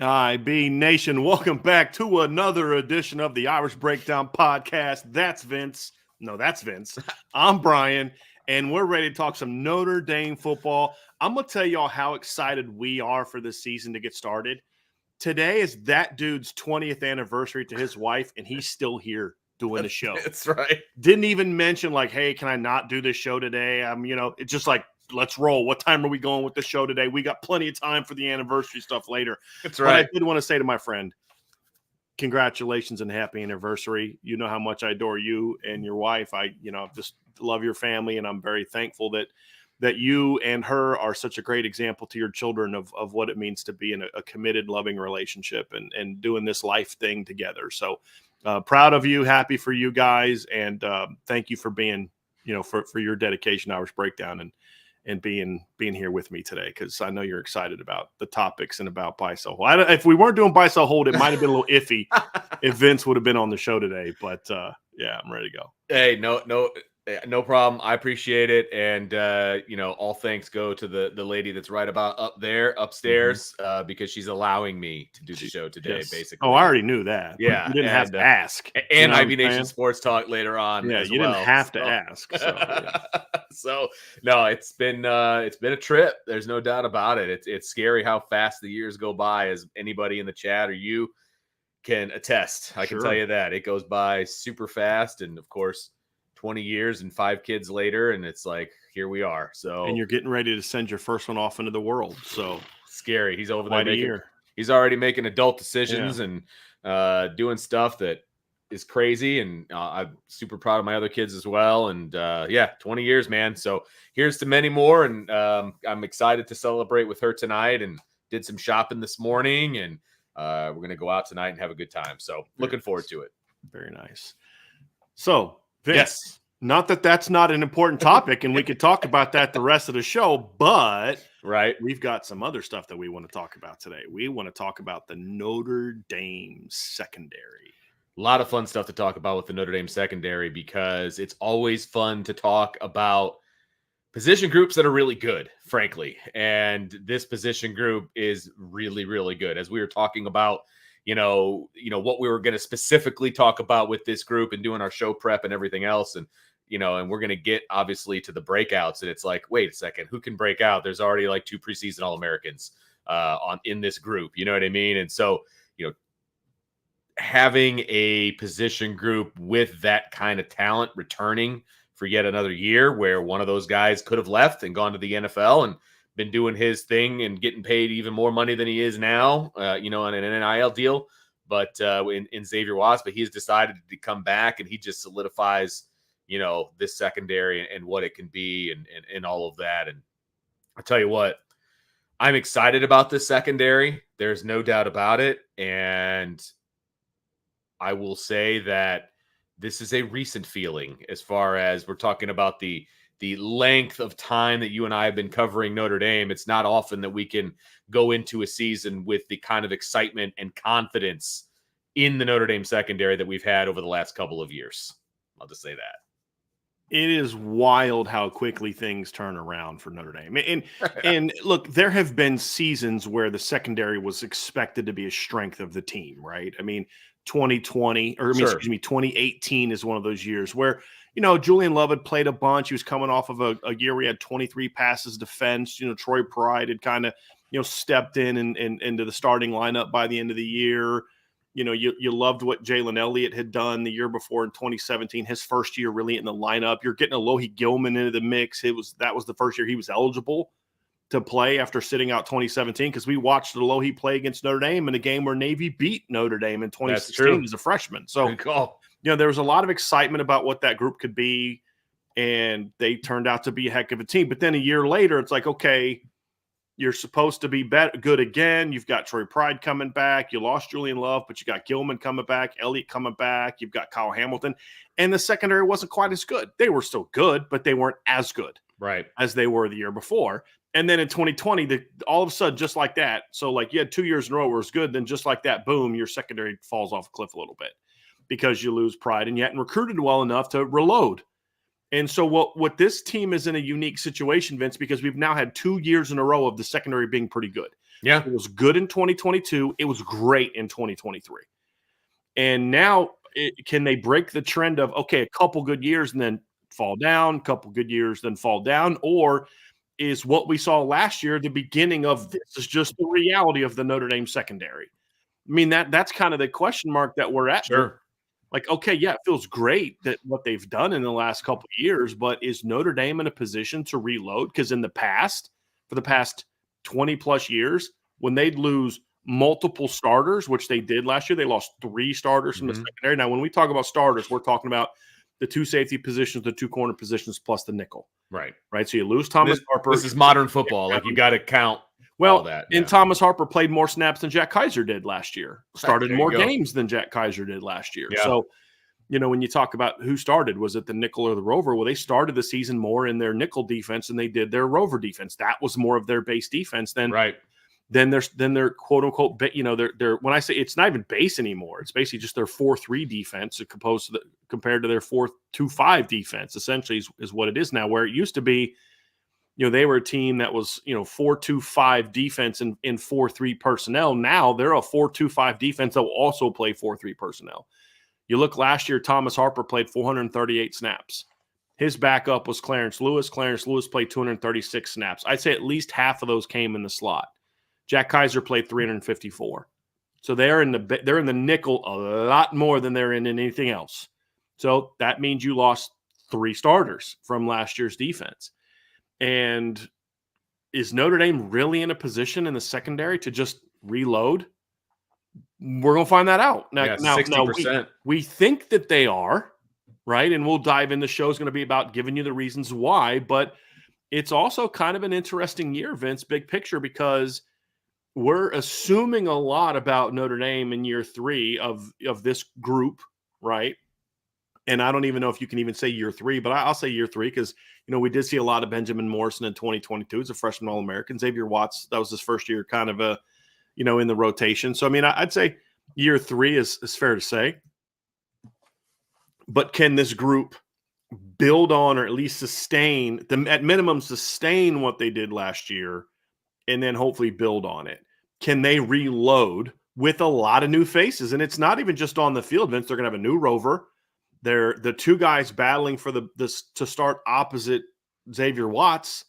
IB Nation, welcome back to another edition of the Irish Breakdown podcast. That's Vince. No, that's Vince. I'm Bryan, and we're ready to talk some Notre Dame football. I'm going to tell y'all how excited we are for this season to get started. Today is that dude's 20th anniversary to his wife, and he's still here doing the show. That's right. Didn't even mention like, hey, can I not do this show today? It's just like, let's roll. What time are we going with the show today? We got plenty of time for the anniversary stuff later. That's right. But I did want to say to my friend, congratulations and happy anniversary. You know how much I adore you and your wife. I just love your family, and I'm very thankful that you and her are such a great example to your children of what it means to be in a committed, loving relationship and doing this life thing together. So proud of you, happy for you guys, and thank you for being, for your dedication to Irish Breakdown and being here with me today, because I know you're excited about the topics and about buy, sell, hold. If we weren't doing buy, sell, hold, it might have been a little iffy if Vince would have been on the show today. But yeah, I'm ready to go. Hey, no problem. I appreciate it, and all thanks go to the lady that's right about up there upstairs, because she's allowing me to do the show today. Yes. Basically. Oh, I already knew that. Yeah, you didn't have to ask. And IB Nation Sports Talk later on. Yeah, you didn't have to ask. So, yeah. So no, it's been a trip. There's no doubt about it. It's scary how fast the years go by, as anybody in the chat or you can attest. I can tell you that it goes by super fast, and of course, 20 years and 5 kids later, and it's like, here we are. So, and you're getting ready to send your first one off into the world. So scary. He's over there making, he's already making adult decisions and doing stuff that is crazy. And I'm super proud of my other kids as well. And 20 years, man. So here's to many more. And I'm excited to celebrate with her tonight, and did some shopping this morning, and we're going to go out tonight and have a good time. So looking forward to it. Very nice. So, Vince, not that that's not an important topic, and we could talk about that the rest of the show, but we've got some other stuff that we want to talk about today. We want to talk about the Notre Dame secondary. A lot of fun stuff to talk about with the Notre Dame secondary, because it's always fun to talk about position groups that are really good, frankly. And this position group is really, really good. As we were talking about, what we were going to specifically talk about with this group and doing our show prep and everything else. And, and we're going to get obviously to the breakouts. And it's like, wait a second, who can break out? There's already like 2 preseason All-Americans in this group. You know what I mean? And so, having a position group with that kind of talent returning for yet another year, where one of those guys could have left and gone to the NFL and been doing his thing and getting paid even more money than he is now, on an NIL deal, but in Xavier Watts, but he's decided to come back, and he just solidifies, this secondary and what it can be and all of that. And I'll tell you what, I'm excited about this secondary. There's no doubt about it. And I will say that this is a recent feeling, as far as we're talking about the length of time that you and I have been covering Notre Dame. It's not often that we can go into a season with the kind of excitement and confidence in the Notre Dame secondary that we've had over the last couple of years. I'll just say that. It is wild how quickly things turn around for Notre Dame. And look, there have been seasons where the secondary was expected to be a strength of the team, right? I mean, 2018 is one of those years where, Julian Love had played a bunch. He was coming off of a year where he had 23 passes defense. Troy Pride had kind of, stepped in and into the starting lineup by the end of the year. You loved what Jalen Elliott had done the year before in 2017, his first year really in the lineup. You're getting Alohi Gilman into the mix. That was the first year he was eligible to play after sitting out 2017, because we watched Alohi play against Notre Dame in a game where Navy beat Notre Dame in 2016 as a freshman. So, there was a lot of excitement about what that group could be, and they turned out to be a heck of a team. But then a year later, it's like, okay, you're supposed to be good again. You've got Troy Pride coming back. You lost Julian Love, but you got Gilman coming back, Elliott coming back. You've got Kyle Hamilton. And the secondary wasn't quite as good. They were still good, but they weren't as good as they were the year before. And then in 2020, all of a sudden, just like that, so like you had 2 years in a row where it was good, then just like that, boom, your secondary falls off a cliff a little bit because you lose Pride and you hadn't recruited well enough to reload. And so what this team is in a unique situation, Vince, because we've now had 2 years in a row of the secondary being pretty good. Yeah. It was good in 2022. It was great in 2023. And now, can they break the trend of, okay, a couple good years and then fall down, a couple good years, then fall down? Or is what we saw last year the beginning of this is just the reality of the Notre Dame secondary? I mean, that's kind of the question mark that we're at. Sure. Like, okay, yeah, it feels great that what they've done in the last couple of years, but is Notre Dame in a position to reload? Because in the past, for the past 20 plus years, when they'd lose multiple starters, which they did last year, they lost 3 starters from the secondary. Now, when we talk about starters, we're talking about the 2 safety positions, the 2 corner positions, plus the nickel. Right. So you lose Thomas Harper. This is modern football. Like, you got to count all that. And Thomas Harper played more snaps than Jack Kaiser did last year. Started more games than Jack Kaiser did last year. Yeah. So, when you talk about who started, was it the nickel or the rover? Well, they started the season more in their nickel defense than they did their rover defense. That was more of their base defense than Then they're quote unquote, they're when I say it's not even base anymore, it's basically just their 4-3 defense compared to their 4-2-5 defense. Essentially, is what it is now. Where it used to be, they were a team that was 4-2-5 defense in 4-3 personnel. Now they're a 4-2-5 defense that will also play 4-3 personnel. You look last year, Thomas Harper played 438 snaps. His backup was Clarence Lewis. Clarence Lewis played 236 snaps. I'd say at least half of those came in the slot. Jack Kaiser played 354. So they're in the nickel a lot more than they're in anything else. So that means you lost 3 starters from last year's defense. And is Notre Dame really in a position in the secondary to just reload? We're going to find that out. Now, 60%. We think that they are, right? And we'll dive in. The show is going to be about giving you the reasons why. But it's also kind of an interesting year, Vince, big picture, because we're assuming a lot about Notre Dame in year 3 of this group, right? And I don't even know if you can even say year 3, but I'll say year 3 because, we did see a lot of Benjamin Morrison in 2022 as a freshman All-American. Xavier Watts, that was his first year kind of in the rotation. So, I mean, I'd say year 3 is fair to say. But can this group build on or at least sustain, at minimum sustain what they did last year and then hopefully build on it? Can they reload with a lot of new faces? And it's not even just on the field, Vince. They're going to have a new rover. They're the 2 guys battling for this to start opposite Xavier Watts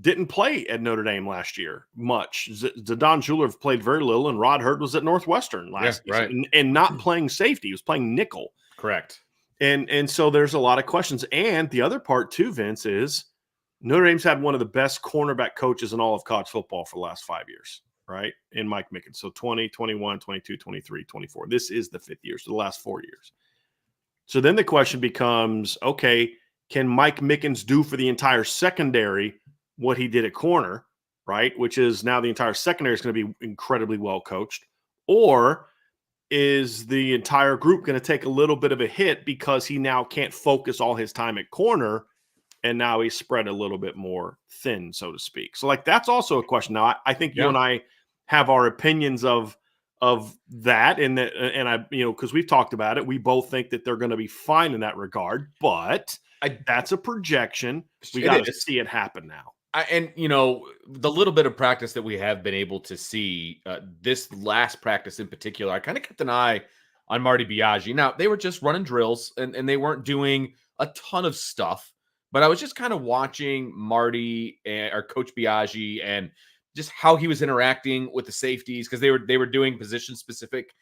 didn't play at Notre Dame last year much. Zidane Schuler played very little, and Rod Hurd was at Northwestern last season and not playing safety. He was playing nickel. Correct. And so there's a lot of questions. And the other part too, Vince, is Notre Dame's had one of the best cornerback coaches in all of college football for the last 5 years, right? In Mike Mickens. So 20, 21, 22, 23, 24. This is the 5th year, so the last 4 years. So then the question becomes, okay, can Mike Mickens do for the entire secondary what he did at corner, right? Which is now the entire secondary is going to be incredibly well coached. Or is the entire group going to take a little bit of a hit because he now can't focus all his time at corner and now he's spread a little bit more thin, so to speak. So, that's also a question. Now, I think you and I have our opinions of that, and I, because we've talked about it, we both think that they're going to be fine in that regard, but that's a projection. We got to see it happen now. And the little bit of practice that we have been able to see, this last practice in particular, I kind of kept an eye on Marty Biaggi. Now, they were just running drills, and they weren't doing a ton of stuff, but I was just kind of watching Marty or Coach Biaggi and just how he was interacting with the safeties, because they were doing position specific,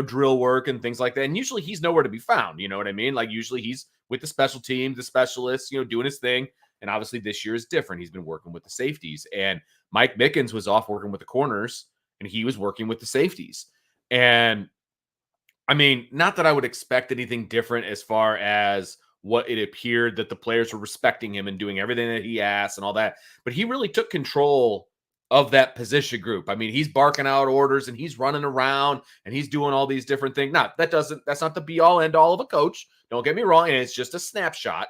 drill work and things like that. And usually he's nowhere to be found. You know what I mean? Like, usually he's with the special teams, the specialists, doing his thing. And obviously this year is different. He's been working with the safeties, and Mike Mickens was off working with the corners and he was working with the safeties. And I mean, not that I would expect anything different as far as what it appeared that the players were respecting him and doing everything that he asked and all that, but he really took control of that position group. I mean, he's barking out orders and he's running around and he's doing all these different things. That's not the be all end all of a coach. Don't get me wrong. And it's just a snapshot,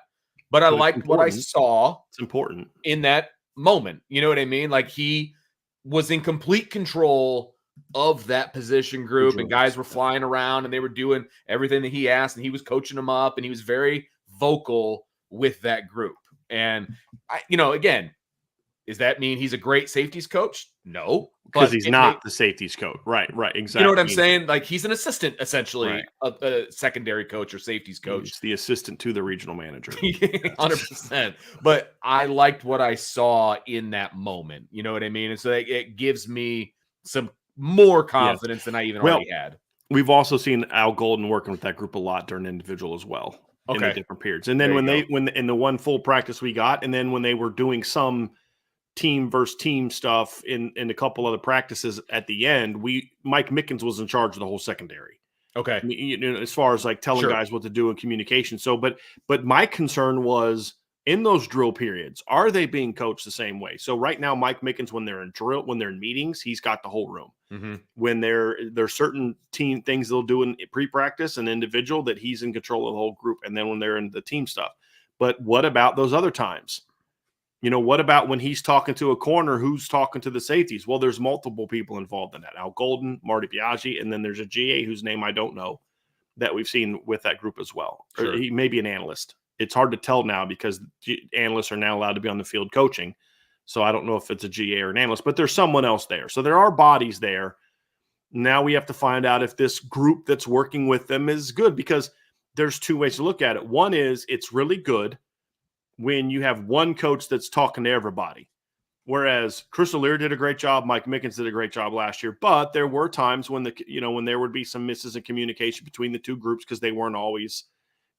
but I liked what I saw. It's important in that moment. You know what I mean? Like, he was in complete control of that position group, and guys were flying around and they were doing everything that he asked, and he was coaching them up, and he was very vocal with that group. And again, Does that mean he's a great safeties coach? No, because but he's not the safeties coach. Right, exactly. You know what I'm saying? Like, he's an assistant, essentially, right. a secondary coach or safeties coach. He's the assistant to the regional manager. 100%. But I liked what I saw in that moment. You know what I mean? And so it gives me some more confidence than I even already had. We've also seen Al Golden working with that group a lot during individual as well in the different periods. And then when in the one full practice we got, and then when they were doing some team versus team stuff in a couple other practices at the end, Mike Mickens was in charge of the whole secondary. Okay. I mean, you know, as far as like telling guys what to do in communication. So, but my concern was in those drill periods, are they being coached the same way? So right now, Mike Mickens, when they're in meetings, he's got the whole room. Mm-hmm. When there's certain team things they'll do in pre-practice and individual that he's in control of the whole group. And then when they're in the team stuff, but what about those other times? You know, what about when he's talking to a corner, who's talking to the safeties? Well, there's multiple people involved in that. Al Golden, Marty Biaggi, and then there's a GA whose name I don't know that we've seen with that group as well. Sure. Or he may be an analyst. It's hard to tell now because analysts are now allowed to be on the field coaching. So I don't know if it's a GA or an analyst, but there's someone else there. So there are bodies there. Now we have to find out if this group that's working with them is good, because there's two ways to look at it. One is it's really good when you have one coach that's talking to everybody. Whereas Chris O'Leary did a great job, Mike Mickens did a great job last year, but there were times when when there would be some misses in communication between the two groups because they weren't always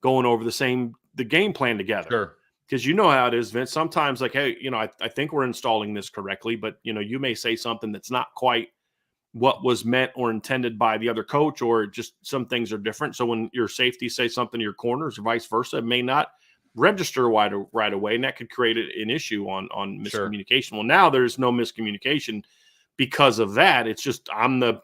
going over the game plan together. Sure. Because you know how it is, Vince. Sometimes like, hey, I think we're installing this correctly, but you may say something that's not quite what was meant or intended by the other coach, or just some things are different. So when your safety say something to your corners or vice versa, it may not register right away, and that could create an issue on miscommunication. Sure. Well, now there's no miscommunication because of that. It's just I'm the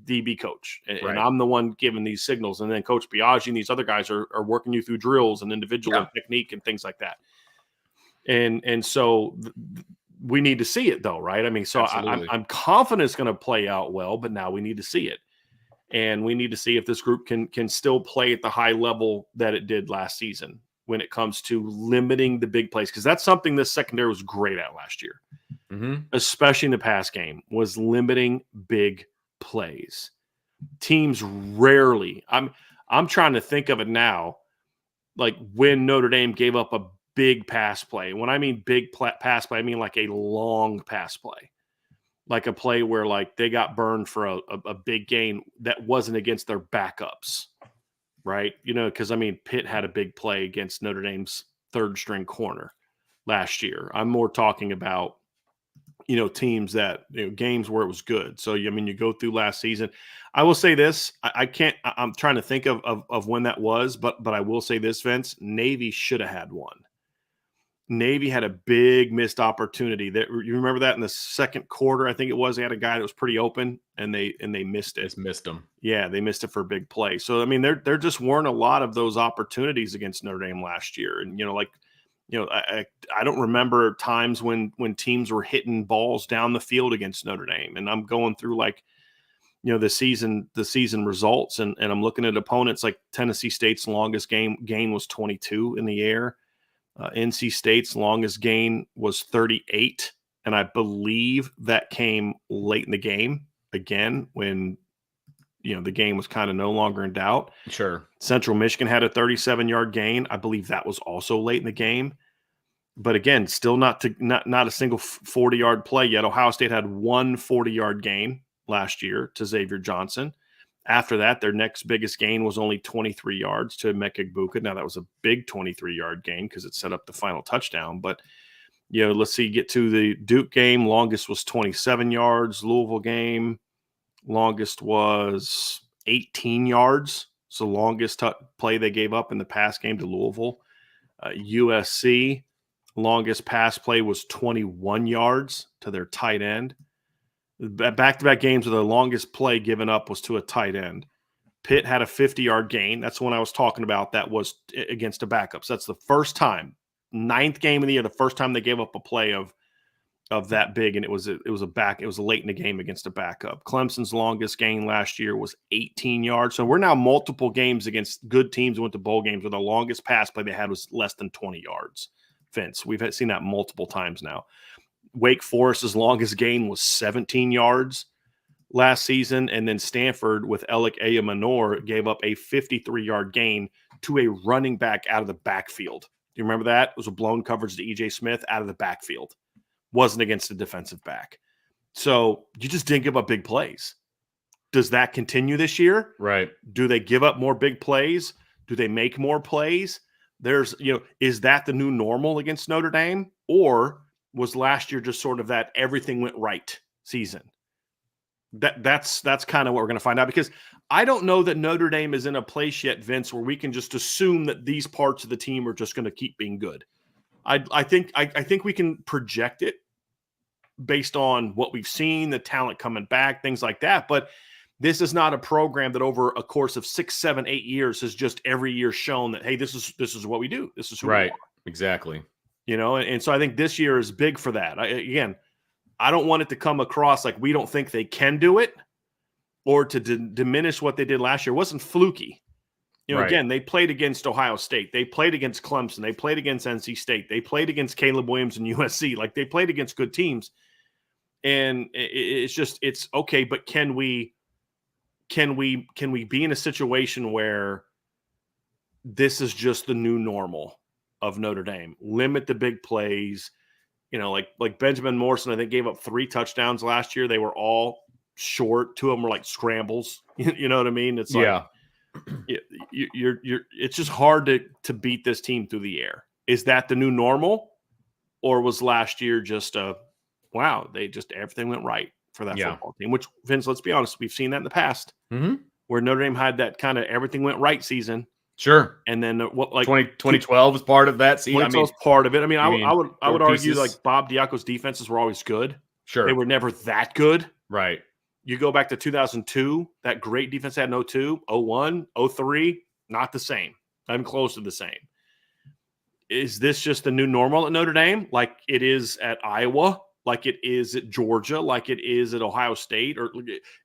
DB coach, and I'm the one giving these signals, and then Coach Biaggi and these other guys are working you through drills and individual and technique and things like that. And so we need to see it though, right? I mean, so I'm confident it's going to play out well, but now we need to see it. And we need to see if this group can still play at the high level that it did last season when it comes to limiting the big plays, because that's something this secondary was great at last year, especially in the pass game, was limiting big plays. Teams rarely, I'm trying to think of it now, like when Notre Dame gave up a big pass play. When I mean big pass play, I mean like a long pass play, like a play where like they got burned for a big gain that wasn't against their backups. Right. Because I mean, Pitt had a big play against Notre Dame's third string corner last year. I'm more talking about, teams that, games where it was good. So, I mean, you go through last season. I will say this. I'm trying to think of when that was, but I will say this, Vince. Navy should have had one. Navy had a big missed opportunity. That you remember that in the second quarter, I think it was. They had a guy that was pretty open, and they missed it. Just missed him. Yeah, they missed it for a big play. So I mean, there just weren't a lot of those opportunities against Notre Dame last year. And I don't remember times when teams were hitting balls down the field against Notre Dame. And I'm going through the season results, and I'm looking at opponents like Tennessee State's longest gain was 22 in the air. NC State's longest gain was 38, and I believe that came late in the game again when the game was kind of no longer in doubt. Sure. Central Michigan had a 37-yard gain. I believe that was also late in the game. But again, still not a single 40-yard play yet. Ohio State had one 40-yard gain last year to Xavier Johnson. After that, their next biggest gain was only 23 yards to Emeka Egbuka. Now, that was a big 23-yard gain because it set up the final touchdown. But, let's see, get to the Duke game. Longest was 27 yards. Louisville game, longest was 18 yards. It's the longest play they gave up in the pass game to Louisville. USC, longest pass play was 21 yards to their tight end. Back-to-back games where the longest play given up was to a tight end. Pitt had a 50-yard gain. That's the one I was talking about. That was against a backup. So that's the first time, 9th game of the year, the first time they gave up a play of that big, and it was late in the game against a backup. Clemson's longest gain last year was 18 yards. So we're now multiple games against good teams who went to bowl games where the longest pass play they had was less than 20 yards. Vince, we've seen that multiple times now. Wake Forest's longest gain was 17 yards last season. And then Stanford with Alec Ayamanor gave up a 53-yard gain to a running back out of the backfield. Do you remember that? It was a blown coverage to E.J. Smith out of the backfield. Wasn't against a defensive back. So you just didn't give up big plays. Does that continue this year? Right. Do they give up more big plays? Do they make more plays? Is that the new normal against Notre Dame? Or was last year just sort of that everything went right season? That's kind of what we're going to find out, because I don't know that Notre Dame is in a place yet, Vince, where we can just assume that these parts of the team are just going to keep being good. I think we can project it based on what we've seen, the talent coming back, things like that. But this is not a program that over a course of 6, 7, 8 years has just every year shown that, hey, this is what we do. This is who we are. Exactly. And so I think this year is big for that. I don't want it to come across like we don't think they can do it, or to diminish what they did last year. It wasn't fluky. Again, they played against Ohio State. They played against Clemson. They played against NC State. They played against Caleb Williams and USC. Like, they played against good teams. And it's okay, but can we be in a situation where this is just the new normal of Notre Dame? Limit the big plays. Like Benjamin Morrison, I think, gave up 3 touchdowns last year. They were all short. 2 of them were like scrambles. You know what I mean? It's like, it's just hard to beat this team through the air. Is that the new normal, or was last year just wow, everything went right for that football team? Which, Vince, let's be honest, we've seen that in the past, where Notre Dame had that kind of everything went right season. Sure. And then 2012 was part of that season. 2012 was part of it. I would argue pieces. like Bob Diaco's defenses were always good. Sure. They were never that good. Right. You go back to 2002, that great defense had in 02, 01, 03, not the same. Not even close to the same. Is this just the new normal at Notre Dame, like it is at Iowa, like it is at Georgia, like it is at Ohio State?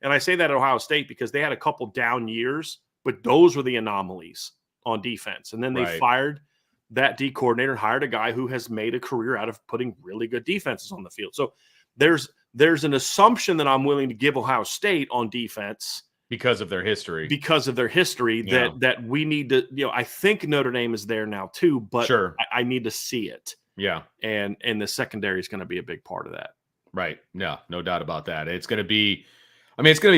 And I say that at Ohio State because they had a couple down years, but those were the anomalies on defense. And then they fired that D coordinator and hired a guy who has made a career out of putting really good defenses on the field. So there's an assumption that I'm willing to give Ohio State on defense because of their history. That we need to, I think Notre Dame is there now too, but I need to see it. Yeah. And the secondary is going to be a big part of that. Right. Yeah, no doubt about that. It's going to be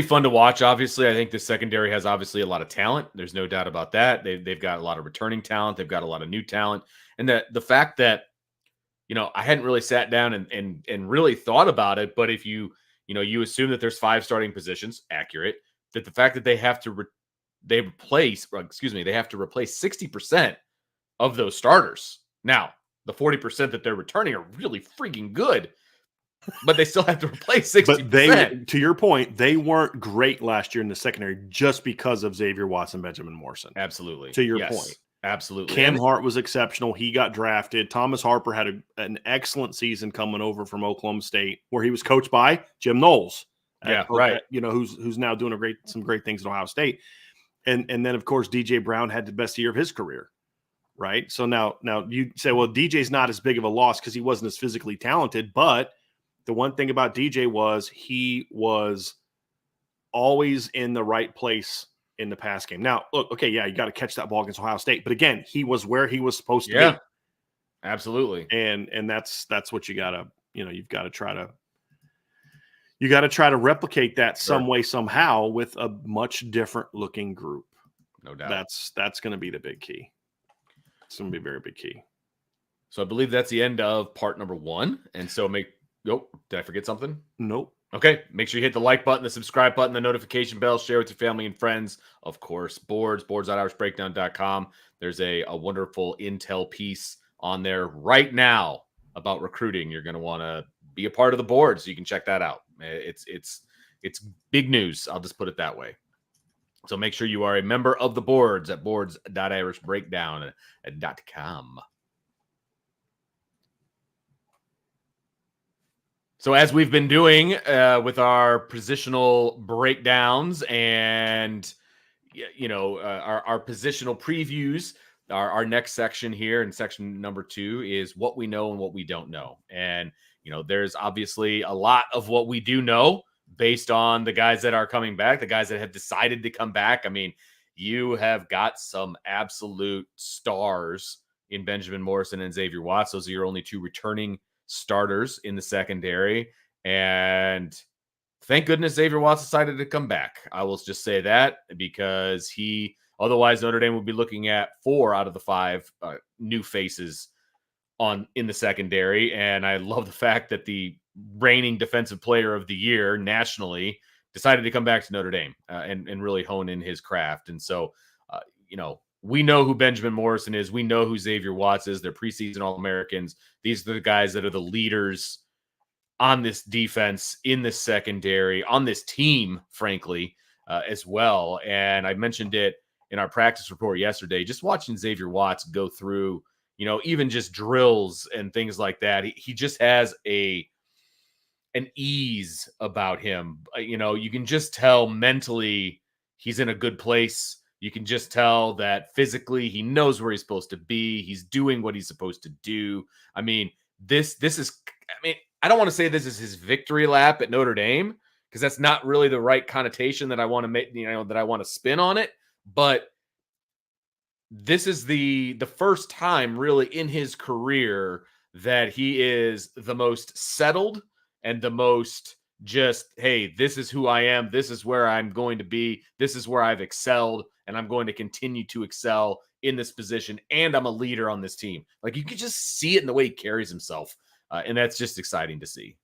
fun to watch. Obviously, I think the secondary has obviously a lot of talent. There's no doubt about that. They've got a lot of returning talent. They've got a lot of new talent. And the fact that, I hadn't really sat down and really thought about it, but if you assume that there's 5 starting positions, accurate, that the fact that they have to replace 60% of those starters. Now, the 40% that they're returning are really freaking good, but they still have to replace 60%. But to your point, they weren't great last year in the secondary just because of Xavier Watson, Benjamin Morrison. Absolutely. To your point. Absolutely. Cam Hart was exceptional. He got drafted. Thomas Harper had an excellent season coming over from Oklahoma State, where he was coached by Jim Knowles. Who's now doing some great things at Ohio State. And then, of course, DJ Brown had the best year of his career. Right. So now you say, well, DJ's not as big of a loss because he wasn't as physically talented. But the one thing about DJ was he was always in the right place in the pass game. Now, look, okay, yeah, you got to catch that ball against Ohio State. But again, he was where he was supposed to be. Absolutely. And that's what you got to, you've got to try to replicate that some way, somehow, with a much different looking group. No doubt. That's going to be the big key. It's going to be a very big key. So I believe that's the end of part number 1. And so did I forget something? Nope. Okay. Make sure you hit the like button, the subscribe button, the notification bell, share with your family and friends. Of course, boards.irishbreakdown.com. There's a wonderful intel piece on there right now about recruiting. You're going to want to be a part of the board, so you can check that out. It's big news. I'll just put it that way. So make sure you are a member of the boards at boards.irishbreakdown.com. So as we've been doing with our positional breakdowns and our positional previews, our next section here in section number 2 is what we know and what we don't know. And there's obviously a lot of what we do know based on the guys that are coming back, the guys that have decided to come back. I mean, you have got some absolute stars in Benjamin Morrison and Xavier Watts. Those are your only two returning starters in the secondary. And thank goodness Xavier Watts decided to come back. I will just say that, because otherwise Notre Dame would be looking at 4 out of the 5 new faces in the secondary. And I love the fact that the reigning defensive player of the year nationally decided to come back to Notre Dame and really hone in his craft. And so, we know who Benjamin Morrison is. We know who Xavier Watts is. They're preseason All-Americans. These are the guys that are the leaders on this defense, in the secondary, on this team, frankly, as well. And I mentioned it in our practice report yesterday, just watching Xavier Watts go through, even just drills and things like that. He just has an ease about him. You can just tell mentally he's in a good place. You can just tell that physically he knows where he's supposed to be. He's doing what he's supposed to do. I mean, this is, I don't want to say this is his victory lap at Notre Dame, because that's not really the right connotation that I want to make, that I want to spin on it. But this is the first time really in his career that he is the most settled and the most just, hey, this is who I am. This is where I'm going to be. This is where I've excelled, and I'm going to continue to excel in this position. And I'm a leader on this team. Like, you can just see it in the way he carries himself. And that's just exciting to see.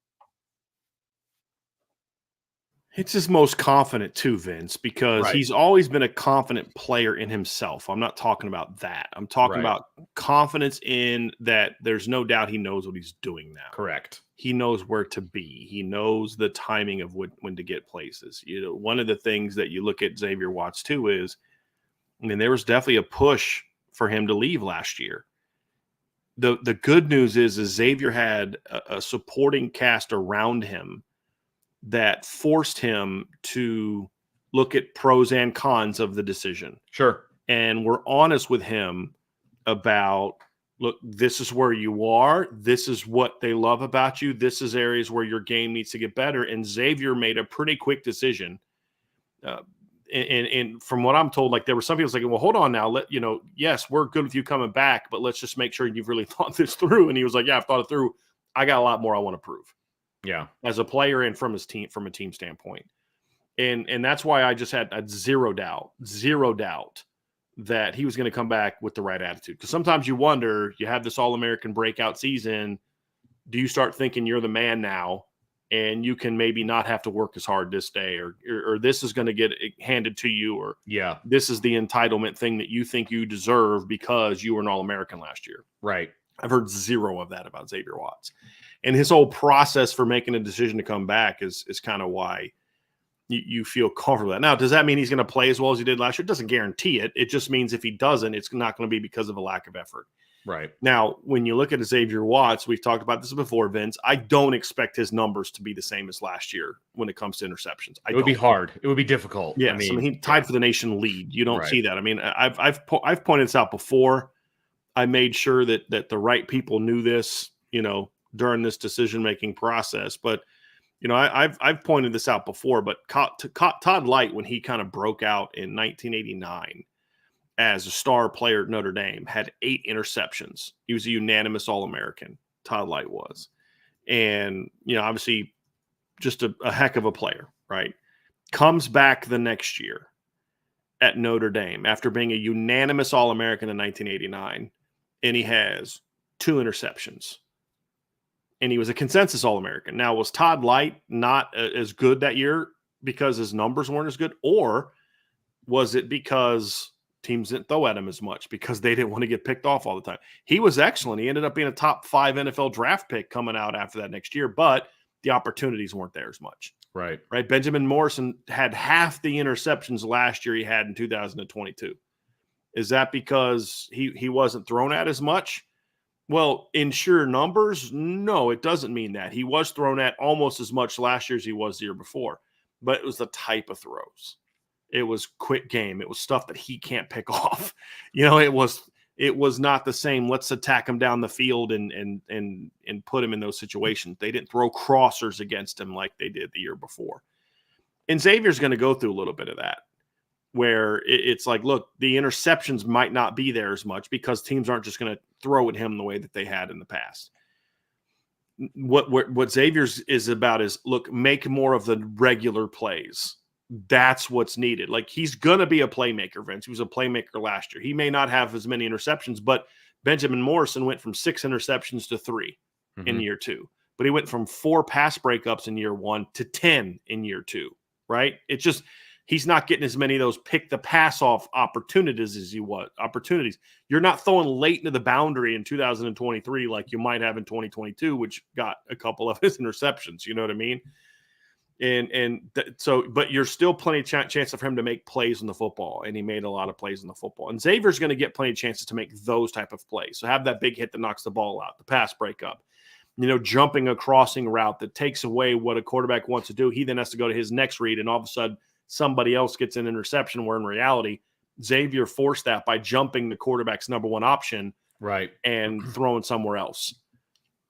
It's his most confident too, Vince, because he's always been a confident player in himself. I'm not talking about that. I'm talking about confidence in that there's no doubt he knows what he's doing now. Correct. He knows where to be. He knows the timing of when to get places. One of the things that you look at Xavier Watts too is, there was definitely a push for him to leave last year. The good news is Xavier had a supporting cast around him that forced him to look at pros and cons of the decision. Sure. And we're honest with him about, look, this is where you are. This is what they love about you. This is areas where your game needs to get better. And Xavier made a pretty quick decision. And from what I'm told, like, there were some people saying, well, hold on now. Yes, we're good with you coming back, but let's just make sure you've really thought this through. And he was like, yeah, I've thought it through. I got a lot more I want to prove. Yeah. As a player and from a team standpoint. And that's why I just had zero doubt that he was going to come back with the right attitude. Because sometimes you wonder, you have this All-American breakout season. Do you start thinking you're the man now and you can maybe not have to work as hard this day, or this is going to get handed to you, or this is the entitlement thing that you think you deserve because you were an All-American last year. Right. I've heard zero of that about Xavier Watts. And his whole process for making a decision to come back is kind of why you feel comfortable with that. Now, does that mean he's going to play as well as he did last year? It doesn't guarantee it. It just means if he doesn't, it's not going to be because of a lack of effort. Right. Now, when you look at Xavier Watts, we've talked about this before, Vince, I don't expect his numbers to be the same as last year when it comes to interceptions. It would be hard. It would be difficult. Yes. He tied for the nation lead. You don't see that. I've pointed this out before. I made sure that the right people knew this, during this decision-making process. But, I've pointed this out before, but Todd Light, when he kind of broke out in 1989 as a star player at Notre Dame, had 8 interceptions. He was a unanimous All-American, Todd Light was. And, obviously just a heck of a player, right? Comes back the next year at Notre Dame after being a unanimous All-American in 1989, and he has 2 interceptions. And he was a consensus All-American. Now, was Todd Light not as good that year because his numbers weren't as good? Or was it because teams didn't throw at him as much because they didn't want to get picked off all the time? He was excellent. He ended up being a top 5 NFL draft pick coming out after that next year, but the opportunities weren't there as much. Right. Benjamin Morrison had half the interceptions last year he had in 2022. Is that because he wasn't thrown at as much? Well, in sheer numbers, no, it doesn't mean that. He was thrown at almost as much last year as he was the year before, but it was the type of throws. It was quick game. It was stuff that he can't pick off. It it was not the same. Let's attack him down the field and put him in those situations. They didn't throw crossers against him like they did the year before. And Xavier's going to go through a little bit of that, where it's like, look, the interceptions might not be there as much because teams aren't just going to throw at him the way that they had in the past. What Xavier's is about is, look, make more of the regular plays. That's what's needed. Like, he's going to be a playmaker, Vince. He was a playmaker last year. He may not have as many interceptions, but Benjamin Morrison went from 6 interceptions to 3 in year 2. But he went from 4 pass breakups in year 1 to 10 in year 2, right? It's just he's not getting as many of those pick the pass off opportunities as he was. Opportunities. You're not throwing late into the boundary in 2023 like you might have in 2022, which got a couple of his interceptions. You know what I mean? But you're still plenty of chance for him to make plays on the football, and he made a lot of plays on the football. And Xavier's going to get plenty of chances to make those type of plays. So have that big hit that knocks the ball out, the pass breakup, jumping a crossing route that takes away what a quarterback wants to do. He then has to go to his next read, and all of a sudden somebody else gets an interception, where in reality Xavier forced that by jumping the quarterback's number one option, right, and throwing somewhere else.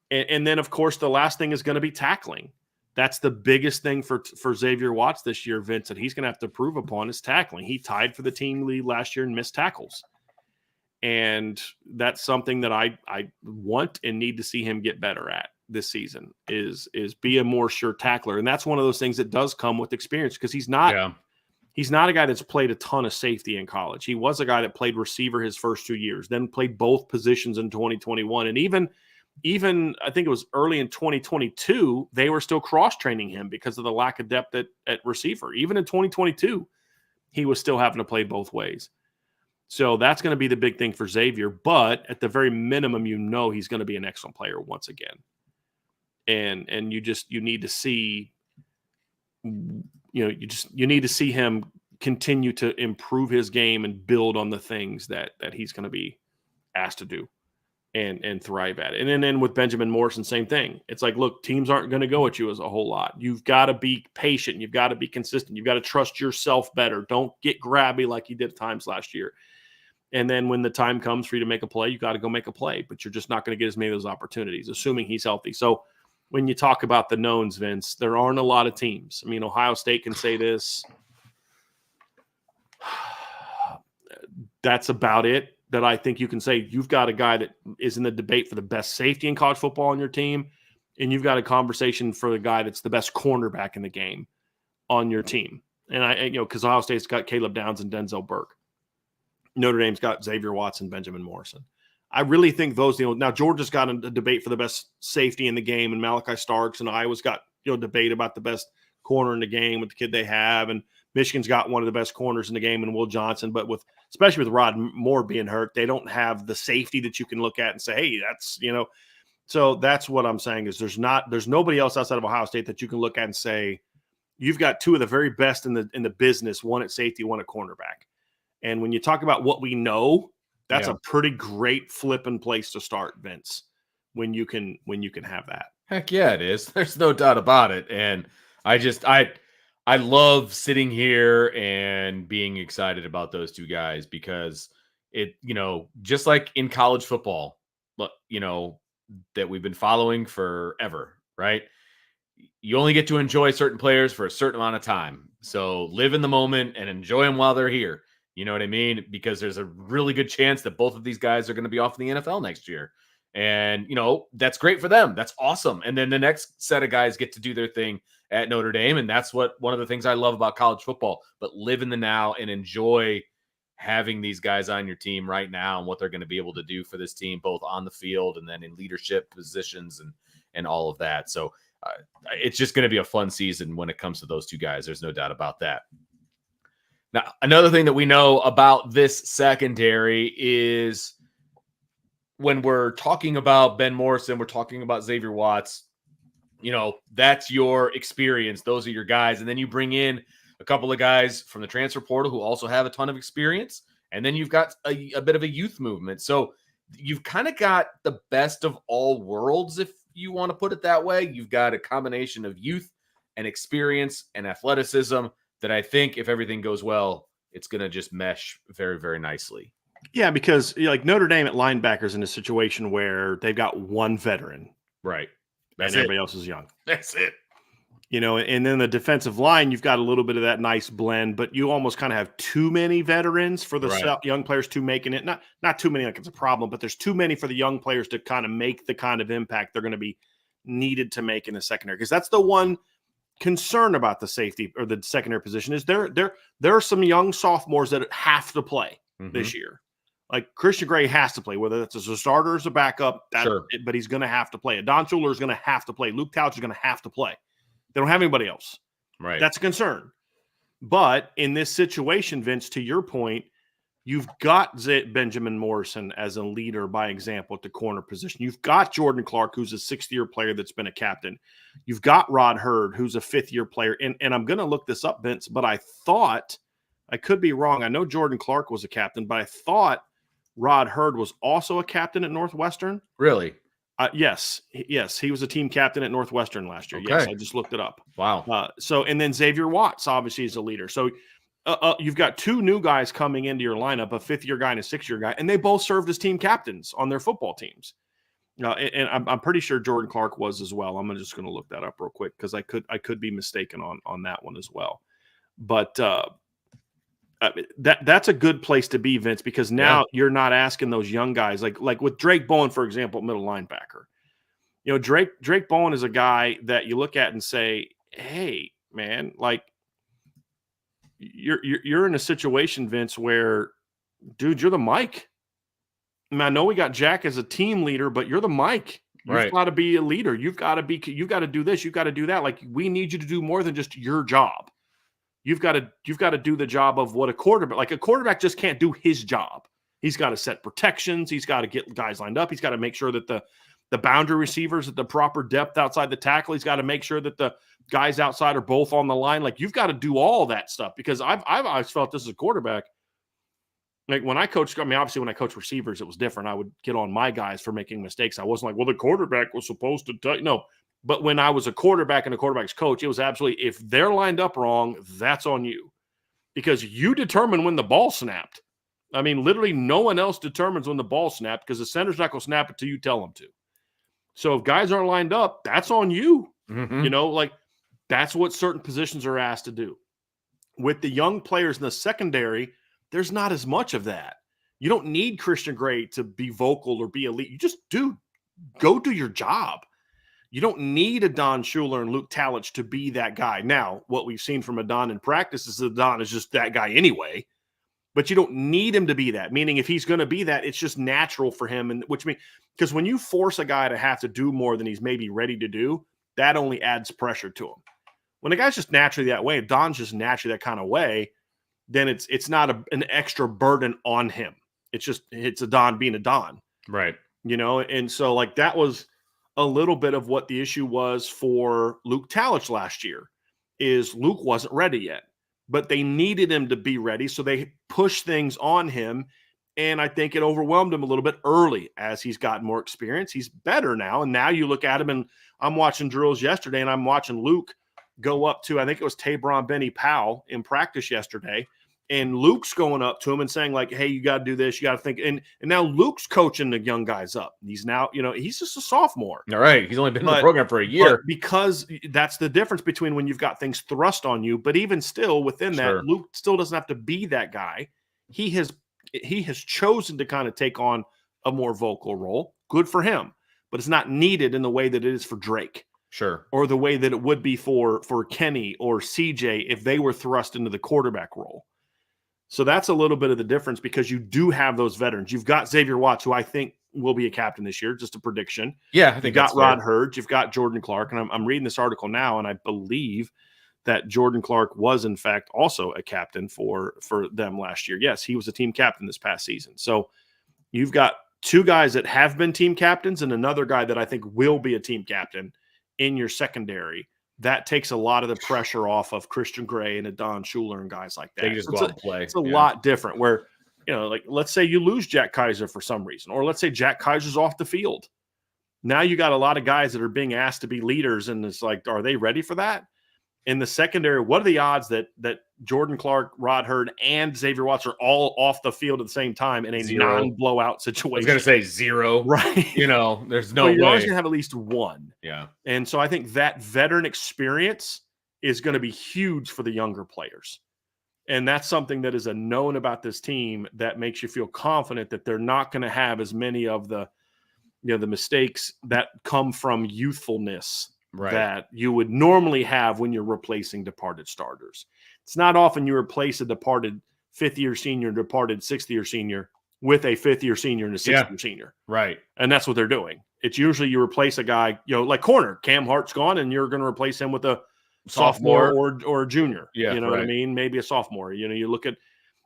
And then, of course, the last thing is going to be tackling. That's the biggest thing for Xavier Watts this year, Vince, that he's going to have to prove upon is tackling. He tied for the team lead last year in missed tackles. And that's something that I want and need to see him get better at this season is be a more sure tackler. And that's one of those things that does come with experience, because he's not a guy that's played a ton of safety in college. He was a guy that played receiver his first 2 years, then played both positions in 2021. And even I think it was early in 2022, they were still cross-training him because of the lack of depth at receiver. Even in 2022, he was still having to play both ways. So that's going to be the big thing for Xavier. But at the very minimum, he's going to be an excellent player once again. And you need to see, you need to see him continue to improve his game and build on the things that he's going to be asked to do. And thrive at it. And then with Benjamin Morrison, same thing. It's like, look, teams aren't going to go at you as a whole lot. You've got to be patient. You've got to be consistent. You've got to trust yourself better. Don't get grabby like you did at times last year. And then when the time comes for you to make a play, you got to go make a play. But you're just not going to get as many of those opportunities, assuming he's healthy. So when you talk about the knowns, Vince, there aren't a lot of teams. I mean, Ohio State can say this. That's about it. That I think you can say you've got a guy that is in the debate for the best safety in college football on your team, and you've got a conversation for the guy that's the best cornerback in the game on your team. And because Ohio State's got Caleb Downs and Denzel Burke. Notre Dame's got Xavier Watts and Benjamin Morrison. I really think those, now Georgia's got a debate for the best safety in the game, and Malachi Starks, and Iowa's got, debate about the best corner in the game with the kid they have, and Michigan's got one of the best corners in the game in Will Johnson, but especially with Rod Moore being hurt, they don't have the safety that you can look at and say, hey, that's, so that's what I'm saying is there's nobody else outside of Ohio State that you can look at and say, you've got two of the very best in the business, one at safety, one at cornerback. And when you talk about what we know, that's a pretty great flipping place to start, Vince, when you can have that. Heck yeah, it is. There's no doubt about it. And I love sitting here and being excited about those two guys because it, just like in college football, that we've been following forever, right? You only get to enjoy certain players for a certain amount of time. So live in the moment and enjoy them while they're here. You know what I mean? Because there's a really good chance that both of these guys are going to be off in the NFL next year. And, that's great for them. That's awesome. And then the next set of guys get to do their thing at Notre Dame. And that's one of the things I love about college football, but live in the now and enjoy having these guys on your team right now and what they're going to be able to do for this team, both on the field and then in leadership positions and all of that. So it's just going to be a fun season when it comes to those two guys. There's no doubt about that. Now, another thing that we know about this secondary is when we're talking about Ben Morrison, we're talking about Xavier Watts, that's your experience. Those are your guys. And then you bring in a couple of guys from the transfer portal who also have a ton of experience. And then you've got a bit of a youth movement. So you've kind of got the best of all worlds, if you want to put it that way. You've got a combination of youth and experience and athleticism that I think if everything goes well, it's going to just mesh very, very nicely. Yeah, because like Notre Dame at linebackers in a situation where they've got one veteran, Right. and everybody else is young. That's it. And then the defensive line, you've got a little bit of that nice blend, but you almost kind of have too many veterans for the young players to making it. Not too many, like it's a problem, but there's too many for the young players to kind of make the kind of impact they're going to be needed to make in the secondary. Because that's the one concern about the safety or the secondary position is there are some young sophomores that have to play this year. Like Christian Gray has to play, whether that's as a starter or as a backup, but he's going to have to play. Don Schuler is going to have to play. Luke Couch is going to have to play. They don't have anybody else. Right. That's a concern. But in this situation, Vince, to your point, you've got Benjamin Morrison as a leader by example at the corner position. You've got Jordan Clark, who's a sixth-year player that's been a captain. You've got Rod Hurd, who's a fifth-year player. And I'm going to look this up, Vince, but I thought – I could be wrong. I know Jordan Clark was a captain, but I thought Rod Hurd was also a captain at Northwestern. Really? Yes, he was a team captain at Northwestern last year. Okay. Yes, I just looked it up. Wow. And then Xavier Watts obviously is a leader. So you've got two new guys coming into your lineup, a fifth-year guy and a sixth-year guy, and they both served as team captains on their football teams. And I'm pretty sure Jordan Clark was as well. I'm just going to look that up real quick because I could be mistaken on that one as well. But that's a good place to be, Vince, because now you're not asking those young guys like with Drake Bowen, for example, middle linebacker. Drake Bowen is a guy that you look at and say, "Hey, man, like you're in a situation, Vince, where, dude, you're the Mike. I know we got Jack as a team leader, but you're the Mike. You've got to be a leader. You've got to do this. You've got to do that. Like we need you to do more than just your job." You've got to do the job of what a quarterback just can't do his job. He's got to set protections. He's got to get guys lined up. He's got to make sure that the boundary receivers at the proper depth outside the tackle. He's got to make sure that the guys outside are both on the line. Like you've got to do all that stuff because I've always felt this as a quarterback. Like when I coached, obviously when I coached receivers, it was different. I would get on my guys for making mistakes. I wasn't like, well, the quarterback was supposed to tell you. No. But when I was a quarterback and a quarterback's coach, it was absolutely, if they're lined up wrong, that's on you because you determine when the ball snapped. I mean, literally no one else determines when the ball snapped because the center's not going to snap it till you tell them to. So if guys aren't lined up, that's on you. Mm-hmm. That's what certain positions are asked to do. With the young players in the secondary, there's not as much of that. You don't need Christian Gray to be vocal or be elite. You just go do your job. You don't need a Don Schuler and Luke Talich to be that guy. Now, what we've seen from Adon in practice is Adon is just that guy anyway, but you don't need him to be that. Meaning if he's going to be that, it's just natural for him. And which means, because when you force a guy to have to do more than he's maybe ready to do, that only adds pressure to him. When a guy's just naturally that way, Don's just naturally that kind of way, then it's not an extra burden on him. It's Adon being Adon. Right. And so like that was a little bit of what the issue was for Luke Talich last year is Luke wasn't ready yet, but they needed him to be ready. So they pushed things on him. And I think it overwhelmed him a little bit early as he's gotten more experience. He's better now. And now you look at him and I'm watching drills yesterday and I'm watching Luke go up to, I think it was Tabron Benny Powell in practice yesterday. And Luke's going up to him and saying like, hey, you got to do this. You got to think. And now Luke's coaching the young guys up. He's now, he's just a sophomore. All right. He's only been in the program for a year. Because that's the difference between when you've got things thrust on you. But even still within that, Luke still doesn't have to be that guy. He has chosen to kind of take on a more vocal role. Good for him. But it's not needed in the way that it is for Drake. Sure. Or the way that it would be for Kenny or CJ if they were thrust into the quarterback role. So that's a little bit of the difference because you do have those veterans. You've got Xavier Watts, who I think will be a captain this year, just a prediction. Yeah, I think you've got Rod Hurd. You've got Jordan Clark. And I'm reading this article now, and I believe that Jordan Clark was, in fact, also a captain for them last year. Yes, he was a team captain this past season. So you've got two guys that have been team captains and another guy that I think will be a team captain in your secondary. That takes a lot of the pressure off of Christian Gray and Don Schuler and guys like that. They just go out and play. It's a lot different where, like let's say you lose Jack Kaiser for some reason, or let's say Jack Kaiser's off the field. Now you got a lot of guys that are being asked to be leaders, and it's like, are they ready for that? In the secondary, what are the odds that Jordan Clark, Rod Hurd, and Xavier Watts are all off the field at the same time in a non-blowout situation? I was going to say 0. Right. There's no well, way. You're always going to have at least one. Yeah. And so I think that veteran experience is going to be huge for the younger players. And that's something that is a known about this team that makes you feel confident that they're not going to have as many of the mistakes that come from youthfulness that you would normally have when you're replacing departed starters. It's not often you replace a departed fifth-year senior, departed sixth-year senior with a fifth-year senior and a sixth-year senior. Right. And that's what they're doing. It's usually you replace a guy, like corner. Cam Hart's gone, and you're going to replace him with a sophomore or a junior. Yeah, you know what I mean? Maybe a sophomore. You look at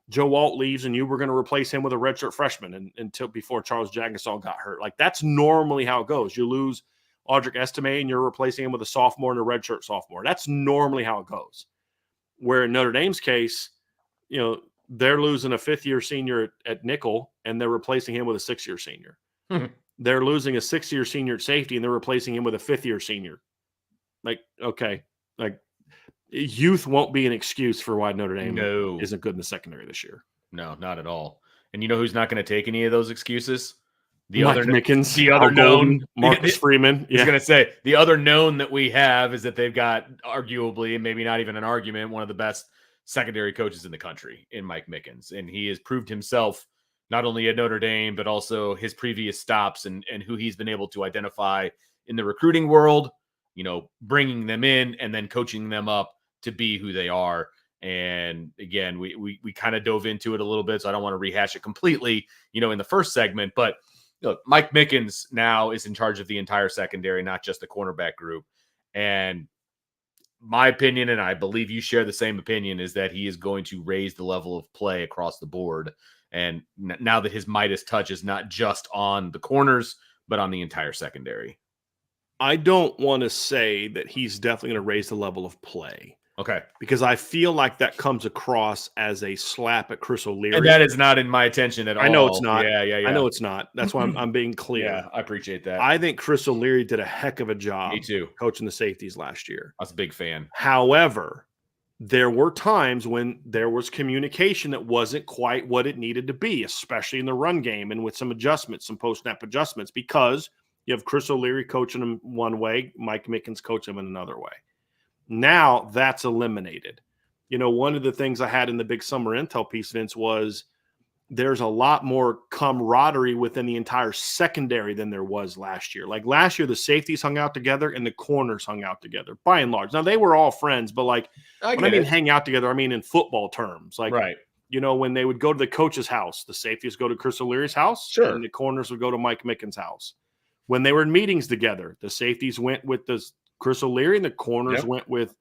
Joe Alt leaves, and you were going to replace him with a redshirt freshman until before Charles Jagusah got hurt. Like, that's normally how it goes. You lose Audric Estime, and you're replacing him with a sophomore and a redshirt sophomore. That's normally how it goes. Where in Notre Dame's case, they're losing a fifth-year senior at nickel, and they're replacing him with a sixth-year senior. They're losing a sixth-year senior at safety, and they're replacing him with a fifth-year senior. Like, okay. Like, youth won't be an excuse for why Notre Dame isn't good in the secondary this year. No, not at all. And you know who's not going to take any of those excuses? Mike Mickens, the other known, Marcus Freeman. I was going to say, the other known that we have is that they've got arguably, and maybe not even an argument, one of the best secondary coaches in the country in Mike Mickens. And he has proved himself not only at Notre Dame, but also his previous stops and who he's been able to identify in the recruiting world, bringing them in and then coaching them up to be who they are. And again, we kind of dove into it a little bit, so I don't want to rehash it completely, in the first segment, but look, Mike Mickens now is in charge of the entire secondary, not just the cornerback group. And my opinion, and I believe you share the same opinion, is that he is going to raise the level of play across the board. And now that his Midas touch is not just on the corners, but on the entire secondary. I don't want to say that he's definitely going to raise the level of play. Okay. Because I feel like that comes across as a slap at Chris O'Leary. And that is not in my attention at all. I know it's not. Yeah. I know it's not. That's why I'm being clear. Yeah, I appreciate that. I think Chris O'Leary did a heck of a job. Me too. Coaching the safeties last year. I was a big fan. However, there were times when there was communication that wasn't quite what it needed to be, especially in the run game and with some adjustments, some post-snap adjustments, because you have Chris O'Leary coaching him one way, Mike Mickens coaching him in another way. Now that's eliminated. One of the things I had in the big summer intel piece, Vince, was there's a lot more camaraderie within the entire secondary than there was last year. Like last year, the safeties hung out together and the corners hung out together by and large. Now they were all friends, but when I mean hang out together, I mean in football terms. Like, right. When they would go to the coach's house, the safeties go to Chris O'Leary's house, and the corners would go to Mike Mickens' house. When they were in meetings together, the safeties went with the Chris O'Leary and the corners went with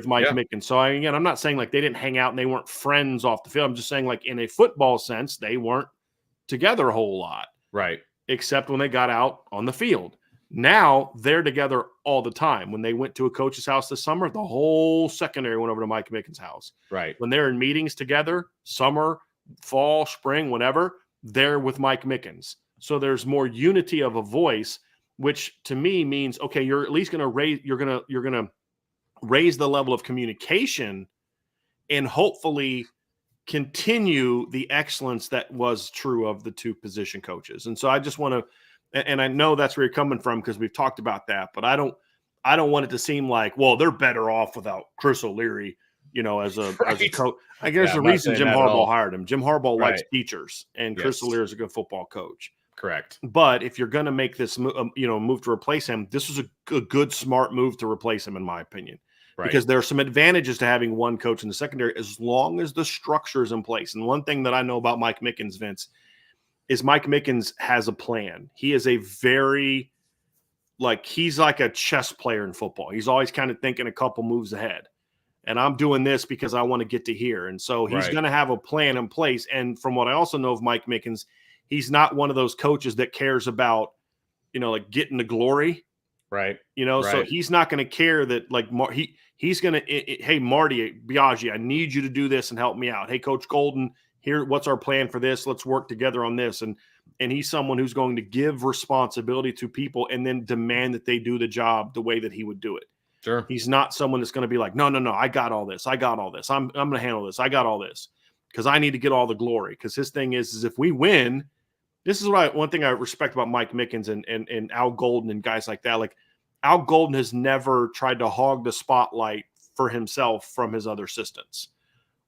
Mike Mickens. So I'm not saying like they didn't hang out and they weren't friends off the field. I'm just saying like in a football sense, they weren't together a whole lot. Right. Except when they got out on the field. Now they're together all the time. When they went to a coach's house this summer, the whole secondary went over to Mike Mickens' house. Right. When they're in meetings together, summer, fall, spring, whenever, they're with Mike Mickens. So there's more unity of a voice, which to me means, okay, you're at least going to raise, you're going to raise the level of communication and hopefully continue the excellence that was true of the two position coaches. And so I just want to, and I know that's where you're coming from because we've talked about that, but I don't want it to seem like, well, they're better off without Chris O'Leary, as a coach. I guess there's a reason Jim Harbaugh hired him. Jim Harbaugh likes teachers, and Chris O'Leary is a good football coach. Correct. But if you're going to make this move to replace him, this was a good, smart move to replace him, in my opinion. Right. Because there are some advantages to having one coach in the secondary as long as the structure is in place. And one thing that I know about Mike Mickens, Vince, is Mike Mickens has a plan. He is a very, he's like a chess player in football. He's always kind of thinking a couple moves ahead. And I'm doing this because I want to get to here. And so he's going to have a plan in place. And from what I also know of Mike Mickens, he's not one of those coaches that cares about, getting the glory. Right. So he's not going to care that he's going to, hey, Marty Biaggi, I need you to do this and help me out. Hey, Coach Golden, here, what's our plan for this? Let's work together on this. And he's someone who's going to give responsibility to people and then demand that they do the job the way that he would do it. Sure. He's not someone that's going to be like, no, I got all this. I'm going to handle this. I got all this because I need to get all the glory. Because his thing is if we win, this is one thing I respect about Mike Mickens and Al Golden and guys like that. Like Al Golden has never tried to hog the spotlight for himself from his other assistants.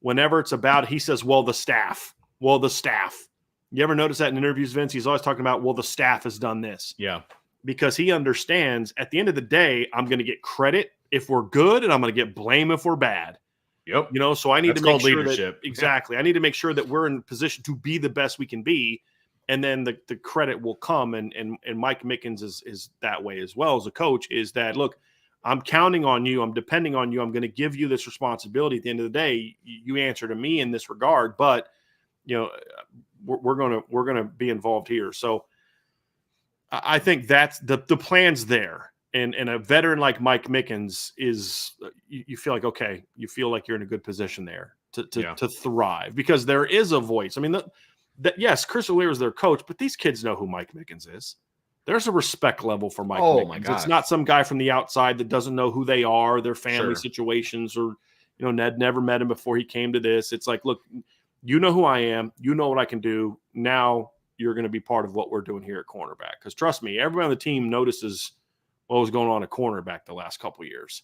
Whenever it's about, he says, well, the staff. You ever notice that in interviews, Vince? He's always talking about, well, the staff has done this. Yeah. Because he understands at the end of the day, I'm going to get credit if we're good and I'm going to get blame if we're bad. Yep. So I need to make sure leadership. That exactly. I need to make sure that we're in position to be the best we can be. And then the credit will come. And Mike Mickens is that way as well as a coach, is that, look, I'm counting on you. I'm depending on you. I'm going to give you this responsibility. At the end of the day, you answer to me in this regard, but we're going to be involved here. So I think that's the plan's there. And a veteran like Mike Mickens is, you feel like, okay, you feel like you're in a good position there to thrive, because there is a voice. I mean, yes, Chris O'Leary is their coach, but these kids know who Mike Mickens is. There's a respect level for Mike Mickens. My God. It's not some guy from the outside that doesn't know who they are, their family situations, or, Ned never met him before he came to this. It's like, look, you know who I am. You know what I can do. Now you're going to be part of what we're doing here at cornerback. Because trust me, everybody on the team notices what was going on at cornerback the last couple of years.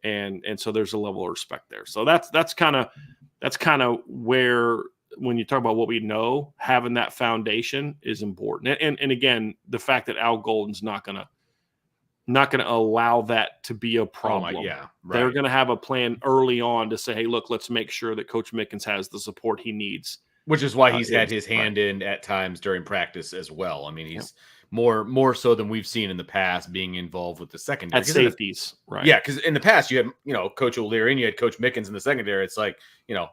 And so there's a level of respect there. So that's kind of where, when you talk about what we know, having that foundation is important. And again, the fact that Al Golden's not going to allow that to be a problem. They're going to have a plan early on to say, hey, look, let's make sure that Coach Mickens has the support he needs. Which is why he's had his hand in at times during practice as well. I mean, he's more so than we've seen in the past being involved with the secondary. At safeties, right. Yeah, because in the past you had, Coach O'Leary and you had Coach Mickens in the secondary. It's like,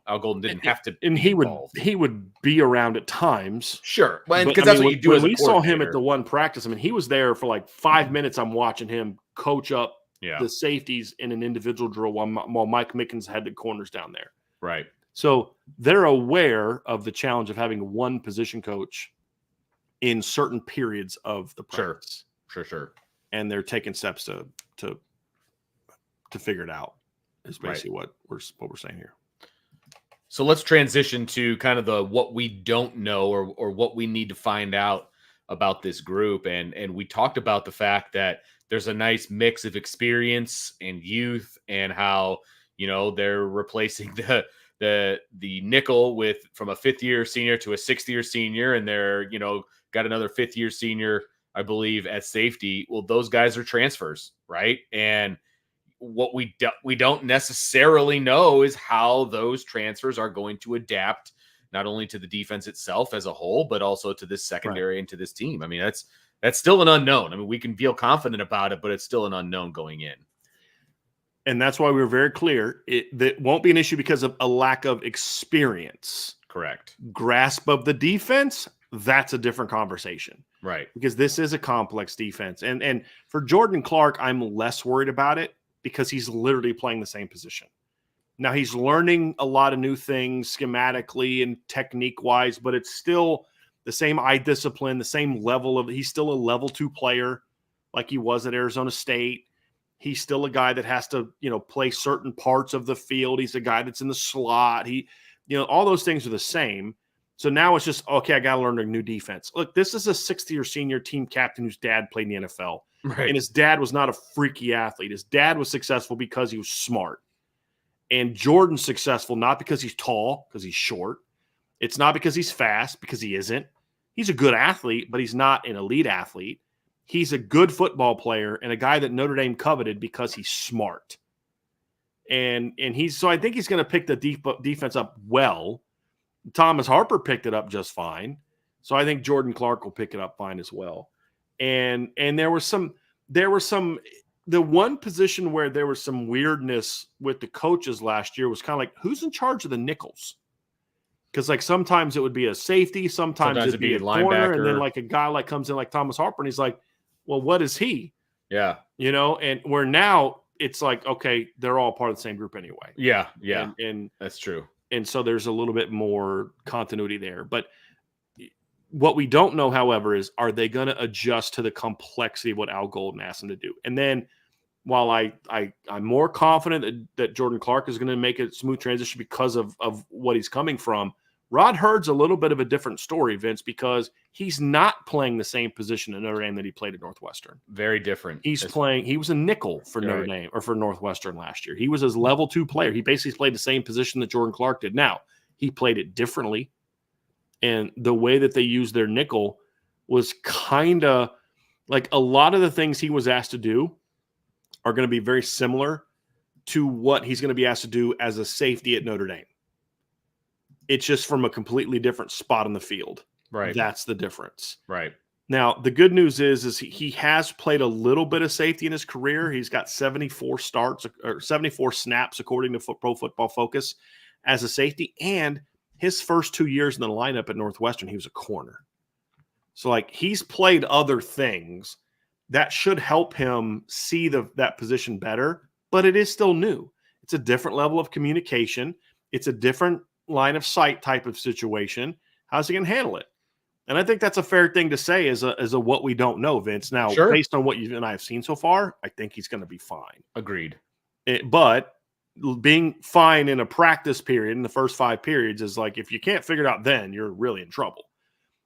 Al Golden didn't have to and be he would be around at times. Sure. Because that's what you do as a we saw him at the one practice, I mean, he was there for like 5 minutes. I'm watching him coach up the safeties in an individual drill while Mike Mickens had the corners down there. Right. So they're aware of the challenge of having one position coach in certain periods of the practice. Sure. And they're taking steps to figure it out. Is basically what we're saying here. So let's transition to kind of the what we don't know or what we need to find out about this group. And we talked about the fact that there's a nice mix of experience and youth, and how, they're replacing the nickel from a 5th-year senior to a 6th-year senior, and they're, got another 5th-year senior, I believe, at safety. Well, those guys are transfers, right? And what we don't necessarily know is how those transfers are going to adapt, not only to the defense itself as a whole, but also to this secondary and to this team. I mean, that's still an unknown. I mean, we can feel confident about it, but it's still an unknown going in. And that's why we were very clear. That won't be an issue because of a lack of experience. Correct. Grasp of the defense, that's a different conversation. Right. Because this is a complex defense. And for Jordan Clark, I'm less worried about it because he's literally playing the same position. Now, he's learning a lot of new things schematically and technique-wise, but it's still the same eye discipline, the same level of – he's still a level 2 player like he was at Arizona State. He's still a guy that has to, play certain parts of the field. He's a guy that's in the slot. All those things are the same. So now it's just, okay, I got to learn a new defense. Look, this is a 6th-year senior team captain whose dad played in the NFL. Right. And his dad was not a freaky athlete. His dad was successful because he was smart. And Jordan's successful not because he's tall, because he's short. It's not because he's fast, because he isn't. He's a good athlete, but he's not an elite athlete. He's a good football player and a guy that Notre Dame coveted because he's smart. And so I think he's going to pick the defense up well. Thomas Harper picked it up just fine. So I think Jordan Clark will pick it up fine as well. And there was the one position where there was some weirdness with the coaches last year was kind of like, who's in charge of the nickels? Because like sometimes it would be a safety, sometimes it'd be a corner, and then like a guy like comes in like Thomas Harper, and he's like, well, what is he? Yeah. And where now it's like, okay, they're all part of the same group anyway. Yeah. And that's true. And so there's a little bit more continuity there. But what we don't know, however, is are they going to adjust to the complexity of what Al Golden asked them to do? And then while I'm more confident that Jordan Clark is going to make a smooth transition because of what he's coming from, Rod Hurd's a little bit of a different story, Vince, because he's not playing the same position at Notre Dame that he played at Northwestern. Very different. He was a nickel for Notre Dame or for Northwestern last year. He was his level 2 player. He basically played the same position that Jordan Clark did. Now, he played it differently. And the way that they used their nickel was kind of like a lot of the things he was asked to do are going to be very similar to what he's going to be asked to do as a safety at Notre Dame. It's just from a completely different spot on the field. Right. That's the difference. Right. Now, the good news is he has played a little bit of safety in his career. He's got 74 snaps, according to Pro Football Focus, as a safety. And his first 2 years in the lineup at Northwestern, he was a corner. So, like, he's played other things that should help him see that position better, but it is still new. It's a different level of communication. It's a different line of sight type of situation. How's he going to handle it? And I think that's a fair thing to say as a what we don't know, Vince. Now, based on what you and I have seen so far, I think he's going to be fine. Agreed. But being fine in a practice period in the first 5 periods is like, if you can't figure it out then, you're really in trouble.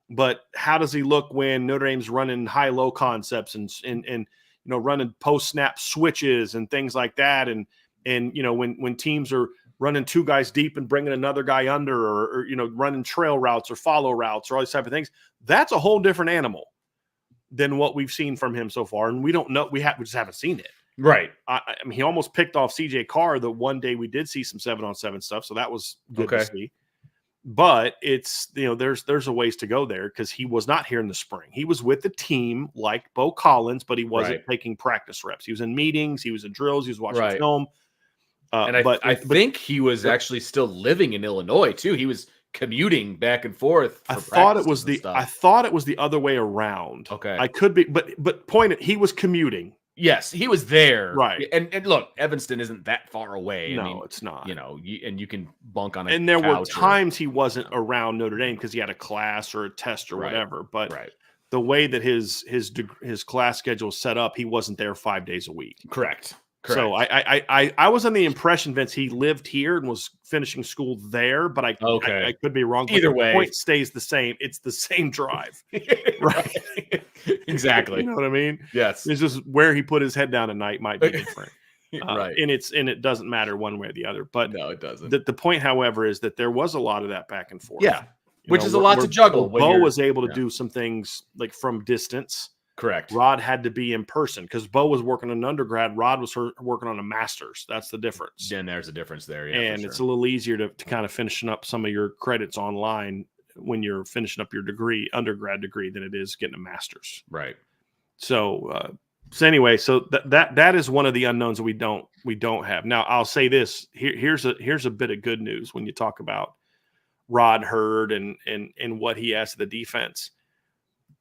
But how does he look when Notre Dame's running high-low concepts and running post-snap switches and things like that? And when teams are running 2 guys deep and bringing another guy under, or running trail routes or follow routes or all these type of things, that's a whole different animal than what we've seen from him so far. And we don't know, we just haven't seen it. Right. I mean, he almost picked off CJ Carr the one day we did see some 7-on-7 stuff. So that was good to see. But it's, there's a ways to go there because he was not here in the spring. He was with the team like Bo Collins, but he wasn't taking practice reps. He was in meetings, he was in drills, he was watching film. And I think he was actually still living in Illinois too. He was commuting back and forth. I thought it was the other way around. Okay, I could be, but he was commuting. Yes, he was there. Right. And look, Evanston isn't that far away. No, I mean, it's not. And you can bunk on it. And there were times he wasn't around Notre Dame because he had a class or a test or whatever. But the way that his class schedule is set up, he wasn't there 5 days a week. Correct. So I was under the impression, Vince, he lived here and was finishing school there, but I could be wrong. Either way, the point stays the same. It's the same drive, right? Exactly. You know what I mean? Yes. It's just where he put his head down at night might be different, right? And it doesn't matter one way or the other. But no, it doesn't. The point, however, is that there was a lot of that back and forth. Yeah, which is a lot to juggle. Bo was able to do some things like from distance. Correct. Rod had to be in person because Bo was working on an undergrad. Rod was working on a master's. That's the difference. Then there's a difference there. Yeah, and it's a little easier to kind of finishing up some of your credits online when you're finishing up your undergrad degree, than it is getting a master's. Right. So anyway, that is one of the unknowns that we don't have. Now, I'll say this. Here's a bit of good news when you talk about Rod Hurd and what he has to the defense.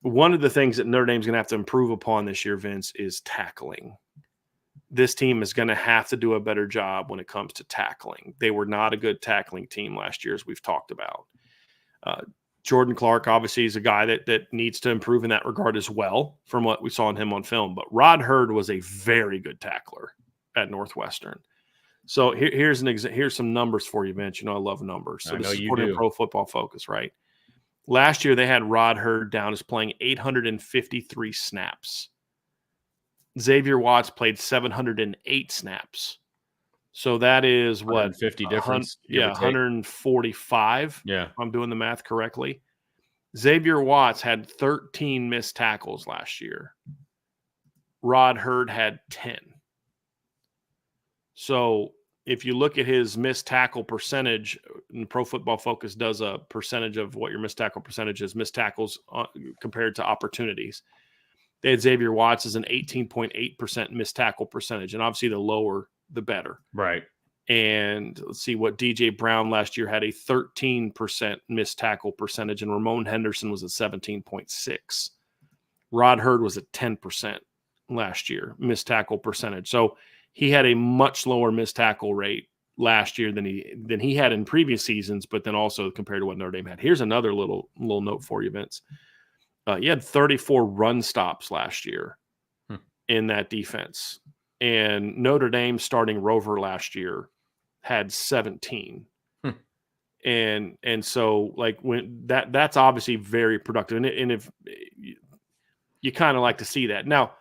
One of the things that Notre Dame's going to have to improve upon this year, Vince, is tackling. This team is going to have to do a better job when it comes to tackling. They were not a good tackling team last year, as we've talked about. Jordan Clark, obviously, is a guy that needs to improve in that regard as well from what we saw in him on film. But Rod Hurd was a very good tackler at Northwestern. So here's some numbers for you, Vince. I love numbers. So this is according to Pro Football Focus, right? Last year, they had Rod Hurd down as playing 853 snaps. Xavier Watts played 708 snaps. So that is what? 150 difference. 145. Yeah. If I'm doing the math correctly. Xavier Watts had 13 missed tackles last year. Rod Hurd had 10. So if you look at his missed tackle percentage, and Pro Football Focus does a percentage of what your missed tackle percentage is, missed tackles compared to opportunities. They had Xavier Watts as an 18.8% missed tackle percentage, and obviously the lower, the better. Right. And let's see what DJ Brown last year had a 13% missed tackle percentage, and Ramon Henderson was at 17.6. Rod Hurd was at 10% last year, missed tackle percentage. So he had a much lower missed tackle rate last year than he had in previous seasons, but then also compared to what Notre Dame had. Here's another little note for you, Vince. He had 34 run stops last year in that defense. and Notre Dame starting Rover last year had 17. And so like when that's obviously very productive. And if you kind of like to see that. Now,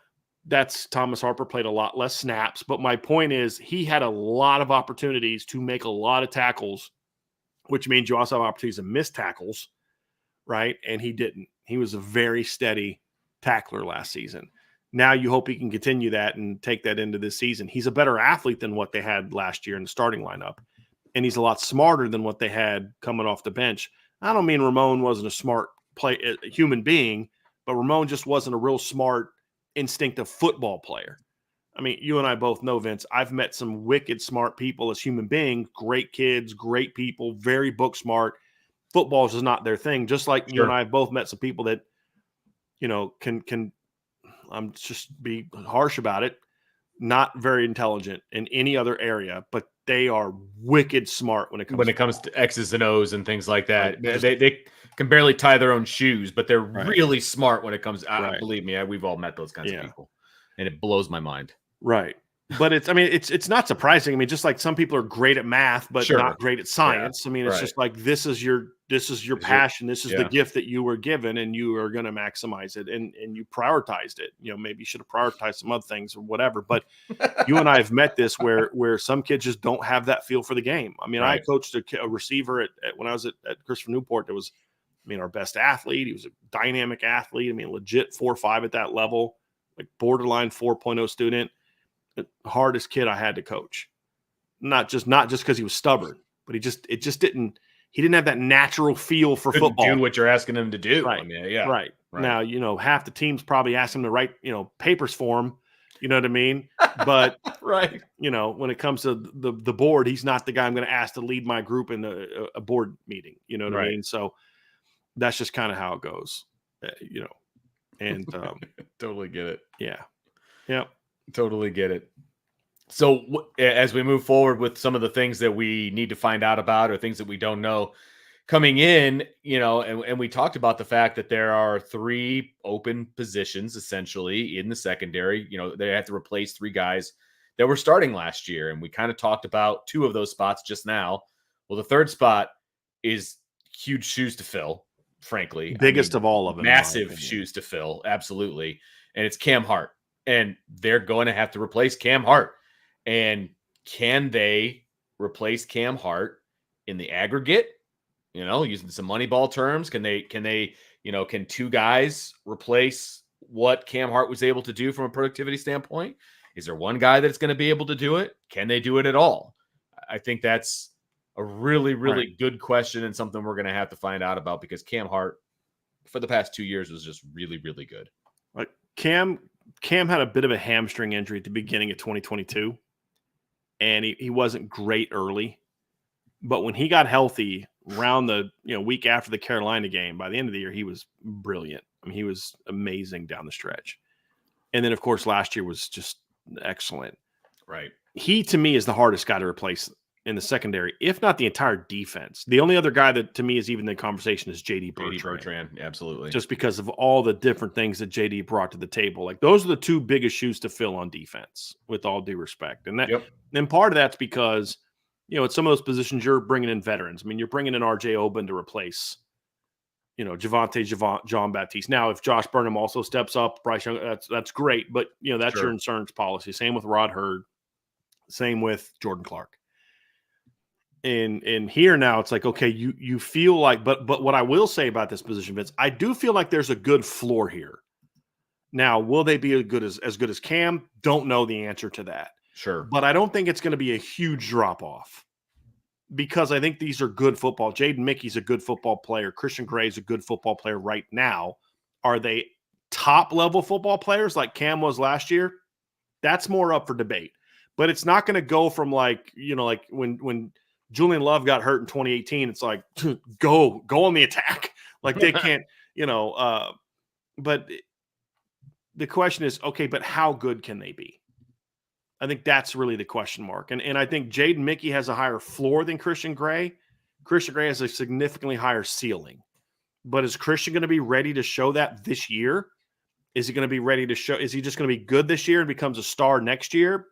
that's Thomas Harper played a lot less snaps, but my point is he had a lot of opportunities to make a lot of tackles, which means you also have opportunities to miss tackles, right? And he didn't. He was a very steady tackler last season. Now you hope he can continue that and take that into this season. He's a better athlete than what they had last year in the starting lineup, and he's a lot smarter than what they had coming off the bench. I don't mean Ramon wasn't a smart human being, but Ramon just wasn't a real smart, instinctive football player. I mean, you and I both know, Vince, I've met some wicked smart people as human beings, great kids, great people, very book smart. Football is not their thing. Just like you and I have both met some people that, can I'm just be harsh about it, not very intelligent in any other area, but they are wicked smart when it comes to X's and O's and things like that. Right. They can barely tie their own shoes, but they're really smart when it comes. Believe me, we've all met those kinds of people, and it blows my mind. Right. But it's not surprising. I mean, just like some people are great at math, but not great at science. Yeah. I mean, it's just like, this is your passion. This is the gift that you were given, and you are going to maximize it. And you prioritized it. Maybe you should have prioritized some other things or whatever, but you and I have met this where some kids just don't have that feel for the game. I mean, I coached a receiver when I was at Christopher Newport. That was, our best athlete. He was a dynamic athlete. Legit 4.5 at that level, like borderline 4.0 student. The hardest kid I had to coach, not just because he was stubborn, but he didn't have that natural feel for football. Do what you're asking him to do. Right. Right. Now, half the teams probably ask him to write, papers for him. You know what I mean? But when it comes to the board, he's not the guy I'm going to ask to lead my group in a board meeting. You know what I mean? So that's just kind of how it goes, and totally get it. Yeah. Yeah. Totally get it. So as we move forward with some of the things that we need to find out about or things that we don't know coming in, and we talked about the fact that there are 3 open positions essentially in the secondary. They have to replace 3 guys that were starting last year. And we kind of talked about 2 of those spots just now. Well, the 3rd spot is huge shoes to fill, frankly. Biggest of all of them. Massive shoes to fill. Absolutely. And it's Cam Hart. And they're going to have to replace Cam Hart. And can they replace Cam Hart in the aggregate? Using some Moneyball terms, can 2 guys replace what Cam Hart was able to do from a productivity standpoint? Is there one guy that's going to be able to do it? Can they do it at all? I think that's a really, really good question, and something we're going to have to find out about, because Cam Hart for the past 2 years was just really, really good. Like Cam had a bit of a hamstring injury at the beginning of 2022, and he wasn't great early. But when he got healthy around the week after the Carolina game, by the end of the year, he was brilliant. He was amazing down the stretch. And then, of course, last year was just excellent. Right. He, to me, is the hardest guy to replace in the secondary, if not the entire defense. The only other guy that, to me, is even in the conversation is J.D. Bertrand, absolutely. Just because of all the different things that J.D. brought to the table. Like, those are the 2 biggest shoes to fill on defense, with all due respect. And and part of that's because, at some of those positions, you're bringing in veterans. You're bringing in R.J. Oben to replace, John Baptiste. Now, if Josh Burnham also steps up, Bryce Young, that's great. But, that's your insurance policy. Same with Rod Hurd. Same with Jordan Clark. And here now it's like, okay, you feel like, but what I will say about this position, Vince, I do feel like there's a good floor here. Now, will they be as good as Cam? Don't know the answer to that. Sure. But I don't think it's going to be a huge drop off, because I think these are good football. Jaden Mickey's a good football player. Christian Gray's a good football player right now. Are they top level football players like Cam was last year? That's more up for debate. But it's not going to go from like when Julian Love got hurt in 2018, it's like, go on the attack. Like they can't, but the question is, okay, but how good can they be? I think that's really the question mark. And I think Jaden Mickey has a higher floor than Christian Gray. Christian Gray has a significantly higher ceiling. But is Christian going to be ready to show that this year? Is he going to be ready to show? Is he just going to be good this year and becomes a star next year?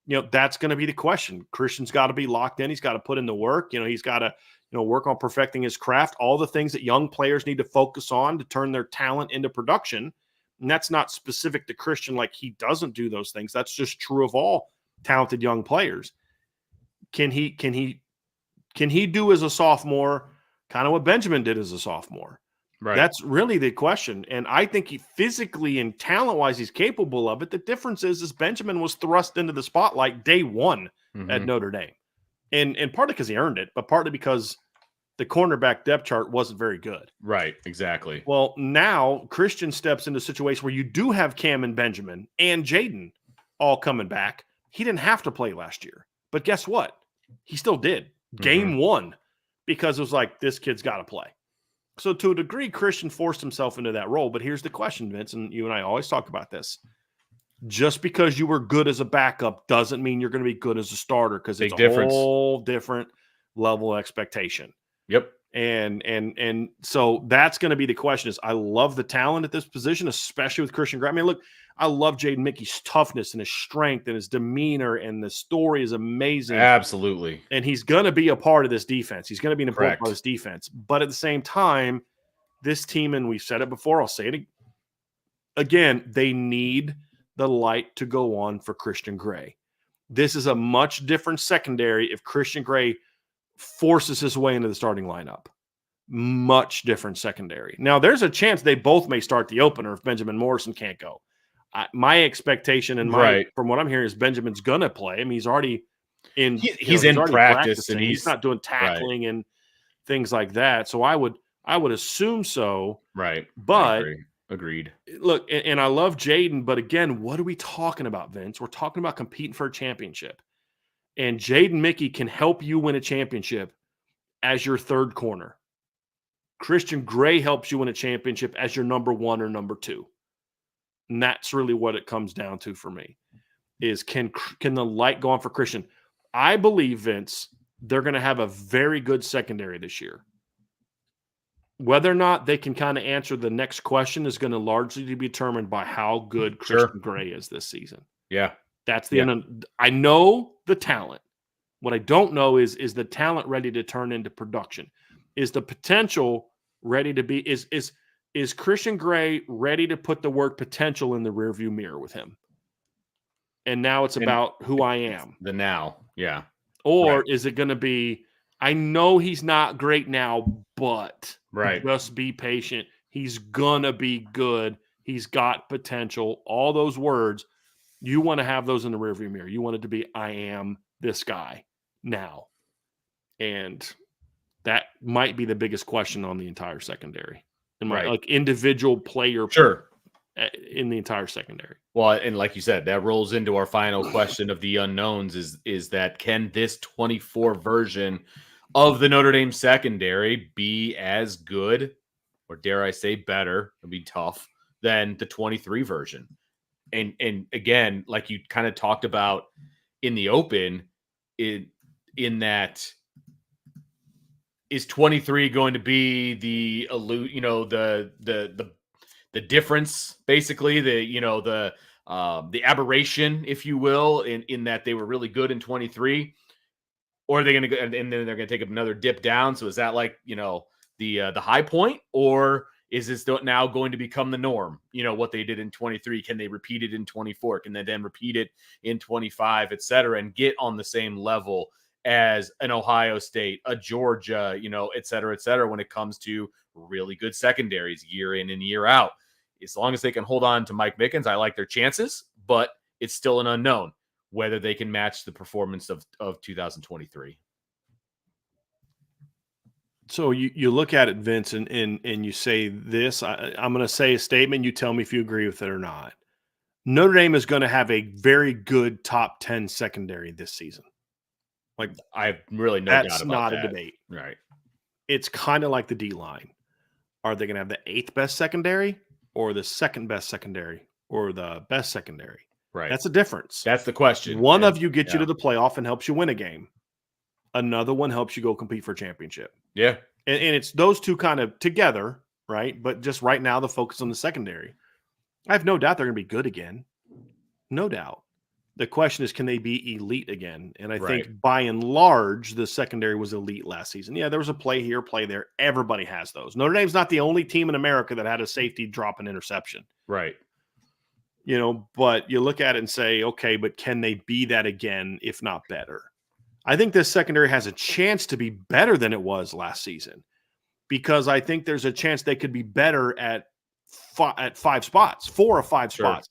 That's going to be the question. Christian's got to be locked in. He's got to put in the work. He's got to, work on perfecting his craft, all the things that young players need to focus on to turn their talent into production. And that's not specific to Christian, like he doesn't do those things. That's just true of all talented young players. Can he do as a sophomore kind of what Benjamin did as a sophomore? Right. That's really the question. And I think he physically and talent-wise, he's capable of it. The difference is Benjamin was thrust into the spotlight day one at Notre Dame. And partly because he earned it, but partly because the cornerback depth chart wasn't very good. Right, exactly. Well, now Christian steps into a situation where you do have Cam and Benjamin and Jaden all coming back. He didn't have to play last year. But guess what? He still did. Game one, because it was like, this kid's got to play. So to a degree, Christian forced himself into that role. But here's the question, Vince, and you and I always talk about this. Just because you were good as a backup doesn't mean you're going to be good as a starter, because it's a whole different level of expectation. Yep. And so that's going to be the question. Is I love the talent at this position, especially with Christian Gray. I mean, look, I love Jaden Mickey's toughness and his strength and his demeanor, and the story is amazing. Absolutely. And he's going to be a part of this defense. He's going to be an important part of this defense. But at the same time, this team, and we've said it before, I'll say it again, they need the light to go on for Christian Gray. This is a much different secondary if Christian Gray forces his way into the starting lineup. Much different secondary. Now, there's a chance they both may start the opener if Benjamin Morrison can't go. My expectation and from what I'm hearing is Benjamin's going to play. I mean, he's already in. He's in practice, and he's not doing tackling and things like that. So I would assume so. Right. But agreed. Look, and I love Jaden, but again, what are we talking about, Vince? We're talking about competing for a championship. And Jaden Mickey can help you win a championship as your third corner. Christian Gray helps you win a championship as your number one or number two. And that's really what it comes down to for me, is can the light go on for Christian? I believe, Vince, they're going to have a very good secondary this year. Whether or not they can kind of answer the next question is going to largely be determined by how good Christian Gray is this season. Yeah. That's the I know the talent. What I don't know is the talent ready to turn into production? Is the potential ready to be is Christian Gray ready to put the word potential in the rearview mirror with him? And now it's about who I am. The now, yeah. Or is it going to be, I know he's not great now, but just be patient. He's going to be good. He's got potential. All those words, you want to have those in the rearview mirror. You want it to be, I am this guy now. And that might be the biggest question on the entire secondary. And like individual player in the entire secondary. Well, and like you said, that rolls into our final question of the unknowns is that can this 24 version of the Notre Dame secondary be as good, or dare I say better, it'll be tough, than the 23 version? And again, like you kind of talked about in the open, in that, is 23 going to be the difference, basically, the aberration, if you will, in that they were really good in 23, or are they going to go and then they're going to take another dip down? So is that like, the high point, or is this now going to become the norm? What they did in 23, can they repeat it in 24? Can they then repeat it in 25, et cetera, and get on the same level as an Ohio State, a Georgia, et cetera, when it comes to really good secondaries year in and year out? As long as they can hold on to Mike Mickens, I like their chances, but it's still an unknown whether they can match the performance of 2023. So you look at it, Vince, and you say this. I'm going to say a statement. You tell me if you agree with it or not. Notre Dame is going to have a very good top 10 secondary this season. Like, I have really no doubt about that. That's not a debate. Right. It's kind of like the D-line. Are they going to have the 8th best secondary, or the 2nd best secondary, or the best secondary? Right. That's a difference. That's the question. One of you gets you to the playoff and helps you win a game. Another one helps you go compete for a championship. Yeah. And it's those two kind of together, right? But just right now, the focus on the secondary. I have no doubt they're going to be good again. No doubt. The question is, can they be elite again? And I think by and large, the secondary was elite last season. Yeah, there was a play here, play there. Everybody has those. Notre Dame's not the only team in America that had a safety drop an interception. Right. But you look at it and say, okay, but can they be that again, if not better? I think this secondary has a chance to be better than it was last season, because I think there's a chance they could be better at 5 spots, 4 or 5 spots.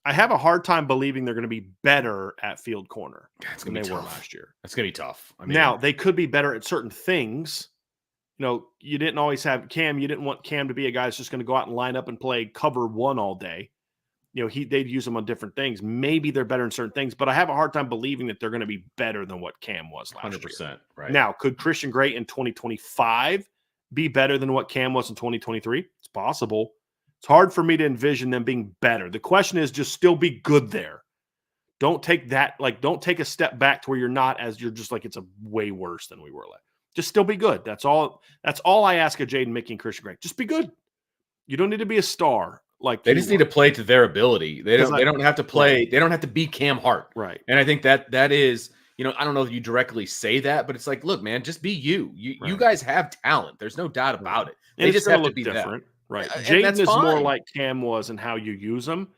I have a hard time believing they're going to be better at field corner than they were last year. That's going to be tough. I mean, now, they could be better at certain things. You didn't always have Cam. You didn't want Cam to be a guy that's just going to go out and line up and play cover 1 all day. They'd use him on different things. Maybe they're better in certain things, but I have a hard time believing that they're going to be better than what Cam was last 100%, year. right. Now, could Christian Gray in 2025 be better than what Cam was in 2023? It's possible. It's hard for me to envision them being better. The question is, just still be good there. Don't take a step back to where you're not, as you're just like, it's a way worse than we were. Just still be good. That's all I ask of Jaden Mickey and Christian Gray. Just be good. You don't need to be a star. They just need to play to their ability. They don't have to play. Right. They don't have to be Cam Hart. Right. And I think that is, I don't know if you directly say that, but it's like, look, man, just be you. You guys have talent. There's no doubt about it. They just have to be different. Right. Jaden is more like Cam was in how you use him.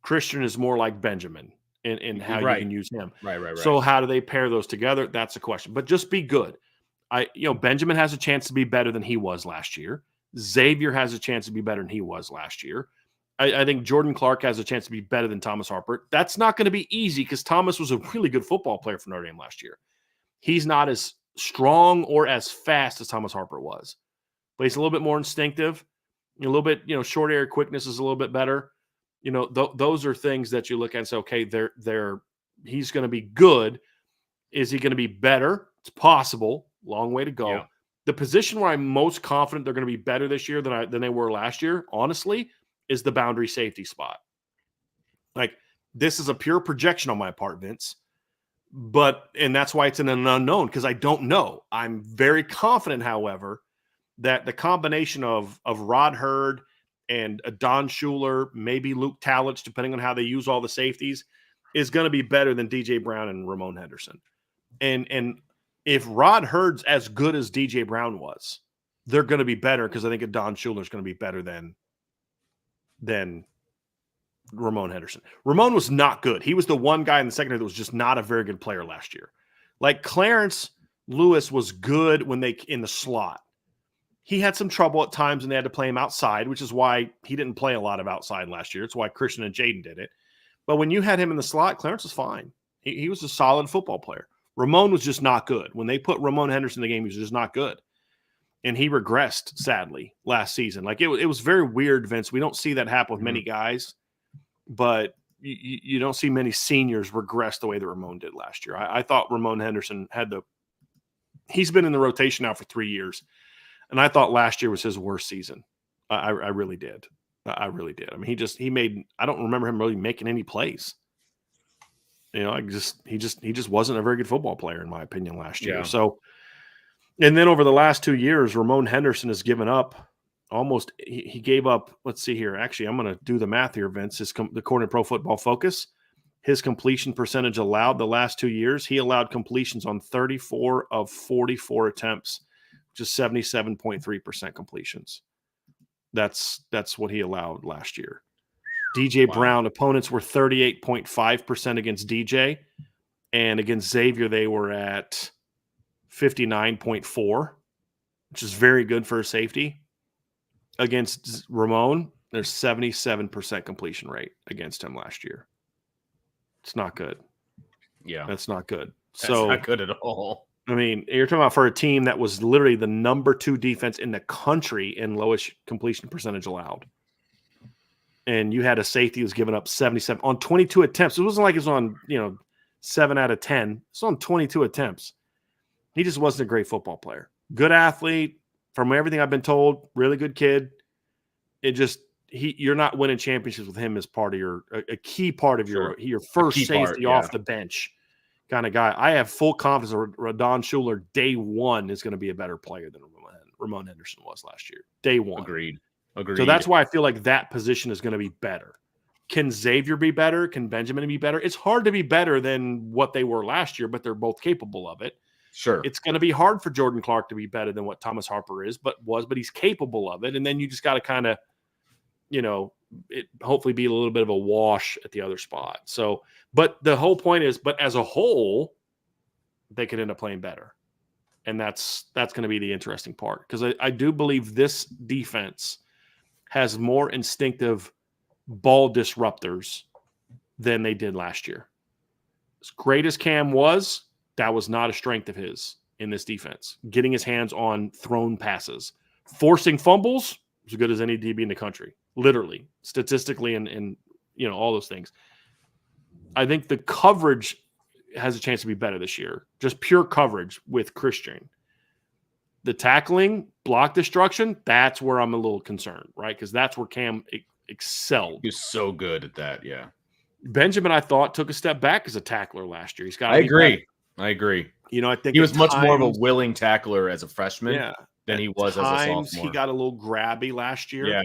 Christian is more like Benjamin in how you can use him. Right. So how do they pair those together? That's the question. But just be good. Benjamin has a chance to be better than he was last year. Xavier has a chance to be better than he was last year. I think Jordan Clark has a chance to be better than Thomas Harper. That's not going to be easy because Thomas was a really good football player for Notre Dame last year. He's not as strong or as fast as Thomas Harper was, but he's a little bit more instinctive. A little bit, short area quickness is a little bit better. Those are things that you look at and say, okay, he's going to be good. Is he going to be better? It's possible. Long way to go. Yeah. The position where I'm most confident they're going to be better this year than they were last year, honestly, is the boundary safety spot. Like, this is a pure projection on my part, Vince. And that's why it's an unknown, because I don't know. I'm very confident, however, that the combination of Rod Hurd and Don Schuler, maybe Luke Talich, depending on how they use all the safeties, is going to be better than DJ Brown and Ramon Henderson. And if Rod Hurd's as good as DJ Brown was, they're going to be better, because I think Don Schuler is going to be better than Ramon Henderson. Ramon was not good. He was the one guy in the secondary that was just not a very good player last year. Like, Clarence Lewis was good when in the slot. He had some trouble at times, and they had to play him outside, which is why he didn't play a lot of outside last year. It's why Christian and Jaden did it. But when you had him in the slot, Clarence was fine. He was a solid football player. Ramon was just not good. When they put Ramon Henderson in the game, he was just not good. And he regressed, sadly, last season. Like, it was very weird, Vince. We don't see that happen with many guys, but you don't see many seniors regress the way that Ramon did last year. I thought Ramon Henderson he's been in the rotation now for 3 years. And I thought last year was his worst season. I really did. I really did. I mean, I don't remember him really making any plays. He just wasn't a very good football player, in my opinion, last year. Yeah. So, and then over the last 2 years, Ramon Henderson has given up he gave up, let's see here. Actually, I'm going to do the math here, Vince. According to Pro Football Focus, his completion percentage allowed the last 2 years, he allowed completions on 34 of 44 attempts, which is 77.3% completions. That's what he allowed last year. DJ Brown, opponents were 38.5% against DJ, and against Xavier, they were at 59.4, which is very good for a safety. Against Ramon, there's 77% completion rate against him last year. It's not good. Yeah. That's not good. That's not good at all. I mean, you're talking about for a team that was literally the number 2 defense in the country in lowest completion percentage allowed. And you had a safety who was giving up 77 on 22 attempts. It wasn't like it was on, 7 out of 10. It's on 22 attempts. He just wasn't a great football player. Good athlete, from everything I've been told, really good kid. You're not winning championships with him as part of a key part of your first safety off the bench kind of guy. I have full confidence that Don Schuler day one is going to be a better player than Ramon Henderson was last year. Day one. Agreed. Agreed. So that's why I feel like that position is going to be better. Can Xavier be better? Can Benjamin be better? It's hard to be better than what they were last year, but they're both capable of it. Sure. It's going to be hard for Jordan Clark to be better than what Thomas Harper is, but he's capable of it. And then you just got to kind of, hopefully be a little bit of a wash at the other spot. So, but the whole point is, but as a whole, they could end up playing better. And that's going to be the interesting part, because I do believe this defense has more instinctive ball disruptors than they did last year. As great as Cam was, that was not a strength of his in this defense. Getting his hands on thrown passes, forcing fumbles, as good as any DB in the country, literally, statistically, and all those things. I think the coverage has a chance to be better this year. Just pure coverage with Christian. The tackling, block destruction, that's where I'm a little concerned, right? Because that's where Cam excelled. He was so good at that, yeah. Benjamin, I thought, took a step back as a tackler last year. He's got. I agree. I think he was much more of a willing tackler as a freshman than he was as a sophomore. He got a little grabby last year,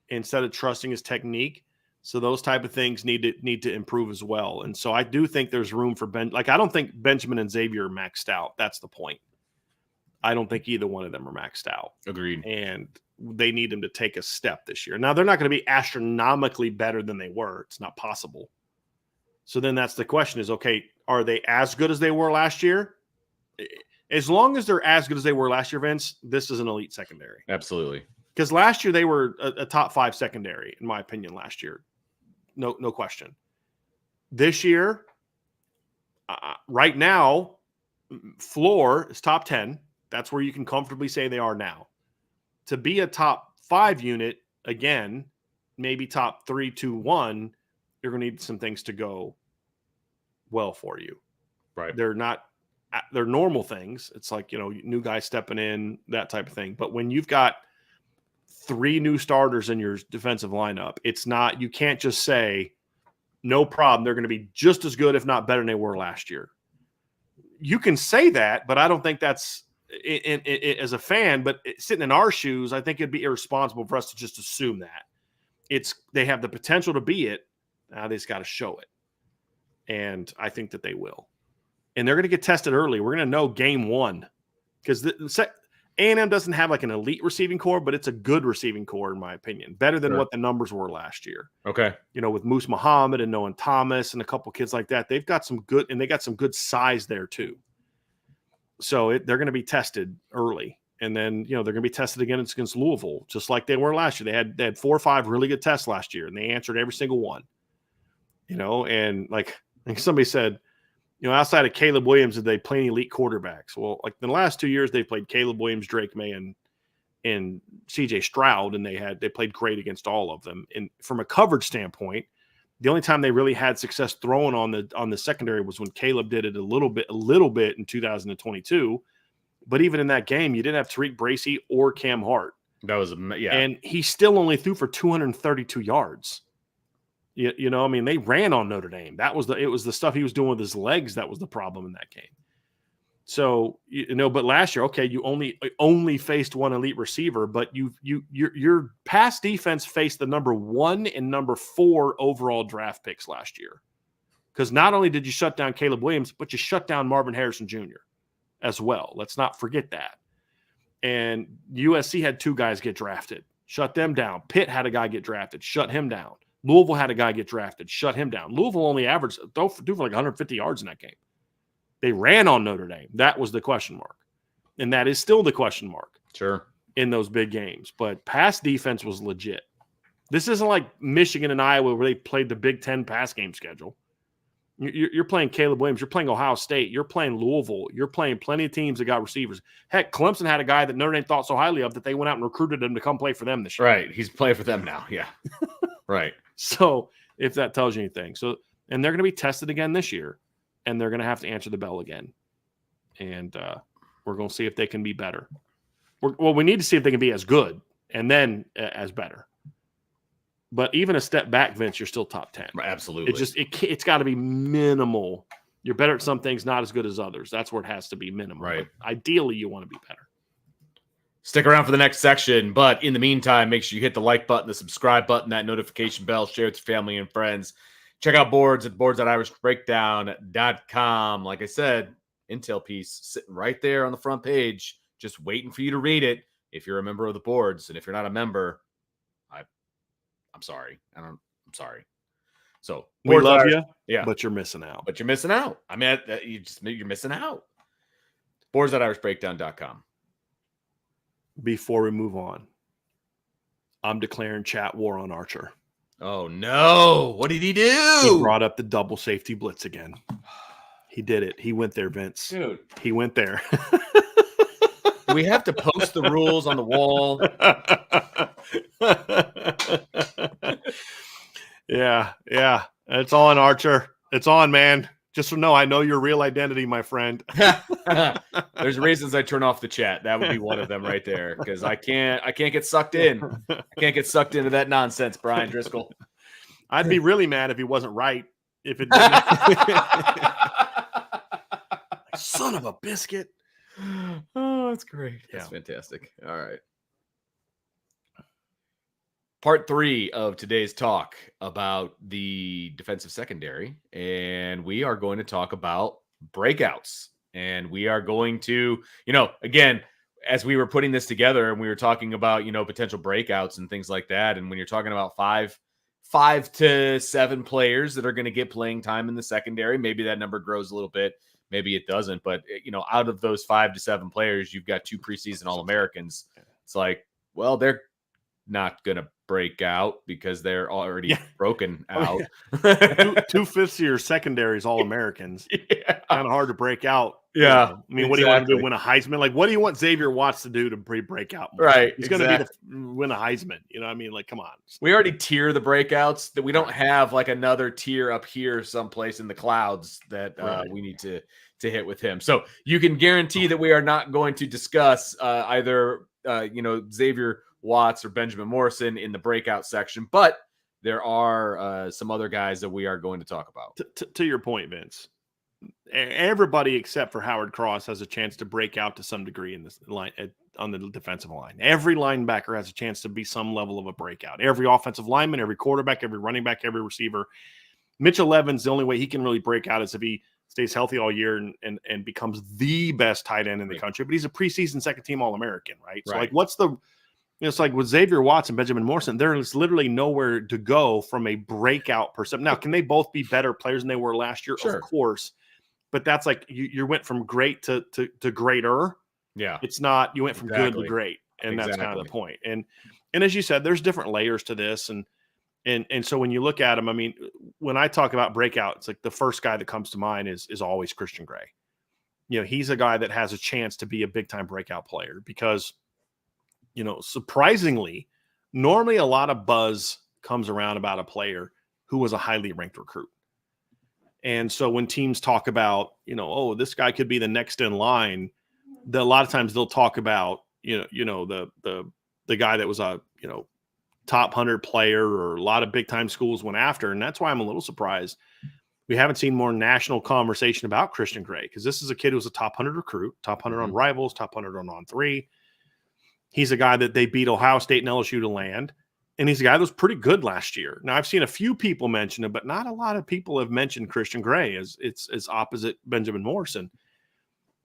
instead of trusting his technique. So those type of things need to improve as well. And so I do think there's room for I don't think Benjamin and Xavier are maxed out. That's the point. I don't think either one of them are maxed out. Agreed. And they need them to take a step this year. Now, they're not going to be astronomically better than they were. It's not possible. So then that's the question is, okay, are they as good as they were last year? As long as they're as good as they were last year, Vince, this is an elite secondary. Absolutely. Because last year they were a top 5 secondary, in my opinion, last year. No question. This year, right now, floor is top 10. That's where you can comfortably say they are now. To be a top 5 unit, again, maybe top 3, 2, 1, you're going to need some things to go well for you. Right. They're normal things. It's like, new guys stepping in, that type of thing. But when you've got 3 new starters in your defensive lineup, it's not, you can't just say, no problem, they're going to be just as good, if not better than they were last year. You can say that, but I don't think that's as a fan, but sitting in our shoes, I think it'd be irresponsible for us to just assume that they have the potential to be it. Now they just got to show it. And I think that they will. And they're going to get tested early. We're going to know game 1 because A&M doesn't have like an elite receiving core, but it's a good receiving core, in my opinion. Better than what the numbers were last year. Okay. With Moose Muhammad and Noah Thomas and a couple kids like that, they've got some good, and they got some good size there too. So they're going to be tested early. And then, they're going to be tested again against Louisville, just like they were last year. They had 4 or 5 really good tests last year, and they answered every single one. And like somebody said, outside of Caleb Williams, did they play any elite quarterbacks? Well, like in the last 2 years, they've played Caleb Williams, Drake May, and CJ Stroud, and they played great against all of them. And from a coverage standpoint, the only time they really had success throwing on the secondary was when Caleb did it a little bit in 2022. But even in that game, you didn't have Tariq Bracy or Cam Hart. That was and he still only threw for 232 yards. They ran on Notre Dame. It was the stuff he was doing with his legs that was the problem in that game. So, but last year, okay, you only faced one elite receiver, but your pass defense faced the number 1 and number 4 overall draft picks last year. Because not only did you shut down Caleb Williams, but you shut down Marvin Harrison Jr. as well. Let's not forget that. And USC had 2 guys get drafted. Shut them down. Pitt had a guy get drafted. Shut him down. Louisville had a guy get drafted. Shut him down. Louisville only averaged do for like 150 yards in that game. They ran on Notre Dame. That was the question mark. And that is still the question mark. Sure. In those big games. But pass defense was legit. This isn't like Michigan and Iowa where they played the Big Ten pass game schedule. You're playing Caleb Williams. You're playing Ohio State. You're playing Louisville. You're playing plenty of teams that got receivers. Heck, Clemson had a guy that Notre Dame thought so highly of that they went out and recruited him to come play for them this year. Right. He's playing for them now. Yeah. Right. So if that tells you anything. And they're going to be tested again this year, and they're going to have to answer the bell again. And we're going to see if they can be better. We need to see if they can be as good and then as better. But even a step back, Vince, you're still top 10. Absolutely. It's got to be minimal. You're better at some things, not as good as others. That's where it has to be minimal. Right. But ideally, you want to be better. Stick around for the next section. But in the meantime, make sure you hit the like button, the subscribe button, that notification bell, share with your family and friends. Check out boards at boards.irishbreakdown.com. Like I said, intel piece sitting right there on the front page, just waiting for you to read it. If you're a member of the boards, and if you're not a member, I'm sorry. I'm sorry. So we love you, yeah, but you're missing out. But you're missing out. I mean, you're missing out. Boards.irishbreakdown.com. Before we move on, I'm declaring chat war on Archer. Oh no! What did he do? He brought up the double safety blitz again. He did it. He went there, Vince. Dude, he went there. We have to post the rules on the wall. Yeah. It's on, Archer. It's on, man. Just so know, I know your real identity, my friend. There's reasons I turn off the chat. That would be one of them right there, because I can't get sucked in. I can't get sucked into that nonsense, Brian Driscoll. I'd be really mad if he wasn't right. If it didn't. Son of a biscuit. Oh, that's great. Yeah. That's fantastic. All right. Part 3 of today's talk about the defensive secondary, and we are going to talk about breakouts. And we are going to, again, as we were putting this together and we were talking about, potential breakouts and things like that. And when you're talking about five to 7 players that are going to get playing time in the secondary, maybe that number grows a little bit, maybe it doesn't. But, out of those 5 to 7 players, you've got 2 preseason All-Americans. It's like, well, they're not going to break out because they're already broken out. Two fifth-year secondaries All-Americans. Yeah. Kind of hard to break out. Yeah. I mean, what do you want to do? Win a Heisman? Like, what do you want Xavier Watts to do to break out more? Right. He's going to win a Heisman. You know what I mean? Like, come on. We already tier the breakouts. That we don't have like another tier up here someplace in the clouds that we need to hit with him. So you can guarantee that we are not going to discuss either Xavier Watts or Benjamin Morrison in the breakout section, but there are some other guys that we are going to talk about. To your point, Vince, everybody except for Howard Cross has a chance to break out to some degree in this line on the defensive line. Every linebacker has a chance to be some level of a breakout. Every offensive lineman, every quarterback, every running back, every receiver. Mitchell Evans, the only way he can really break out is if he stays healthy all year and becomes the best tight end in the country. But he's a preseason second-team All-American, right? So, like, what's the it's like with Xavier Watts and Benjamin Morrison, there is literally nowhere to go from a breakout percent. Now, can they both be better players than they were last year? Sure. Of course. But that's like you went from great to greater. Yeah. It's not you went from good to great. And that's kind of the point. And as you said, there's different layers to this. And so when you look at them, I mean, when I talk about breakout, it's like the first guy that comes to mind is always Christian Gray. He's a guy that has a chance to be a big time breakout player because surprisingly, normally a lot of buzz comes around about a player who was a highly ranked recruit. And so when teams talk about, this guy could be the next in line, a lot of times they'll talk about, the guy that was a, top 100 player or a lot of big time schools went after. And that's why I'm a little surprised we haven't seen more national conversation about Christian Gray, because this is a kid who was a top 100 recruit, top 100 on Rivals, top 100 on On3. He's a guy that they beat Ohio State and LSU to land. And he's a guy that was pretty good last year. Now, I've seen a few people mention it, but not a lot of people have mentioned Christian Gray as opposite Benjamin Morrison.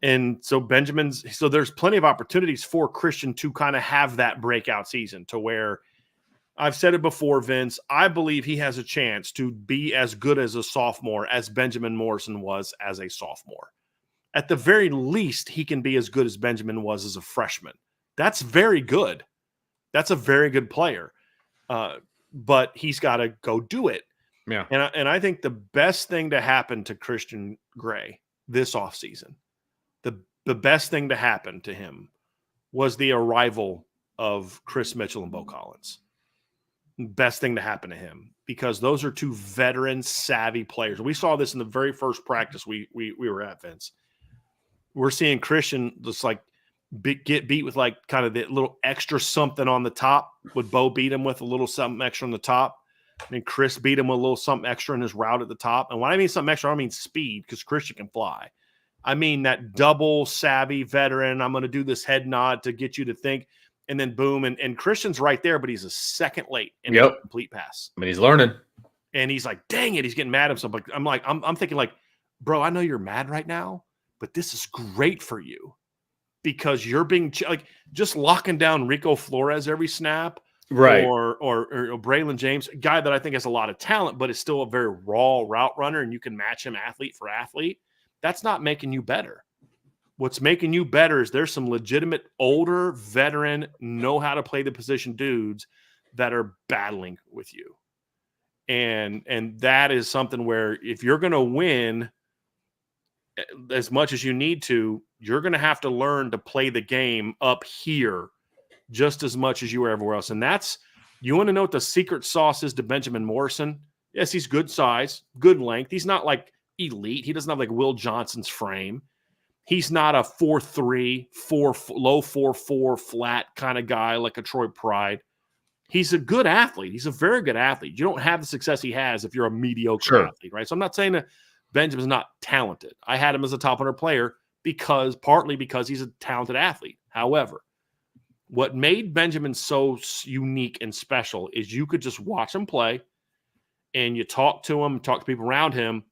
And so there's plenty of opportunities for Christian to kind of have that breakout season to where I've said it before, Vince, I believe he has a chance to be as good as a sophomore as Benjamin Morrison was as a sophomore. At the very least, he can be as good as Benjamin was as a freshman. That's very good. That's a very good player. But he's got to go do it. Yeah. And I think the best thing to happen to Christian Gray this offseason, the best thing to happen to him was the arrival of Chris Mitchell and Bo Collins. Best thing to happen to him, because those are 2 veteran savvy players. We saw this in the very first practice we were at, Vince. We're seeing Christian just like get beat with like kind of the little extra something on the top. Would Bo beat him with a little something extra on the top? And Chris beat him with a little something extra in his route at the top. And when I mean something extra, I don't mean speed, because Christian can fly. I mean that double savvy veteran. I'm going to do this head nod to get you to think, and then boom, and Christian's right there, but he's a second late in a complete pass. I mean, he's learning, and he's like, "Dang it!" He's getting mad at himself. But I'm thinking like, bro, I know you're mad right now, but this is great for you because you're being like just locking down Rico Flores every snap. Right. Or Braylon James, a guy that I think has a lot of talent, but is still a very raw route runner, and you can match him athlete for athlete. That's not making you better. What's making you better is there's some legitimate older veteran, know how to play the position dudes that are battling with you. And that is something where if you're going to win as much as you need to, you're going to have to learn to play the game up here just as much as you are everywhere else. And that's, you want to know what the secret sauce is to Benjamin Morrison? Yes, he's good size, good length. He's not like elite. He doesn't have like Will Johnson's frame. He's not a 4'3", low 4'4", flat kind of guy like a Troy Pride. He's a good athlete. He's a very good athlete. You don't have the success he has if you're a mediocre athlete, right? So I'm not saying that Benjamin's not talented. I had him as a top 100 player partly because he's a talented athlete. However, what made Benjamin so unique and special is you could just watch him play and you talk to him, talk to people around him,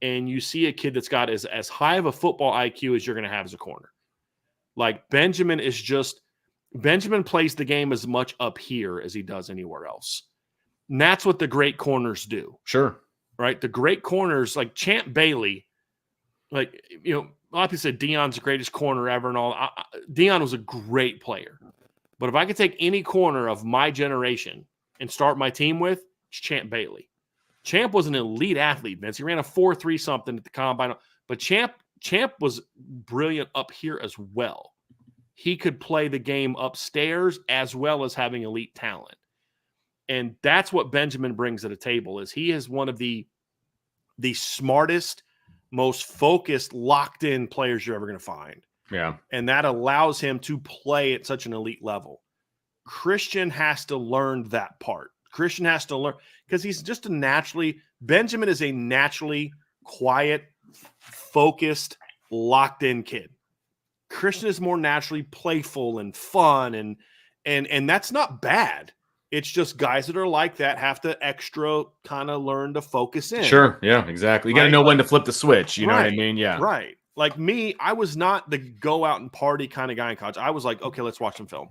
and you see a kid that's got as high of a football IQ as you're going to have as a corner. Like Benjamin plays the game as much up here as he does anywhere else. And that's what the great corners do. Sure. Right? The great corners, like Champ Bailey, like, you know, a lot of people say Deion's the greatest corner ever and all. Deion was a great player. But if I could take any corner of my generation and start my team with, it's Champ Bailey. Champ was an elite athlete, Vince. He ran a 4.3 something at the combine. But Champ was brilliant up here as well. He could play the game upstairs as well as having elite talent. And that's what Benjamin brings to the table is he is one of the smartest, most focused, locked-in players you're ever going to find. Yeah. And that allows him to play at such an elite level. Christian has to learn that part. Christian has to learn because he's just Benjamin is a naturally quiet, focused, locked-in kid. Christian is more naturally playful and fun and that's not bad. It's just guys that are like that have to extra kind of learn to focus in. Sure. Yeah, exactly. You got to know when to flip the switch. You know what I mean? Yeah. Right. Like me, I was not the go out and party kind of guy in college. I was like, okay, let's watch some film.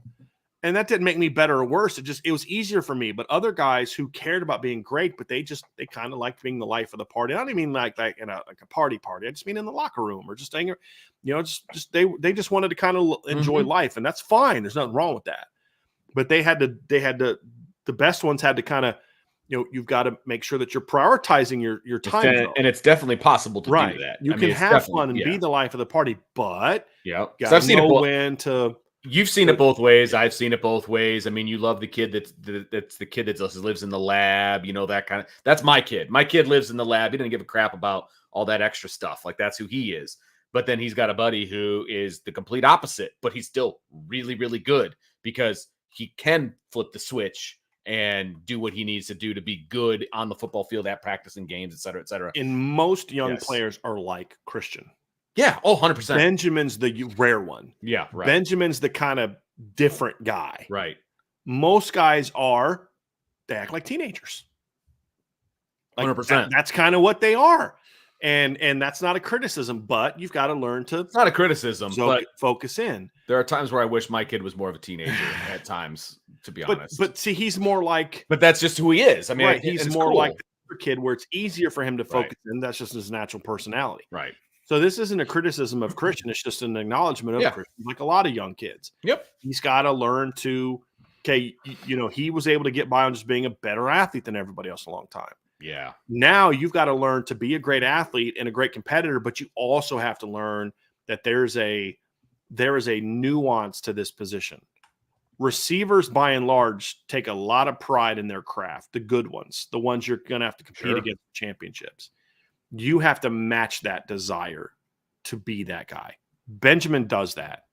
And that didn't make me better or worse. It was easier for me. But other guys who cared about being great, but they kind of liked being the life of the party. I don't even mean like in a party. I just mean in the locker room or just staying, you know, they just wanted to kind of enjoy life. And that's fine. There's nothing wrong with that. But the best ones had to kind of, you know, you've got to make sure that you're prioritizing your time. And it's definitely possible to do that. You can have fun and be the life of the party, but I've seen it when to. You've seen it both ways. I've seen it both ways. I mean, you love the kid that's the kid that just lives in the lab, you know, that kind of. That's my kid. My kid lives in the lab. He doesn't give a crap about all that extra stuff. Like that's who he is. But then he's got a buddy who is the complete opposite, but he's still really, really good because he can flip the switch and do what he needs to do to be good on the football field at practice and games, et cetera, et cetera. And most young players are like Christian. Yeah. Oh, 100%. Benjamin's the rare one. Yeah. Right. Benjamin's the kind of different guy. Right. Most guys they act like teenagers. Like 100%. That's kind of what they are. And that's not a criticism, but you've got to learn to. It's not a criticism, but focus in. There are times where I wish my kid was more of a teenager at times, to be honest. But see, he's more like. But that's just who he is. I mean, he's more like the kid where it's easier for him to focus in. That's just his natural personality. Right. So this isn't a criticism of Christian. It's just an acknowledgement of Christian, like a lot of young kids. Yep. He's got to learn to, you know, he was able to get by on just being a better athlete than everybody else a long time. Yeah. Now you've got to learn to be a great athlete and a great competitor, but you also have to learn that there is a nuance to this position. Receivers, by and large, take a lot of pride in their craft, the good ones, the ones you're going to have to compete against championships. You have to match that desire to be that guy. Benjamin does that.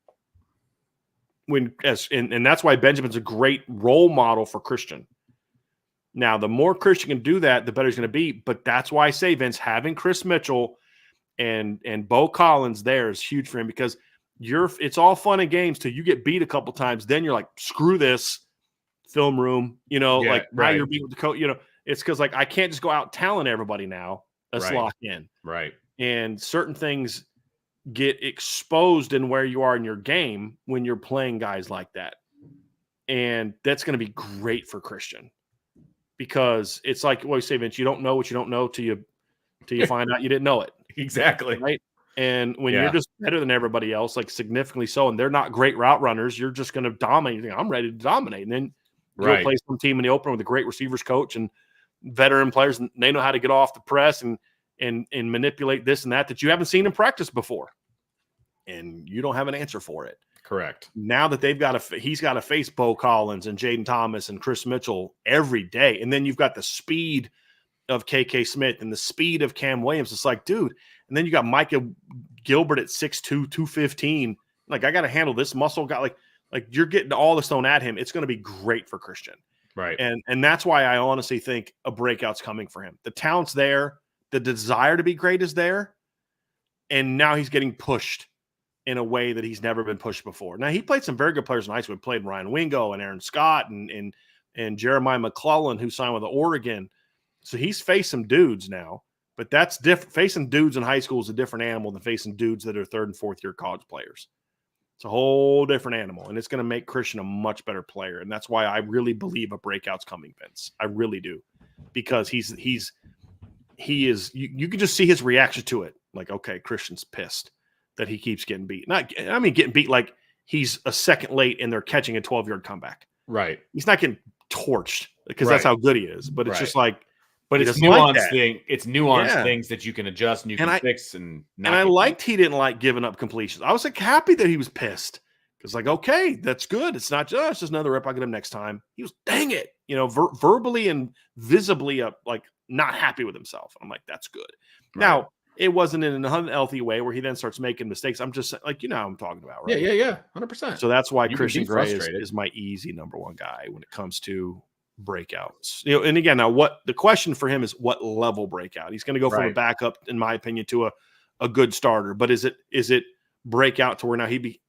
And that's why Benjamin's a great role model for Christian. Now, the more Christian can do that, the better he's going to be. But that's why I say, Vince, having Chris Mitchell And Bo Collins there is huge for him because it's all fun and games till you get beat a couple times. Then you're like, screw this film room, like now you're beating with the coach, it's because like I can't just go out talent everybody now. Let's lock in. Right. And certain things get exposed in where you are in your game when you're playing guys like that. And that's going to be great for Christian because it's like what you say, Vince, you don't know what you don't know till you find out you didn't know it. Exactly. Right. And when you're just better than everybody else, like significantly so, and they're not great route runners, you're just going to dominate. You think, I'm ready to dominate. And then you'll play some team in the opener with a great receivers coach and veteran players, and they know how to get off the press and manipulate this and that you haven't seen in practice before. And you don't have an answer for it. Correct. Now that he's got to face Bo Collins and Jaden Thomas and Chris Mitchell every day. And then you've got the speed of KK Smith and the speed of Cam Williams. It's like, dude. And then you got Micah Gilbert at 6'2", 215. Like, I got to handle this muscle guy. Like you're getting all this thrown at him. It's going to be great for Christian. Right. And that's why I honestly think a breakout's coming for him. The talent's there. The desire to be great is there. And now he's getting pushed in a way that he's never been pushed before. Now, he played some very good players in high school. He played Ryan Wingo and Aaron Scott and Jeremiah McClellan, who signed with Oregon. So he's faced some dudes now. But that's different. Facing dudes in high school is a different animal than facing dudes that are third and fourth year college players. It's a whole different animal, and it's going to make Christian a much better player. And that's why I really believe a breakout's coming, Vince. I really do, because he is. You can just see his reaction to it. Like, okay, Christian's pissed that he keeps getting beat. Getting beat like he's a second late and they're catching a 12-yard comeback. Right. He's not getting torched because that's how good he is. But it's just like. But it's nuanced It's nuanced things that you can adjust and you can fix. And I liked he didn't like giving up completions. I was like happy that he was pissed because like, okay, that's good. It's not just another rep. I'll get him next time. He was, dang it, verbally and visibly like not happy with himself. I'm like, that's good. Right. Now it wasn't in an unhealthy way where he then starts making mistakes. I'm just like, how I'm talking about, right? Yeah, 100%. So that's why Christian Gray is my easy number one guy when it comes to breakouts. And again, now what the question for him is what level breakout? He's going to go from a backup, in my opinion, to a good starter. But is it breakout to where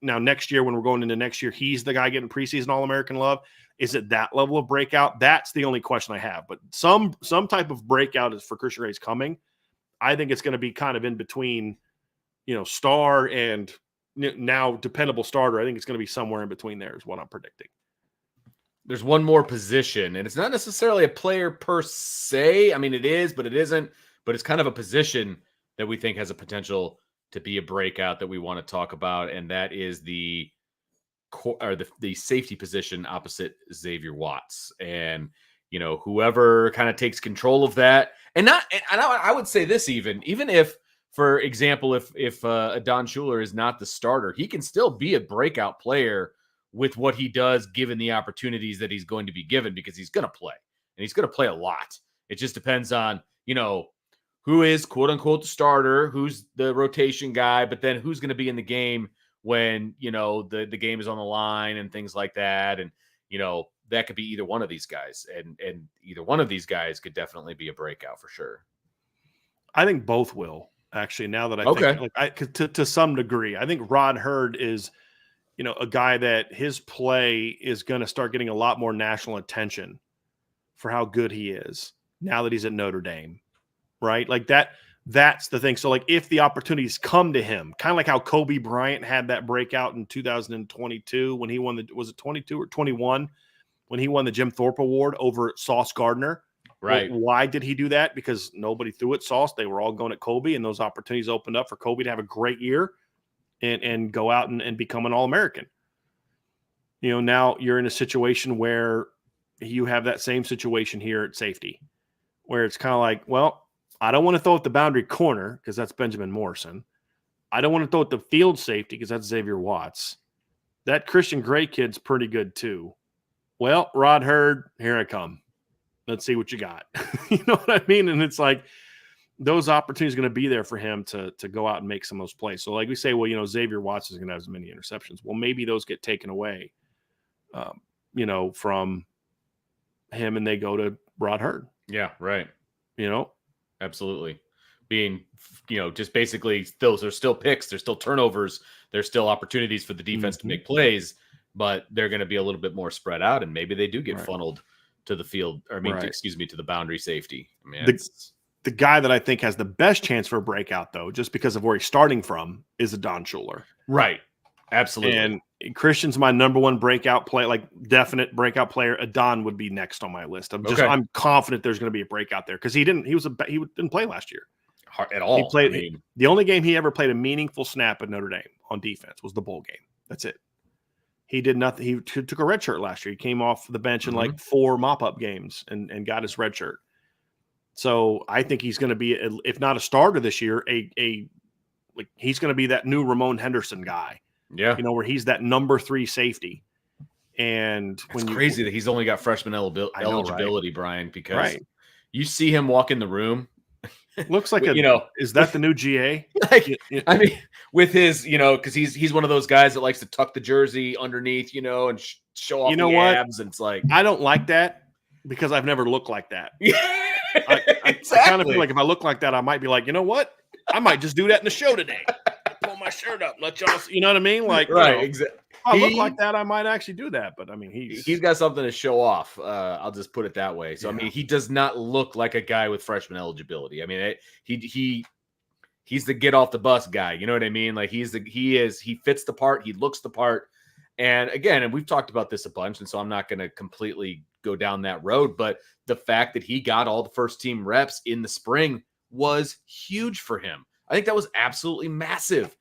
now next year, when we're going into next year, he's the guy getting preseason All-American love? Is it that level of breakout? That's the only question I have. But some type of breakout is for Christian Gray's coming. I think it's going to be kind of in between, star and now dependable starter. I think it's going to be somewhere in between there is what I'm predicting. There's one more position, and it's not necessarily a player per se. I mean, it is, but it isn't. But it's kind of a position that we think has a potential to be a breakout that we want to talk about, and that is the safety position opposite Xavier Watts. And whoever kind of takes control of that, and I would say this even if, for example, if Don Schuler is not the starter, he can still be a breakout player with what he does, given the opportunities that he's going to be given, because he's going to play, and he's going to play a lot. It just depends on, who is quote unquote the starter, who's the rotation guy, but then who's going to be in the game when, the game is on the line and things like that. And, that could be either one of these guys, and either one of these guys could definitely be a breakout for sure. I think both will, actually, now that I think to some degree. I think Rod Hurd is, a guy that his play is going to start getting a lot more national attention for how good he is now that he's at Notre Dame, right? Like that's the thing. So like if the opportunities come to him, kind of like how Kobe Bryant had that breakout in 2022 when he won was it 22 or 21 when he won the Jim Thorpe Award over Sauce Gardner. Right. Well, why did he do that? Because nobody threw at Sauce. They were all going at Kobe, and those opportunities opened up for Kobe to have a great year and go out and become an All-American. Now you're in a situation where you have that same situation here at safety, where it's kind of like, well, I don't want to throw at the boundary corner because that's Benjamin Morrison. I don't want to throw at the field safety because that's Xavier Watts. That Christian Gray kid's pretty good too. Well, Rod Hurd, here I come. Let's see what you got. You know what I mean? And it's like those opportunities are going to be there for him to go out and make some of those plays. So like we say, well, Xavier Watts is going to have as many interceptions. Well, maybe those get taken away, from him and they go to Rod Hurd. Yeah, right. Absolutely. being, just basically those are still picks. There's still turnovers. There's still opportunities for the defense to make plays, but they're going to be a little bit more spread out, and maybe they do get funneled to the field, to the boundary safety. I mean, the guy that I think has the best chance for a breakout, though, just because of where he's starting from, is Adon Schuler. Right. Absolutely. And Christian's my number one breakout play, like definite breakout player. Adon would be next on my list. I'm confident there's going to be a breakout there because he didn't play last year at all. He played the only game he ever played a meaningful snap at Notre Dame on defense was the bowl game. That's it. He did nothing. He took a red shirt last year. He came off the bench in like 4 mop-up games and got his red shirt. So I think he's going to be, if not a starter this year, he's going to be that new Ramon Henderson guy. Yeah. Where he's that number 3 safety. And it's crazy that he's only got freshman eligibility, Brian, because you see him walk in the room. Looks like is that the new GA? I mean, with his, because he's one of those guys that likes to tuck the jersey underneath, and show off the abs. And it's like, I don't like that because I've never looked like that. I kind of feel like if I look like that, I might be like, you know what? I might just do that in the show today. Pull my shirt up, let y'all see, you know what I mean? Like, exactly. If I look like that, I might actually do that. But I mean, he's got something to show off. I'll just put it that way. So I mean, he does not look like a guy with freshman eligibility. I mean, he's the get off the bus guy. You know what I mean? Like he fits the part. He looks the part. And again, and we've talked about this a bunch, and so I'm not going to completely go down that road. But the fact that he got all the first team reps in the spring was huge for him. I think that was absolutely massive,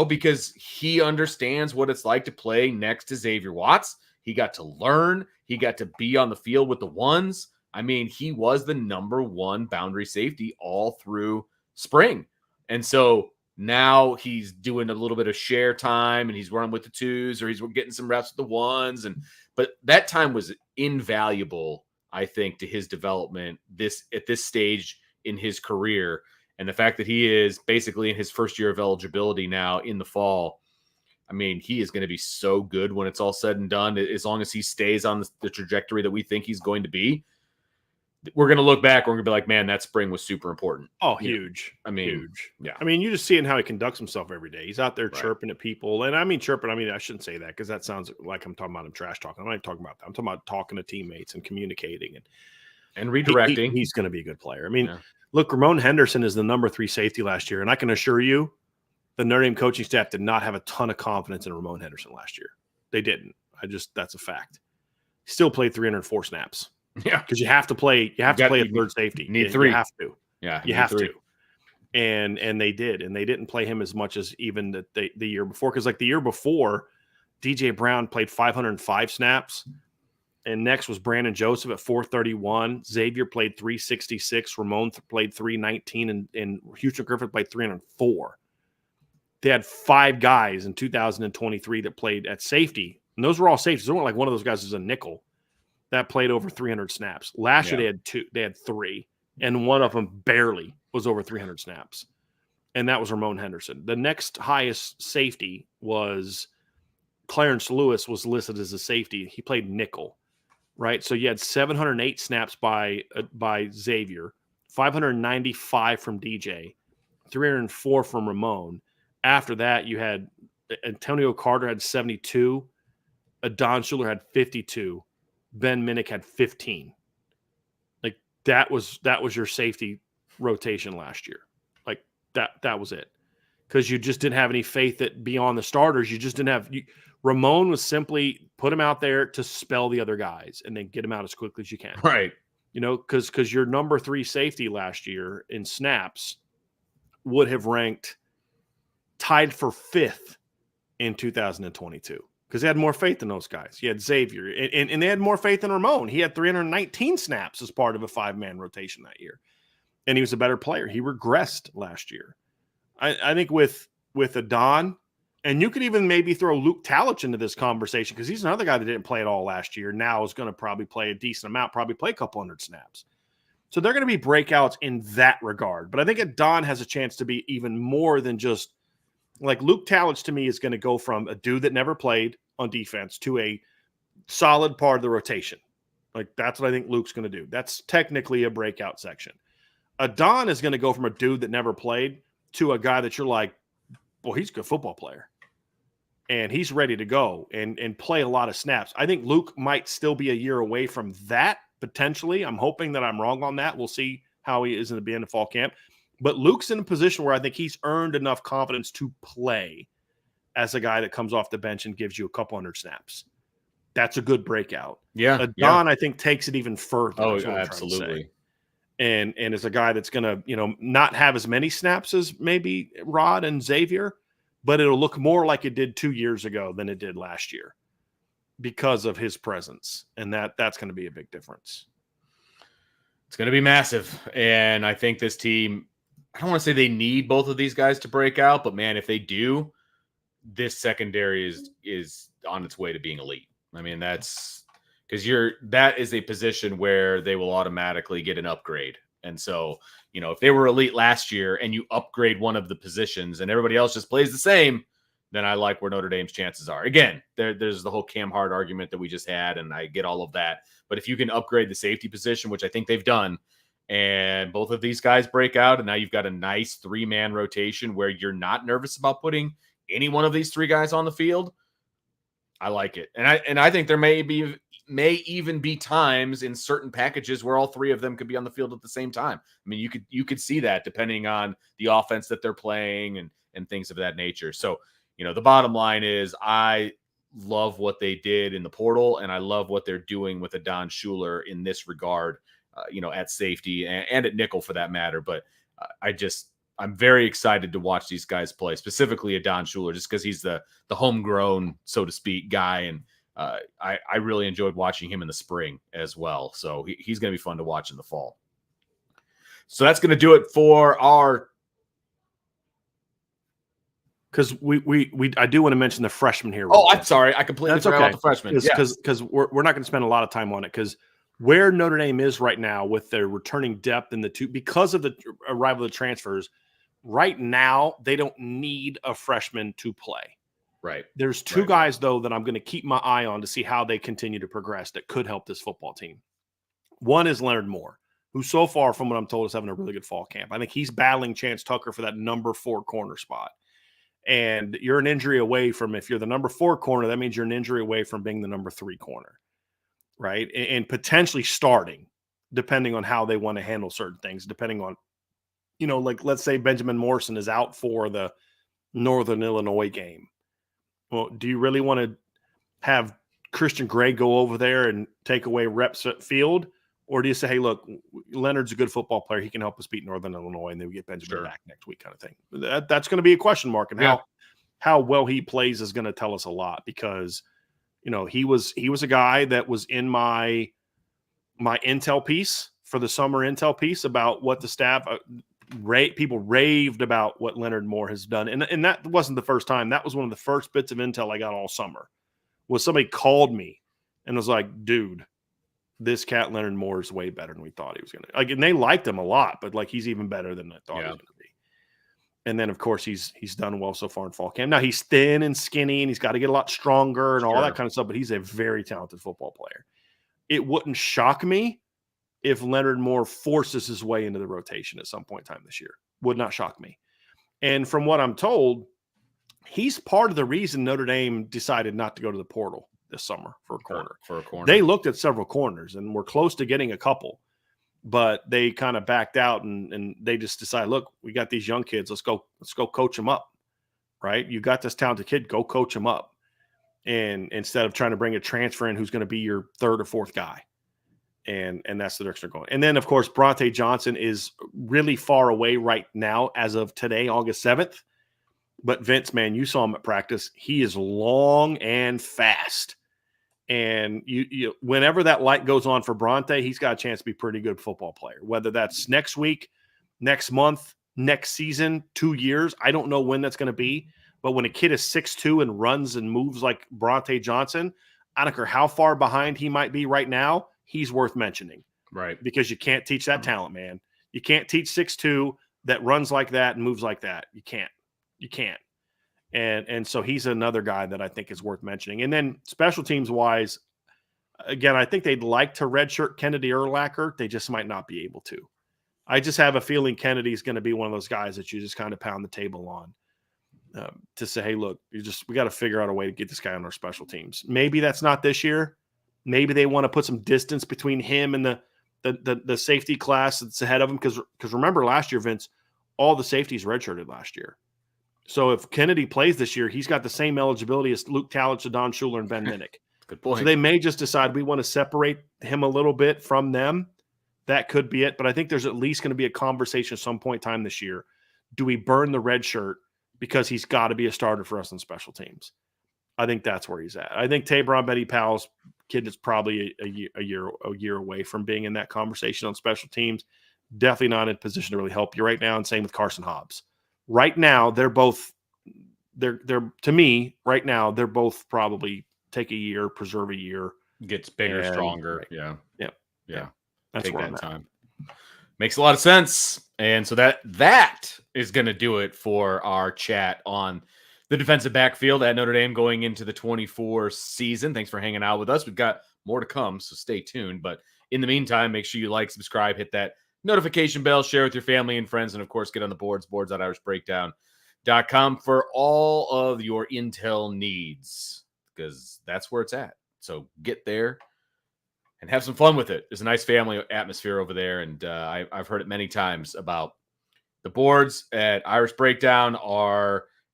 because he understands what it's like to play next to Xavier Watts. He got to learn. He got to be on the field with the ones. I mean, he was the number 1 boundary safety all through spring. And so now he's doing a little bit of share time and he's running with the 2s or he's getting some reps with the 1s. But that time was invaluable, I think, to his development at this stage in his career. And the fact that he is basically in his first year of eligibility now in the fall, I mean, he is going to be so good when it's all said and done. As long as he stays on the trajectory that we think he's going to be, we're going to look back. We're going to be like, man, that spring was super important. Oh, huge. I mean, huge. Yeah. I mean, you just see in how he conducts himself every day. He's out there chirping at people. And I mean, chirping, I shouldn't say that because that sounds like I'm talking about him trash talking. I'm not talking about that. I'm talking about talking to teammates and communicating and redirecting. He's going to be a good player. I mean, look, Ramon Henderson is the number 3 safety last year. And I can assure you the Notre Dame coaching staff did not have a ton of confidence in Ramon Henderson last year. They didn't. That's a fact. He still played 304 snaps. Yeah. Because you have to play a third safety. You need 3. You have to. Yeah. You have to. And they did. And they didn't play him as much as even the year before. Because like the year before, DJ Brown played 505 snaps. And next was Brandon Joseph at 431. Xavier played 366. Ramon played 319. And Houston Griffith played 304. They had 5 guys in 2023 that played at safety. And those were all safeties. There weren't like one of those guys was a nickel that played over 300 snaps. Last year they had 3. And one of them barely was over 300 snaps. And that was Ramon Henderson. The next highest safety was Clarence Lewis was listed as a safety. He played nickel. Right, so you had 708 snaps by Xavier, 595 from DJ, 304 from Ramon. After that, you had Antonio Carter had 72, Adon Schuler had 52, Ben Minnick had 15. Like that was your safety rotation last year. Like that was it, because you just didn't have any faith that beyond the starters, you just didn't have. Ramon was simply put him out there to spell the other guys and then get him out as quickly as you can. Right. Because your number 3 safety last year in snaps would have ranked tied for 5th in 2022 because they had more faith in those guys. You had Xavier and they had more faith in Ramon. He had 319 snaps as part of a 5-man rotation that year. And he was a better player. He regressed last year. I think with Adon, and you could even maybe throw Luke Talich into this conversation because he's another guy that didn't play at all last year. Now is going to probably play a decent amount, probably play a couple hundred snaps. So they're going to be breakouts in that regard. But I think Adon has a chance to be even more than just like Luke Talich to me is going to go from a dude that never played on defense to a solid part of the rotation. Like that's what I think Luke's going to do. That's technically a breakout section. Adon is going to go from a dude that never played to a guy that you're like, well, he's a good football player. And he's ready to go and play a lot of snaps. I think Luke might still be a year away from that, potentially. I'm hoping that I'm wrong on that. We'll see how he is in the beginning of fall camp. But Luke's in a position where I think he's earned enough confidence to play as a guy that comes off the bench and gives you a couple hundred snaps. That's a good breakout. Yeah. Adon, I think, takes it even further. Oh, absolutely. And is a guy that's going to, not have as many snaps as maybe Rod and Xavier, but it'll look more like it did 2 years ago than it did last year because of his presence. And that's going to be a big difference. It's going to be massive. And I think this team, I don't want to say they need both of these guys to break out, but man, if they do, this secondary is on its way to being elite. I mean, that's because that is a position where they will automatically get an upgrade. And so, if they were elite last year and you upgrade one of the positions and everybody else just plays the same, then I like where Notre Dame's chances are. Again, there's the whole Cam Hart argument that we just had, and I get all of that. But if you can upgrade the safety position, which I think they've done, and both of these guys break out, and now you've got a nice 3-man rotation where you're not nervous about putting any one of these 3 guys on the field, I like it. And I think there may even be times in certain packages where all 3 of them could be on the field at the same time. I mean, you could see that depending on the offense that they're playing and things of that nature. So, the bottom line is I love what they did in the portal, and I love what they're doing with Adon Schuler in this regard, at safety and at nickel for that matter. But I'm very excited to watch these guys play, specifically Adon Schuler, just because he's the homegrown, so to speak, guy. And I really enjoyed watching him in the spring as well. So he's going to be fun to watch in the fall. So that's going to do it for our. Because I do want to mention the freshmen here. Oh, I'm sorry. I completely forgot about the freshmen. Because we're not going to spend a lot of time on it because where Notre Dame is right now with their returning depth in the two, because of the arrival of the transfers, right now they don't need a freshman to play. Right. There's 2 guys, though, that I'm going to keep my eye on to see how they continue to progress that could help this football team. One is Leonard Moore, who so far, from what I'm told, is having a really good fall camp. I think he's battling Chance Tucker for that number 4 corner spot. And you're an injury away from, if you're the number 4 corner, that means you're an injury away from being the number 3 corner, right? And potentially starting, depending on how they want to handle certain things, depending on, like let's say Benjamin Morrison is out for the Northern Illinois game. Well, do you really want to have Christian Gray go over there and take away reps at field? Or do you say, hey, look, Leonard's a good football player. He can help us beat Northern Illinois, and then we get Benjamin back next week kind of thing. That's going to be a question mark. And how well he plays is going to tell us a lot because, he was a guy that was in my intel piece for the summer intel piece about what the staff people raved about what Leonard Moore has done. And that wasn't the first time. That was one of the first bits of intel I got all summer was somebody called me and was like, dude, this cat Leonard Moore is way better than we thought he was going to. And they liked him a lot, but he's even better than I thought he was going to be. And then, of course, he's done well so far in fall camp. Now, he's thin and skinny, and he's got to get a lot stronger and all that kind of stuff, but he's a very talented football player. It wouldn't shock me if Leonard Moore forces his way into the rotation at some point in time this year. Would not shock me. And from what I'm told, he's part of the reason Notre Dame decided not to go to the portal this summer for a corner. They looked at several corners and were close to getting a couple, but they kind of backed out and they just decided, look, we got these young kids. Let's go coach them up, right? You got this talented kid, go coach them up. And instead of trying to bring a transfer in who's going to be your 3rd or 4th guy. And that's the direction they're going. And then, of course, Bronte Johnson is really far away right now as of today, August 7th. But Vince, man, you saw him at practice. He is long and fast. And you whenever that light goes on for Bronte, he's got a chance to be a pretty good football player. Whether that's next week, next month, next season, 2 years, I don't know when that's going to be. But when a kid is 6'2" and runs and moves like Bronte Johnson, I don't care how far behind he might be right now, he's worth mentioning. Right. Because you can't teach that talent, man. You can't teach 6'2" that runs like that and moves like that. You can't. And so he's another guy that I think is worth mentioning. And then special teams wise, again, I think they'd like to redshirt Kennedy Urlacher. They just might not be able to. I just have a feeling Kennedy's going to be one of those guys that you just kind of pound the table on to say, hey, look, we got to figure out a way to get this guy on our special teams. Maybe that's not this year. Maybe they want to put some distance between him and the safety class that's ahead of him. Because remember last year, Vince, all the safeties redshirted last year. So if Kennedy plays this year, he's got the same eligibility as Luke Talich, Don Schuler, and Ben Minnick. Good point. So they may just decide we want to separate him a little bit from them. That could be it. But I think there's at least going to be a conversation at some point in time this year. Do we burn the red shirt because he's got to be a starter for us on special teams? I think that's where he's at. I think Tabron Betty Powell's kid is probably a year away from being in that conversation on special teams. Definitely not in a position to really help you right now. And same with Carson Hobbs. Right now, they're to me, right now, they're both probably take a year, preserve a year. Gets bigger, stronger. Right. Yeah. That's take where that I'm at. time. Makes a lot of sense. And so that is going to do it for our chat on the defensive backfield at Notre Dame going into the 24 season. Thanks for hanging out with us. We've got more to come, so stay tuned. But in the meantime, make sure you like, subscribe, hit that notification bell, share with your family and friends, and of course, get on the boards.irishbreakdown.com for all of your intel needs, because that's where it's at. So get there and have some fun with it. There's a nice family atmosphere over there, and I've heard it many times about the boards at Irish Breakdown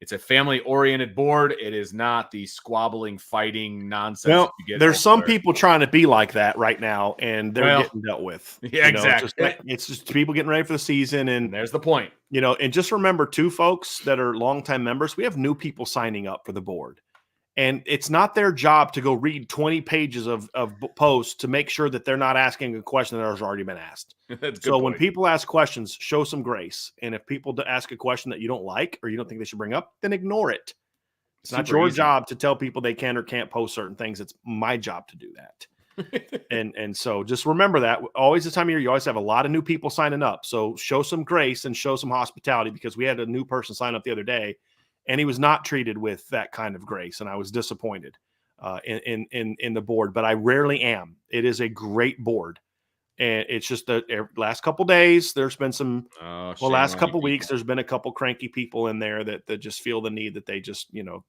it's a family-oriented board. It is not the squabbling, fighting nonsense. Well, there's some people trying to be like that right now, and they're getting dealt with. Yeah, exactly. It's just people getting ready for the season, and there's the point. And just remember, too, folks that are longtime members, we have new people signing up for the board. And it's not their job to go read 20 pages of posts to make sure that they're not asking a question that has already been asked. So when people ask questions, show some grace. And if people ask a question that you don't like or you don't think they should bring up, then ignore it. It's not your job to tell people they can or can't post certain things. It's my job to do that. and so just remember that. Always this time of year, you always have a lot of new people signing up. So show some grace and show some hospitality, because we had a new person sign up the other day, and he was not treated with that kind of grace, and I was disappointed in the board. But I rarely am. It is a great board, and it's just the last couple days there's been some. Last couple weeks there's been a couple cranky people in there that just feel the need that they just and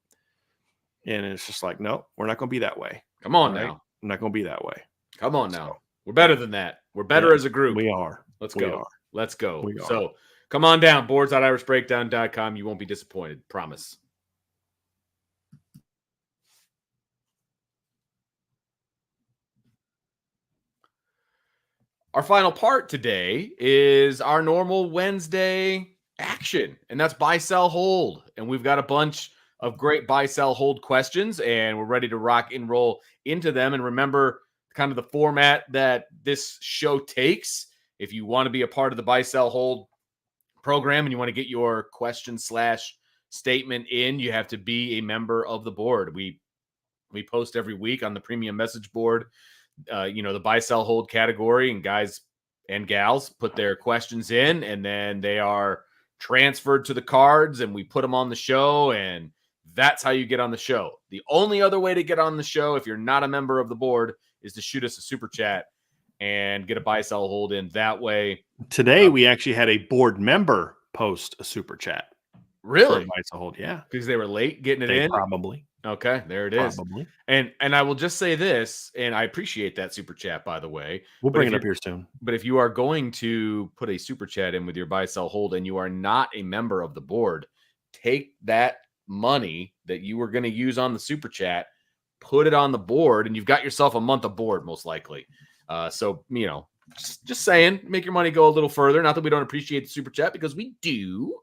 it's just like, no, we're not going to be that way. Come on now, I'm not going to be that way. Come on now, we're better than that. We're better as a group. We are. Let's go. Let's go. So. Come on down, boards.irishbreakdown.com. You won't be disappointed. Promise. Our final part today is our normal Wednesday action, and that's buy, sell, hold. And we've got a bunch of great buy, sell, hold questions, and we're ready to rock and roll into them. And remember kind of the format that this show takes. If you want to be a part of the buy, sell, hold program and you want to get your question/statement in, you have to be a member of the board. We post every week on the premium message board, the buy, sell, hold category, and guys and gals put their questions in, and then they are transferred to the cards, and we put them on the show, and that's how you get on the show. The only other way to get on the show, if you're not a member of the board, is to shoot us a super chat and get a buy, sell, hold in that way. Today, we actually had a board member post a super chat. Really? Buy, sell, hold, yeah. Because they were late getting it in? Probably. Okay, there it is. Probably. And I will just say this, and I appreciate that super chat, by the way. We'll bring it up here soon. But if you are going to put a super chat in with your buy, sell, hold, and you are not a member of the board, take that money that you were going to use on the super chat, put it on the board, and you've got yourself a month of board, most likely. So, just saying, make your money go a little further. Not that we don't appreciate the super chat, because we do.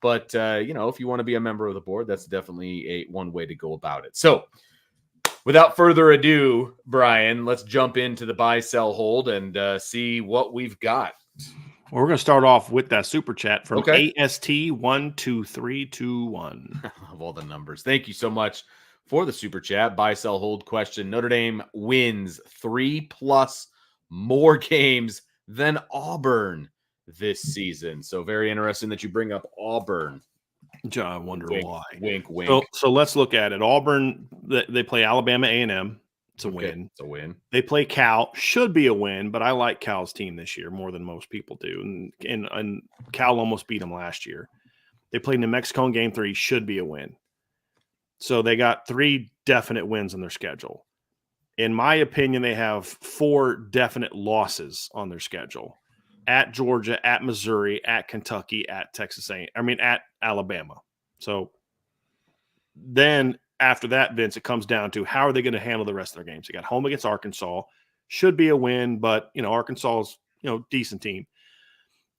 But, if you want to be a member of the board, that's definitely one way to go about it. So without further ado, Brian, let's jump into the buy, sell, hold and see what we've got. Well, we're going to start off with that super chat from AST12321. Of all the numbers. Thank you so much for the super chat. Buy, sell, hold question. Notre Dame wins 3+ more games than Auburn this season. So very interesting that you bring up Auburn. I wonder why. Wink, wink. So let's look at it. Auburn, they play Alabama A&M It's a win. It's a win. They play Cal. Should be a win, but I like Cal's team this year more than most people do. And Cal almost beat them last year. They played New Mexico in Game 3. Should be a win. So they got 3 definite wins on their schedule. In my opinion, they have 4 definite losses on their schedule. At Georgia, at Missouri, at Kentucky, at at Alabama. So then after that, Vince, it comes down to how are they going to handle the rest of their games? They got home against Arkansas. Should be a win, but, Arkansas is, decent team.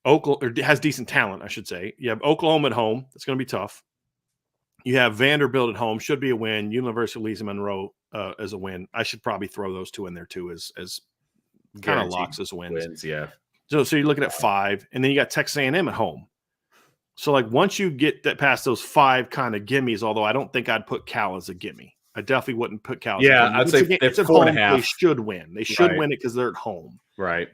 Oklahoma has decent talent, I should say. You have Oklahoma at home. It's going to be tough. You have Vanderbilt at home. Should be a win. University of Louisiana Monroe as a win. I should probably throw those 2 in there too as kind of locks as wins. Yeah. So you're looking at 5, and then you got Texas A&M at home. So once you get that past those 5 kind of gimmies, although I don't think I'd put Cal as a gimme. I definitely wouldn't put Cal as a gimme. I'd say it's at 4.5. home. They should win. They should win it because they're at home. Right.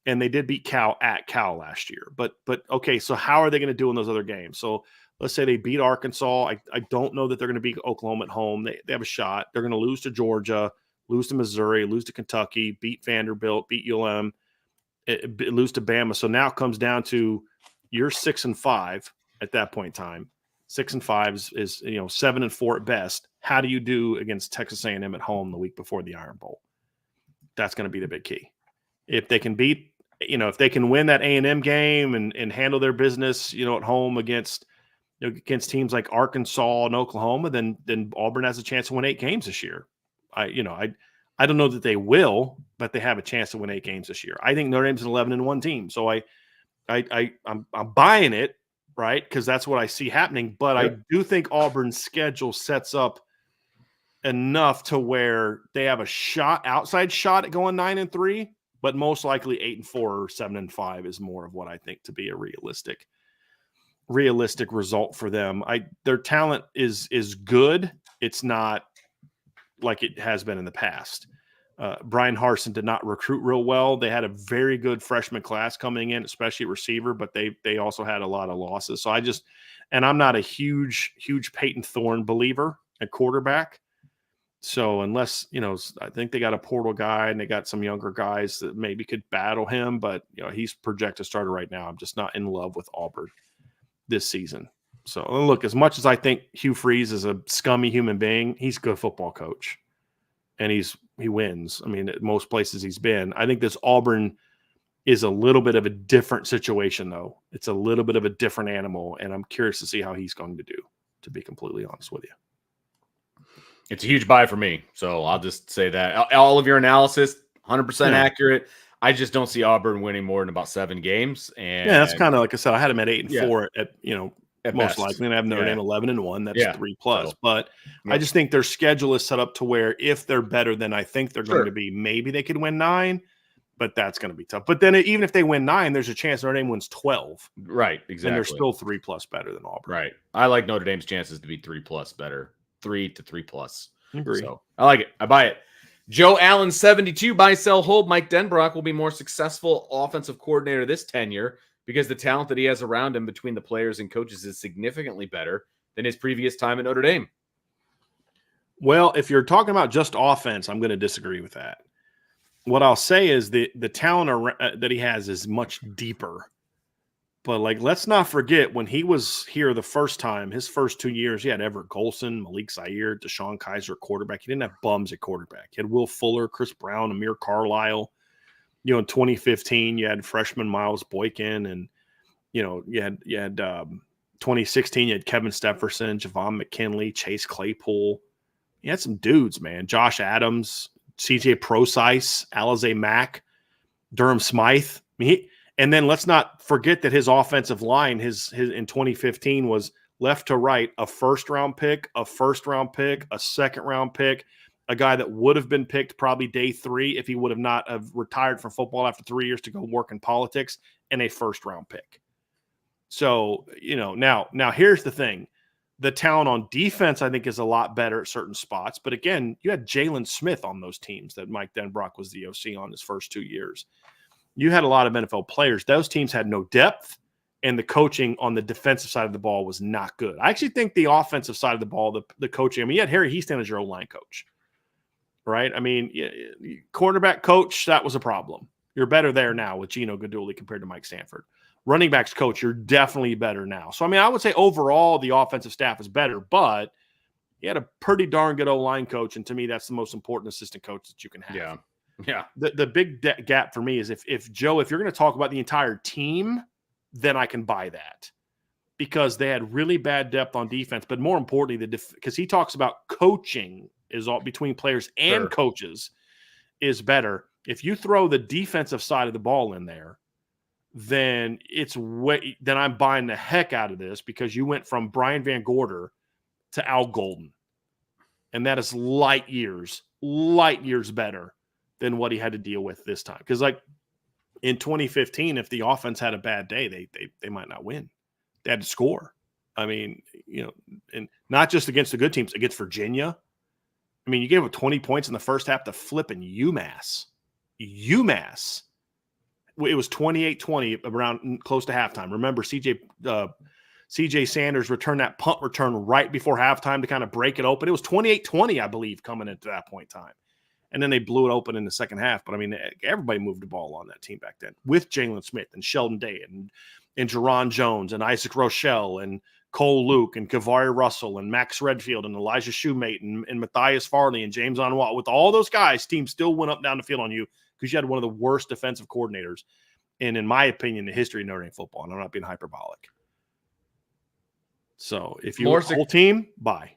And they did beat Cal at Cal last year. But okay, so how are they going to do in those other games? So let's say they beat Arkansas. I don't know that they're going to beat Oklahoma at home. They have a shot. They're going to lose to Georgia, lose to Missouri, lose to Kentucky, beat Vanderbilt, beat ULM, lose to Bama. So now it comes down to you're 6-5 at that point in time. 6-5 is 7-4 at best. How do you do against Texas A&M at home the week before the Iron Bowl? That's going to be the big key. If they can beat, if they can win that A&M game and handle their business, at home against teams like Arkansas and Oklahoma, then Auburn has a chance to win 8 games this year. I don't know that they will, but they have a chance to win 8 games this year. I think Notre Dame's an 11-1 team, so I'm buying it, right? Because that's what I see happening. But I do think Auburn's schedule sets up enough to where they have a outside shot at going 9-3, but most likely 8-4 or 7-5 is more of what I think to be a realistic result for them. Their talent is good. It's not like it has been in the past. Brian Harsin did not recruit real well. They had a very good freshman class coming in, especially at receiver, but they also had a lot of losses. So I'm not a huge Peyton Thorne believer at quarterback. So unless, I think they got a portal guy and they got some younger guys that maybe could battle him, but he's projected starter right now. I'm just not in love with Auburn this season. So look, as much as I think Hugh Freeze is a scummy human being, he's a good football coach. And he wins. I mean, at most places he's been. I think this Auburn is a little bit of a different situation, though. It's a little bit of a different animal, and I'm curious to see how he's going to do, to be completely honest with you. It's a huge buy for me, so I'll just say that. All of your analysis, 100% accurate. I just don't see Auburn winning more than about 7 games. And that's kind of like I said. I had him at 8-4 at most best. likely, and I have Notre Dame 11-1. That's 3+. So, but I just think their schedule is set up to where if they're better than I think they're going to be, maybe they could win 9. But that's going to be tough. But then even if they win 9, there's a chance Notre Dame wins 12. Right, exactly. And they're still 3+ better than Auburn. Right. I like Notre Dame's chances to be 3+ better. 3 to 3+. Agree. So I like it. I buy it. Joe Allen, 72, buy, sell, hold. Mike Denbrock will be more successful offensive coordinator this tenure because the talent that he has around him between the players and coaches is significantly better than his previous time at Notre Dame. Well, if you're talking about just offense, I'm going to disagree with that. What I'll say is the talent that he has is much deeper. But let's not forget when he was here the first time, his first 2 years, he had Everett Golson, Malik Zaire, Deshaun Kaiser quarterback. He didn't have bums at quarterback. He had Will Fuller, Chris Brown, Amir Carlisle. In 2015, you had freshman Miles Boykin, and you had 2016, you had Kevin Stepherson, Javon McKinley, Chase Claypool. You had some dudes, man. Josh Adams, CJ Prosise, Alize Mack, Durham Smythe. And then let's not forget that his offensive line, his in 2015 was left to right, a first-round pick, a second-round pick, a guy that would have been picked probably day 3 if he would have not have retired from football after 3 years to go work in politics, and a first-round pick. So, now here's the thing. The talent on defense, I think, is a lot better at certain spots. But again, you had Jalen Smith on those teams that Mike Denbrock was the OC on his first 2 years. You had a lot of NFL players. Those teams had no depth, and the coaching on the defensive side of the ball was not good. I actually think the offensive side of the ball, the coaching, you had Harry Hiestand as your O-line coach, right? I mean, quarterback coach, that was a problem. You're better there now with Gino Guidugli compared to Mike Stanford. Running backs coach, you're definitely better now. So, I mean, I would say overall the offensive staff is better, but you had a pretty darn good O-line coach, and to me, that's the most important assistant coach that you can have. Yeah. Yeah. The big gap for me is if Joe, if you're going to talk about the entire team, then I can buy that because they had really bad depth on defense. But more importantly, because he talks about coaching is all between players and coaches is better. If you throw the defensive side of the ball in there, then then I'm buying the heck out of this because you went from Brian Van Gorder to Al Golden, and that is light years better than what he had to deal with this time. Because like in 2015, if the offense had a bad day, they might not win. They had to score. I mean, and not just against the good teams, against Virginia. I mean, you gave up 20 points in the first half to flipping UMass. It was 28-20 around close to halftime. Remember, CJ Sanders returned that punt return right before halftime to kind of break it open. It was 28-20, I believe, coming into that point in time. And then they blew it open in the second half. But, I mean, everybody moved the ball on that team back then with Jalen Smith and Sheldon Day and Jerron Jones and Isaac Rochelle and Cole Luke and Kavari Russell and Max Redfield and Elijah Shoemate and Matthias Farley and James Onwat. With all those guys, teams still went up down the field on you because you had one of the worst defensive coordinators in my opinion, the history of Notre Dame football. And I'm not being hyperbolic. So if you whole team, buy.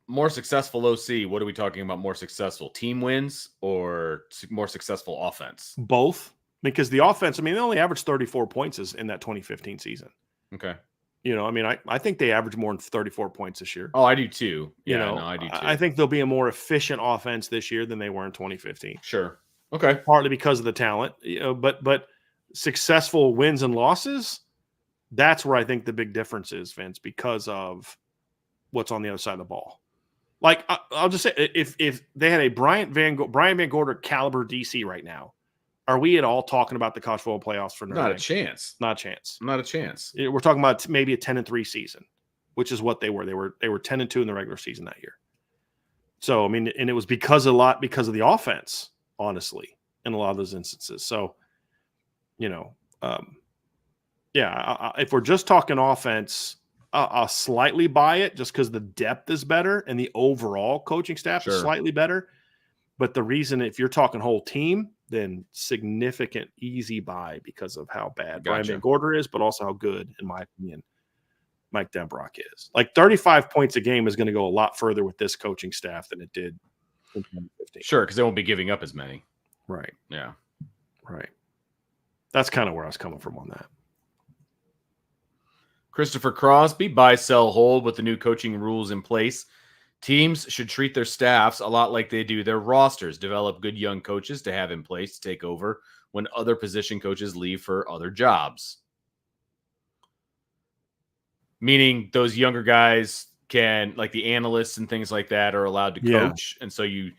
More successful OC, what are we talking about? More successful team wins or more successful offense? Both. Because the offense, I mean, they only averaged 34 points in that 2015 season. Okay. I mean, I think they averaged more than 34 points this year. Oh, I do too. Yeah, I do too. I think they'll be a more efficient offense this year than they were in 2015. Sure. Okay. Partly because of the talent, but successful wins and losses, that's where I think the big difference is, Vince, because of what's on the other side of the ball. Like, I'll just say, if they had a Brian Van Gorder caliber DC right now, are we at all talking about the college football playoffs for Notre Dame? Not a chance. Not a chance. Not a chance. We're talking about maybe a 10-3 season, which is what they were. They were 10-2 in the regular season that year. So, I mean, and it was because of the offense, honestly, in a lot of those instances. So, if we're just talking offense, I'll slightly buy it just because the depth is better and the overall coaching staff is slightly better. But the reason, if you're talking whole team, then significant easy buy because of how bad Brian Van Gorder is, but also how good, in my opinion, Mike Denbrock is. Like 35 points a game is going to go a lot further with this coaching staff than it did in 2015. Sure, because they won't be giving up as many. Right. Yeah. Right. That's kind of where I was coming from on that. Christopher Crosby, buy, sell, hold with the new coaching rules in place. Teams should treat their staffs a lot like they do their rosters, develop good young coaches to have in place to take over when other position coaches leave for other jobs. Meaning those younger guys can, like the analysts and things like that, are allowed to coach. And so you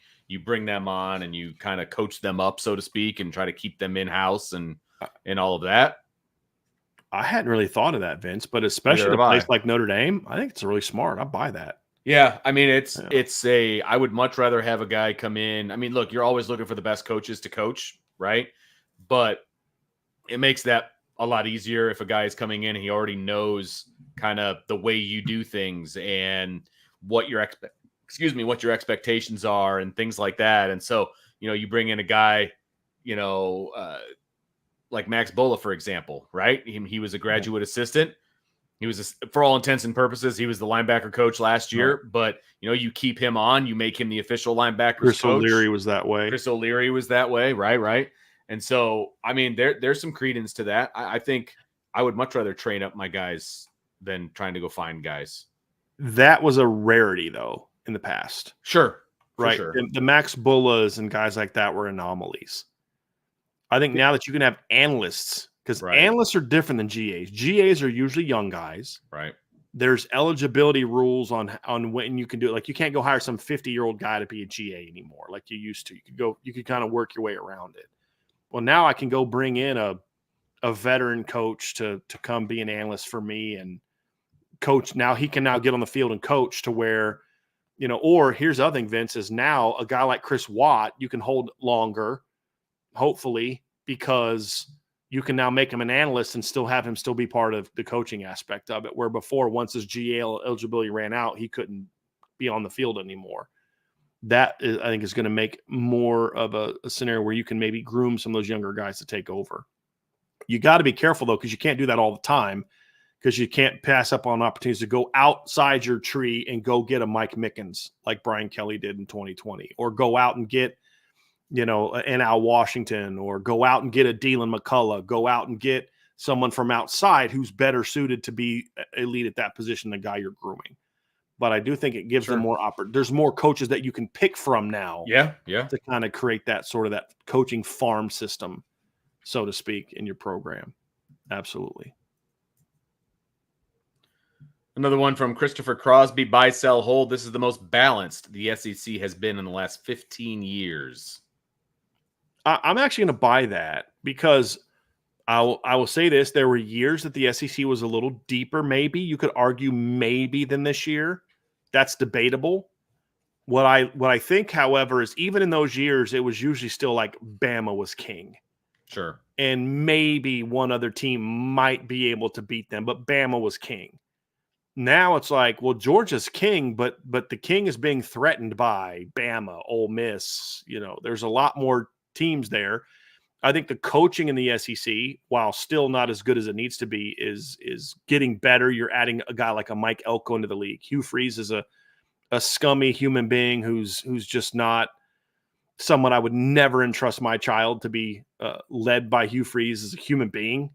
bring them on and you kind of coach them up, so to speak, and try to keep them in-house and all of that. I hadn't really thought of that, Vince, but especially at a place like Notre Dame, I think it's really smart. I buy that. Yeah, I mean, I would much rather have a guy come in. I mean, look, you're always looking for the best coaches to coach, right? But it makes that a lot easier if a guy is coming in and he already knows kind of the way you do things and what your expectations are and things like that. And so, you bring in a guy, like Max Bola, for example, right? He was a graduate assistant. He was, for all intents and purposes, he was the linebacker coach last year. Right. But, you keep him on, you make him the official linebackers Chris coach. O'Leary was that way. Right. And so, I mean, there's some credence to that. I think I would much rather train up my guys than trying to go find guys. That was a rarity, though, in the past. Sure. Right. Sure. The Max Bullas and guys like that were anomalies. I think now that you can have analysts, because analysts are different than GAs. GAs are usually young guys. Right. There's eligibility rules on when you can do it. Like you can't go hire some 50-year-old guy to be a GA anymore, like you used to. You could kind of work your way around it. Well, now I can go bring in a veteran coach to come be an analyst for me and coach. Now he can now get on the field and coach to where, Or here's the other thing, Vince, is now a guy like Chris Watt, you can hold longer, hopefully, because you can now make him an analyst and still have him still be part of the coaching aspect of it, where before, once his GA eligibility ran out, he couldn't be on the field anymore. That is, I think, is going to make more of a scenario where you can maybe groom some of those younger guys to take over. You got to be careful, though, because you can't do that all the time, because you can't pass up on opportunities to go outside your tree and go get a Mike Mickens like Brian Kelly did in 2020, or go out and get, an Al Washington, or go out and get a Dylan McCullough, go out and get someone from outside who's better suited to be elite at that position than the guy you're grooming. But I do think it gives them more there's more coaches that you can pick from now. Yeah. To kind of create that sort of that coaching farm system, so to speak, in your program. Absolutely. Another one from Christopher Crosby, buy, sell, hold. This is the most balanced the SEC has been in the last 15 years. I'm actually going to buy that, because I will say this. There were years that the SEC was a little deeper, maybe. You could argue maybe than this year. That's debatable. What I think, however, is even in those years, it was usually still like Bama was king. Sure. And maybe one other team might be able to beat them, but Bama was king. Now it's like, well, Georgia's king, but the king is being threatened by Bama, Ole Miss. There's a lot more teams there. I think the coaching in the SEC, while still not as good as it needs to be, is getting better. You're adding a guy like a Mike Elko into the league. Hugh Freeze is a scummy human being who's just not someone I would never entrust my child to be led by. Hugh Freeze as a human being.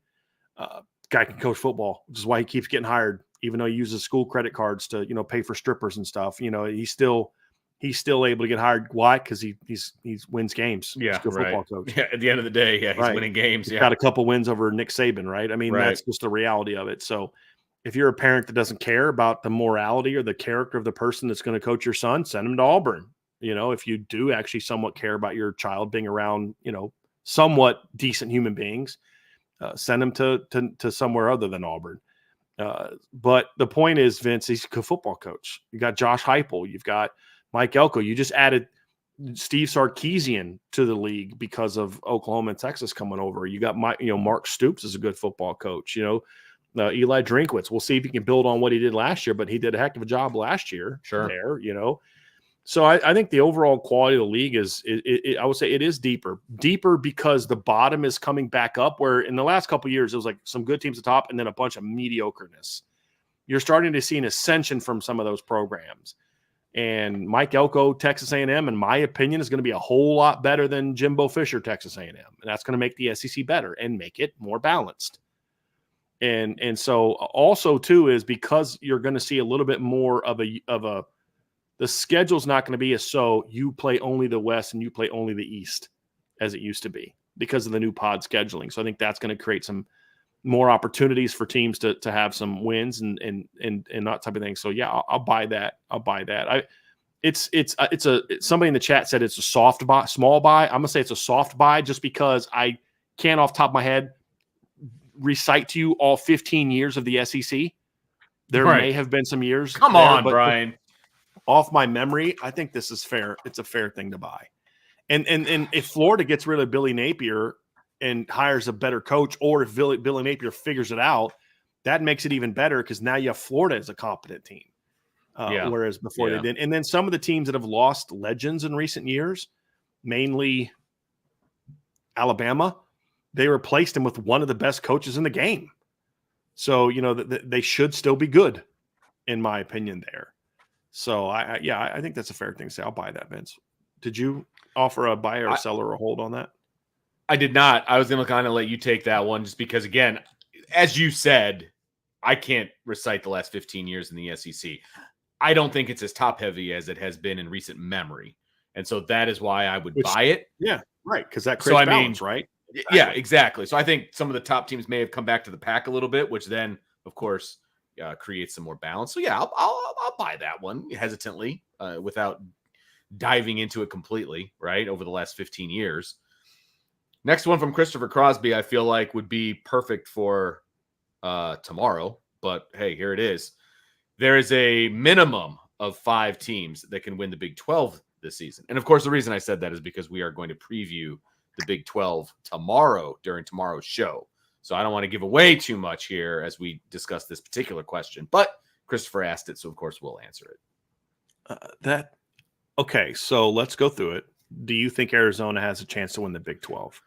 Guy can coach football, which is why he keeps getting hired, even though he uses school credit cards to pay for strippers and stuff. He's still able to get hired. Why? Because he wins games. Yeah, he's a good football coach. Yeah, at the end of the day, he's winning games. He's got a couple wins over Nick Saban, right? I mean, that's just the reality of it. So if you're a parent that doesn't care about the morality or the character of the person that's going to coach your son, send him to Auburn. If you do actually somewhat care about your child being around, somewhat decent human beings, send them to somewhere other than Auburn. But the point is, Vince, he's a football coach. You got Josh Heupel. You've got Mike Elko. You just added Steve Sarkisian to the league because of Oklahoma and Texas coming over. You got Mark Stoops is a good football coach. Eli Drinkwitz. We'll see if he can build on what he did last year, but he did a heck of a job last year. Sure. There. So I think the overall quality of the league is, I would say it is deeper because the bottom is coming back up, where in the last couple of years, it was like some good teams at the top and then a bunch of mediocreness. You're starting to see an ascension from some of those programs. And Mike Elko, Texas A&M, in my opinion, is going to be a whole lot better than Jimbo Fisher, Texas A&M. And that's going to make the SEC better and make it more balanced. And so also, too, is because you're going to see a little bit more of the schedule's not going to be you play only the West and you play only the East as it used to be because of the new pod scheduling. So I think that's going to create some more opportunities for teams to have some wins and that type of thing. So yeah, I'll buy that. Somebody in the chat said it's a soft buy, small buy. I'm gonna say it's a soft buy just because I can't off the top of my head recite to you all 15 years of the SEC. There may have been some years. Come on, Brian. Off my memory, I think this is fair. It's a fair thing to buy. And if Florida gets rid of Billy Napier and hires a better coach, or if Billy Napier figures it out, that makes it even better because now you have Florida as a competent team. Whereas before they didn't. And then some of the teams that have lost legends in recent years, mainly Alabama, they replaced him with one of the best coaches in the game. So, they should still be good, in my opinion, there. So, I think that's a fair thing to say. I'll buy that, Vince. Did you offer a buy or a sell or a hold on that? I did not. I was going to kind of let you take that one just because, again, as you said, I can't recite the last 15 years in the SEC. I don't think it's as top-heavy as it has been in recent memory. And so that is why I would buy it. Yeah, right, because that creates balance, right? Yeah, exactly. So I think some of the top teams may have come back to the pack a little bit, which then, of course, creates some more balance. So, yeah, I'll buy that one hesitantly without diving into it completely, right, over the last 15 years. Next one from Christopher Crosby, I feel like would be perfect for tomorrow. But, hey, here it is. There is a minimum of 5 teams that can win the Big 12 this season. And of course, the reason I said that is because we are going to preview the Big 12 tomorrow during tomorrow's show. So I don't want to give away too much here as we discuss this particular question, but Christopher asked it, so of course we'll answer it. Okay, so let's go through it. Do you think Arizona has a chance to win the Big 12?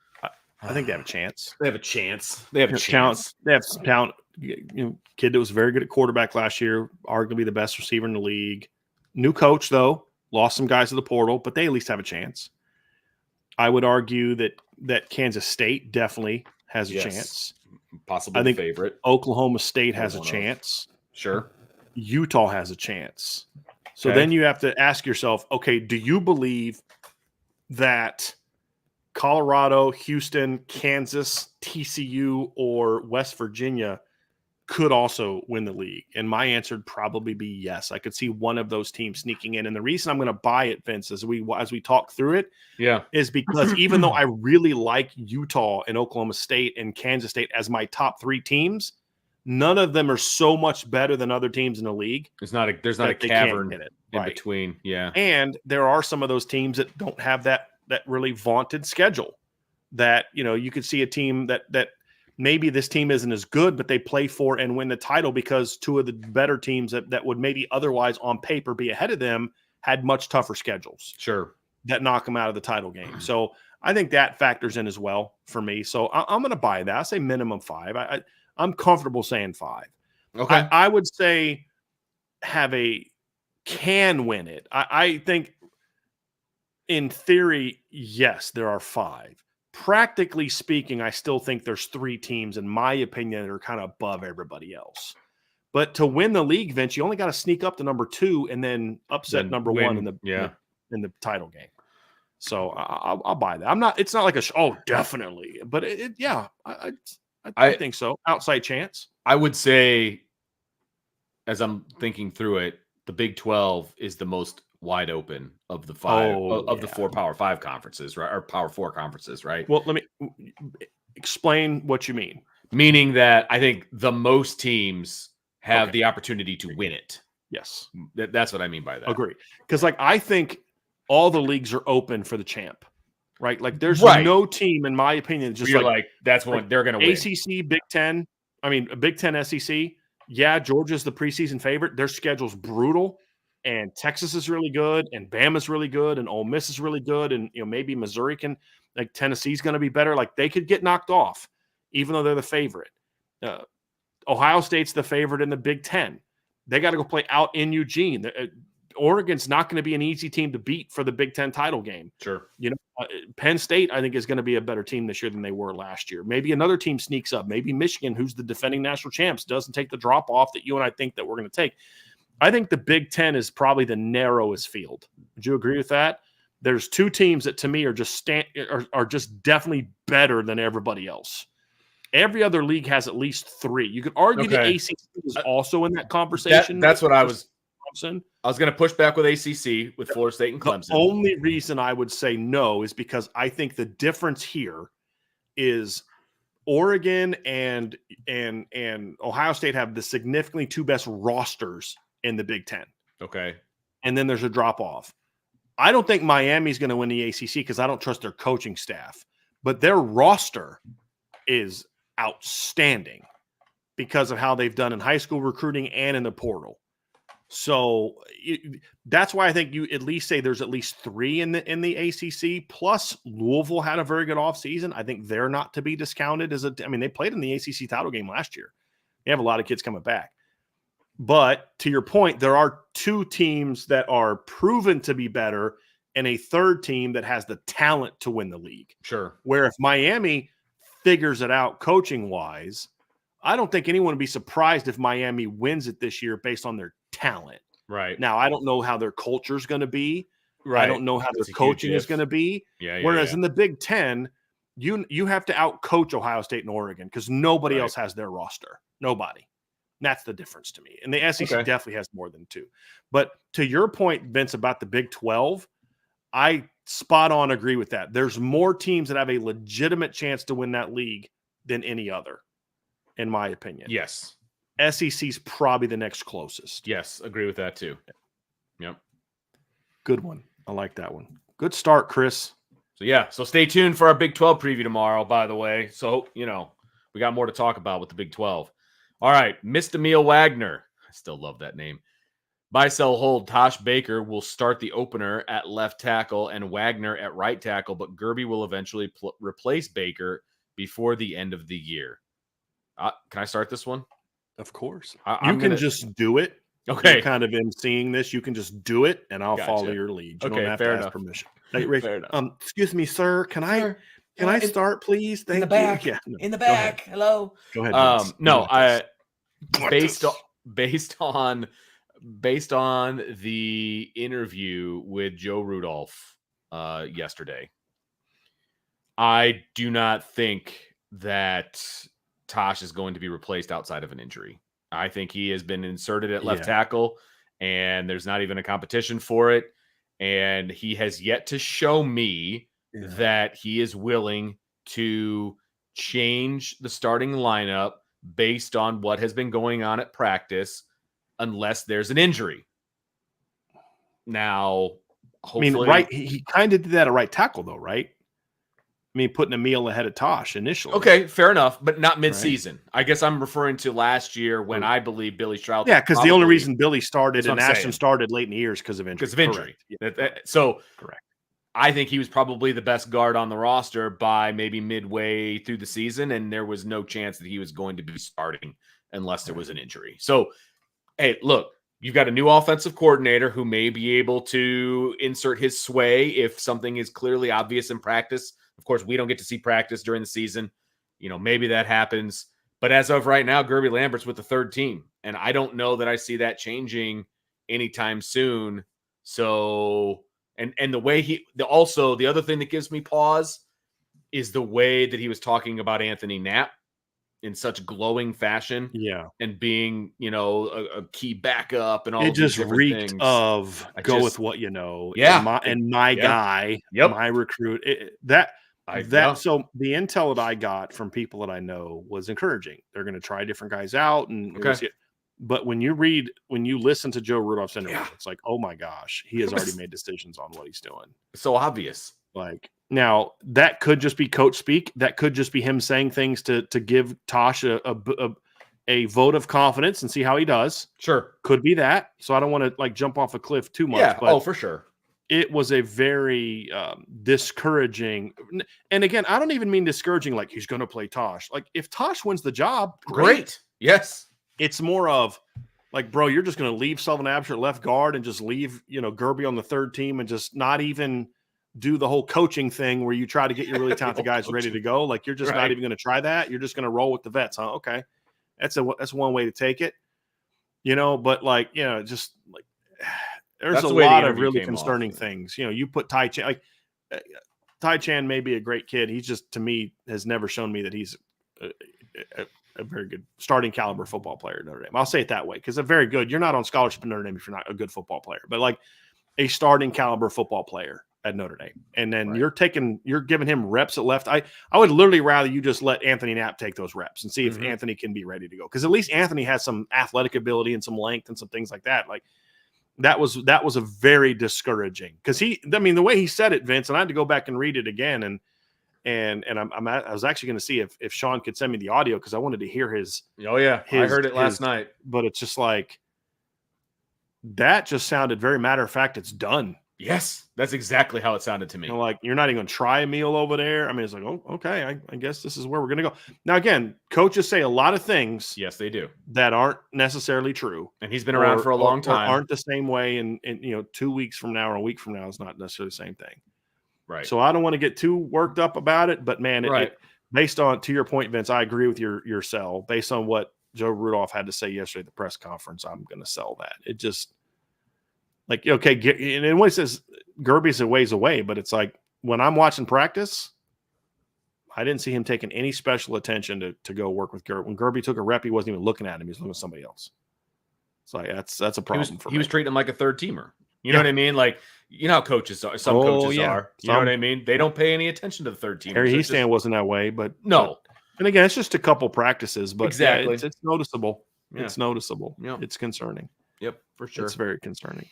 I think they have a chance. They have a chance. They have a chance. They have some talent. Kid that was very good at quarterback last year, arguably the best receiver in the league. New coach, though, lost some guys to the portal, but they at least have a chance. I would argue that Kansas State definitely has a chance. Possibly I think favorite. Oklahoma State has a chance. Sure. Utah has a chance. So Okay. then you have to ask yourself, okay, do you believe that Colorado, Houston, Kansas, TCU, or West Virginia could also win the league? And my answer would probably be yes. I could see one of those teams sneaking in. And the reason I'm going to buy it, Vince, as we talk through it, is because even though I really like Utah and Oklahoma State and Kansas State as my top 3 teams, none of them are so much better than other teams in the league. There's not a cavern in right. between. Yeah. And there are some of those teams that don't have that really vaunted schedule that, you could see a team that maybe this team isn't as good, but they play for and win the title because 2 of the better teams that would maybe otherwise on paper be ahead of them had much tougher schedules. Sure. That knock them out of the title game. So I think that factors in as well for me. So I'm going to buy that. I say minimum 5. I'm comfortable saying 5. Okay. I would say can win it. I think in theory, yes, there are 5. Practically speaking, I still think there's 3 teams, in my opinion, that are kind of above everybody else. But to win the league, Vince, you only got to sneak up to number 2 and then upset number 1 in the title game. So I'll buy that. It's not like definitely, but I think so. Outside chance. I would say, as I'm thinking through it, the Big 12 is the most wide open of the 5 the 4 Power 5 conferences, right? Or Power 4 conferences, right? Well, let me explain what you mean. Meaning that I think the most teams have the opportunity to win it. Yes. That's what I mean by that. Agree. Because I think all the leagues are open for the champ, right? Like there's no team, in my opinion, just that's when they're going to win. ACC, Big Ten, Big Ten, SEC. Yeah, Georgia's the preseason favorite. Their schedule's brutal. And Texas is really good, and Bama's really good, and Ole Miss is really good, and maybe Missouri Tennessee's going to be better. Like they could get knocked off, even though they're the favorite. Ohio State's the favorite in the Big Ten. They got to go play out in Eugene. Oregon's not going to be an easy team to beat for the Big Ten title game. Sure. Penn State, I think, is going to be a better team this year than they were last year. Maybe another team sneaks up. Maybe Michigan, who's the defending national champs, doesn't take the drop off that you and I think that we're going to take. I think the Big Ten is probably the narrowest field. Would you agree with that? There's 2 teams that to me are just definitely better than everybody else. Every other league has at least 3. You could argue the ACC is also in that conversation. That's what I was. Clemson. I was going to push back with ACC with Florida State and Clemson. The only reason I would say no is because I think the difference here is Oregon and Ohio State have the significantly 2 best rosters in the Big Ten. Okay. And then there's a drop off. I don't think Miami's going to win the ACC because I don't trust their coaching staff, but their roster is outstanding because of how they've done in high school recruiting and in the portal. So that's why I think you at least say there's at least 3 in the ACC. Plus Louisville had a very good offseason. I think they're not to be discounted they played in the ACC title game last year. They have a lot of kids coming back. But to your point, there are 2 teams that are proven to be better and a 3rd team that has the talent to win the league. Sure. Where if Miami figures it out coaching-wise, I don't think anyone would be surprised if Miami wins it this year based on their talent. Right. Now, I don't know how their culture is going to be. Right. I don't know how their coaching is going to be. Whereas in the Big Ten, you have to out-coach Ohio State and Oregon because nobody else has their roster. Nobody. That's the difference to me. And the SEC definitely has more than 2. But to your point, Vince, about the Big 12, I spot on agree with that. There's more teams that have a legitimate chance to win that league than any other, in my opinion. Yes. SEC's probably the next closest. Yes, agree with that too. Yep. Good one. I like that one. Good start, Chris. So stay tuned for our Big 12 preview tomorrow, by the way. So, we got more to talk about with the Big 12. All right, Mr. Emil Wagner. I still love that name. Buy, sell, hold. Tosh Baker will start the opener at left tackle and Wagner at right tackle, but Gerby will eventually replace Baker before the end of the year. Can I start this one? Of course. I'm gonna just do it. Okay. You're kind of emceeing this. You can just do it, and I'll Gotcha. follow your lead. You Okay, don't have fair to enough. ask permission. Hey, Rick, Fair enough. Excuse me, sir. Can I start, please? Thank in the back. you. Yeah, no, in the back. Hello. Go ahead. Vince. No, Vince. based on the interview with Joe Rudolph yesterday, I do not think that Tosh is going to be replaced outside of an injury. I think he has been inserted at left tackle, and there's not even a competition for it. And he has yet to show me that he is willing to change the starting lineup based on what has been going on at practice, unless there's an injury. Now, hopefully, he kind of did that at right tackle, though, right? I mean, putting Emil ahead of Tosh initially. Okay, fair enough, but not midseason. Right. I guess I'm referring to last year when I believe Billy Stroud. Yeah, because the only reason Billy started and Ashton saying. Started late in the year is because of injury. So correct. I think he was probably the best guard on the roster by maybe midway through the season, and there was no chance that he was going to be starting unless there was an injury. So, hey, look, you've got a new offensive coordinator who may be able to insert his sway if something is clearly obvious in practice. Of course, we don't get to see practice during the season. Maybe that happens. But as of right now, Gerby Lambert's with the third team. And I don't know that I see that changing anytime soon. So, and the way the other thing that gives me pause is the way that he was talking about Anthony Knapp in such glowing fashion. Yeah. And being, a key backup and all it just reeked things. Of with what you know. Yeah. And my guy, my recruit. So the intel that I got from people that I know was encouraging. They're going to try different guys out. But when you listen to Joe Rudolph's interview, it's like, oh my gosh, he has already made decisions on what he's doing. So obvious. Like, now that could just be coach speak. That could just be him saying things to give Tosh a vote of confidence and see how he does. Sure. Could be that. So I don't want to jump off a cliff too much. Yeah. But for sure. It was a very discouraging. And again, I don't even mean discouraging like he's going to play Tosh. Like, if Tosh wins the job, great. Yes. It's more of like, bro, you're just going to leave Sullivan Absher at left guard and just leave, Gerby on the third team and just not even do the whole coaching thing where you try to get your really talented guys ready to go. Like, you're just not even going to try that. You're just going to roll with the vets, huh? Okay. That's one way to take it, just like, there's a lot of really concerning things. You put Ty Chan, Ty Chan may be a great kid. He's just, to me, has never shown me that he's a very good starting caliber football player at Notre Dame. I'll say it that way, because a very good. You're not on scholarship at Notre Dame if you're not a good football player, but like a starting caliber football player at Notre Dame. And then you're giving him reps at left. I would literally rather you just let Anthony Knapp take those reps and see if Anthony can be ready to go. Because at least Anthony has some athletic ability and some length and some things like that. Like, that was a very discouraging, because the way he said it, Vince, and I had to go back and read it again. And I was actually going to see if Sean could send me the audio, because I wanted to hear his. Oh yeah. I heard it last night, but it's just like, that just sounded very matter of fact. It's done. Yes. That's exactly how it sounded to me. Like, you're not even going to try Emil over there. I mean, it's like, oh, okay. I guess this is where we're going to go. Now, again, coaches say a lot of things. Yes, they do. That aren't necessarily true. And he's been around for a long time. Aren't the same way. And 2 weeks from now or a week from now is not necessarily the same thing. Right. So I don't want to get too worked up about it. But, man, based on, to your point, Vince, I agree with your sell. Based on what Joe Rudolph had to say yesterday at the press conference, I'm going to sell that. It just, like, okay, and when he says Gerby's a ways away, but it's like, when I'm watching practice, I didn't see him taking any special attention to go work with Gerby. When Gerby took a rep, he wasn't even looking at him. He was looking at somebody else. So that's a problem for me. He was treating him like a third teamer. You know what I mean? Like, how coaches are. Some coaches are. You know what I mean? They don't pay any attention to the third team. Harry Heastand wasn't that way, but no. And again, it's just a couple practices, but exactly, it's noticeable. Yeah. It's noticeable. Yep. It's concerning. Yep, for sure. It's very concerning.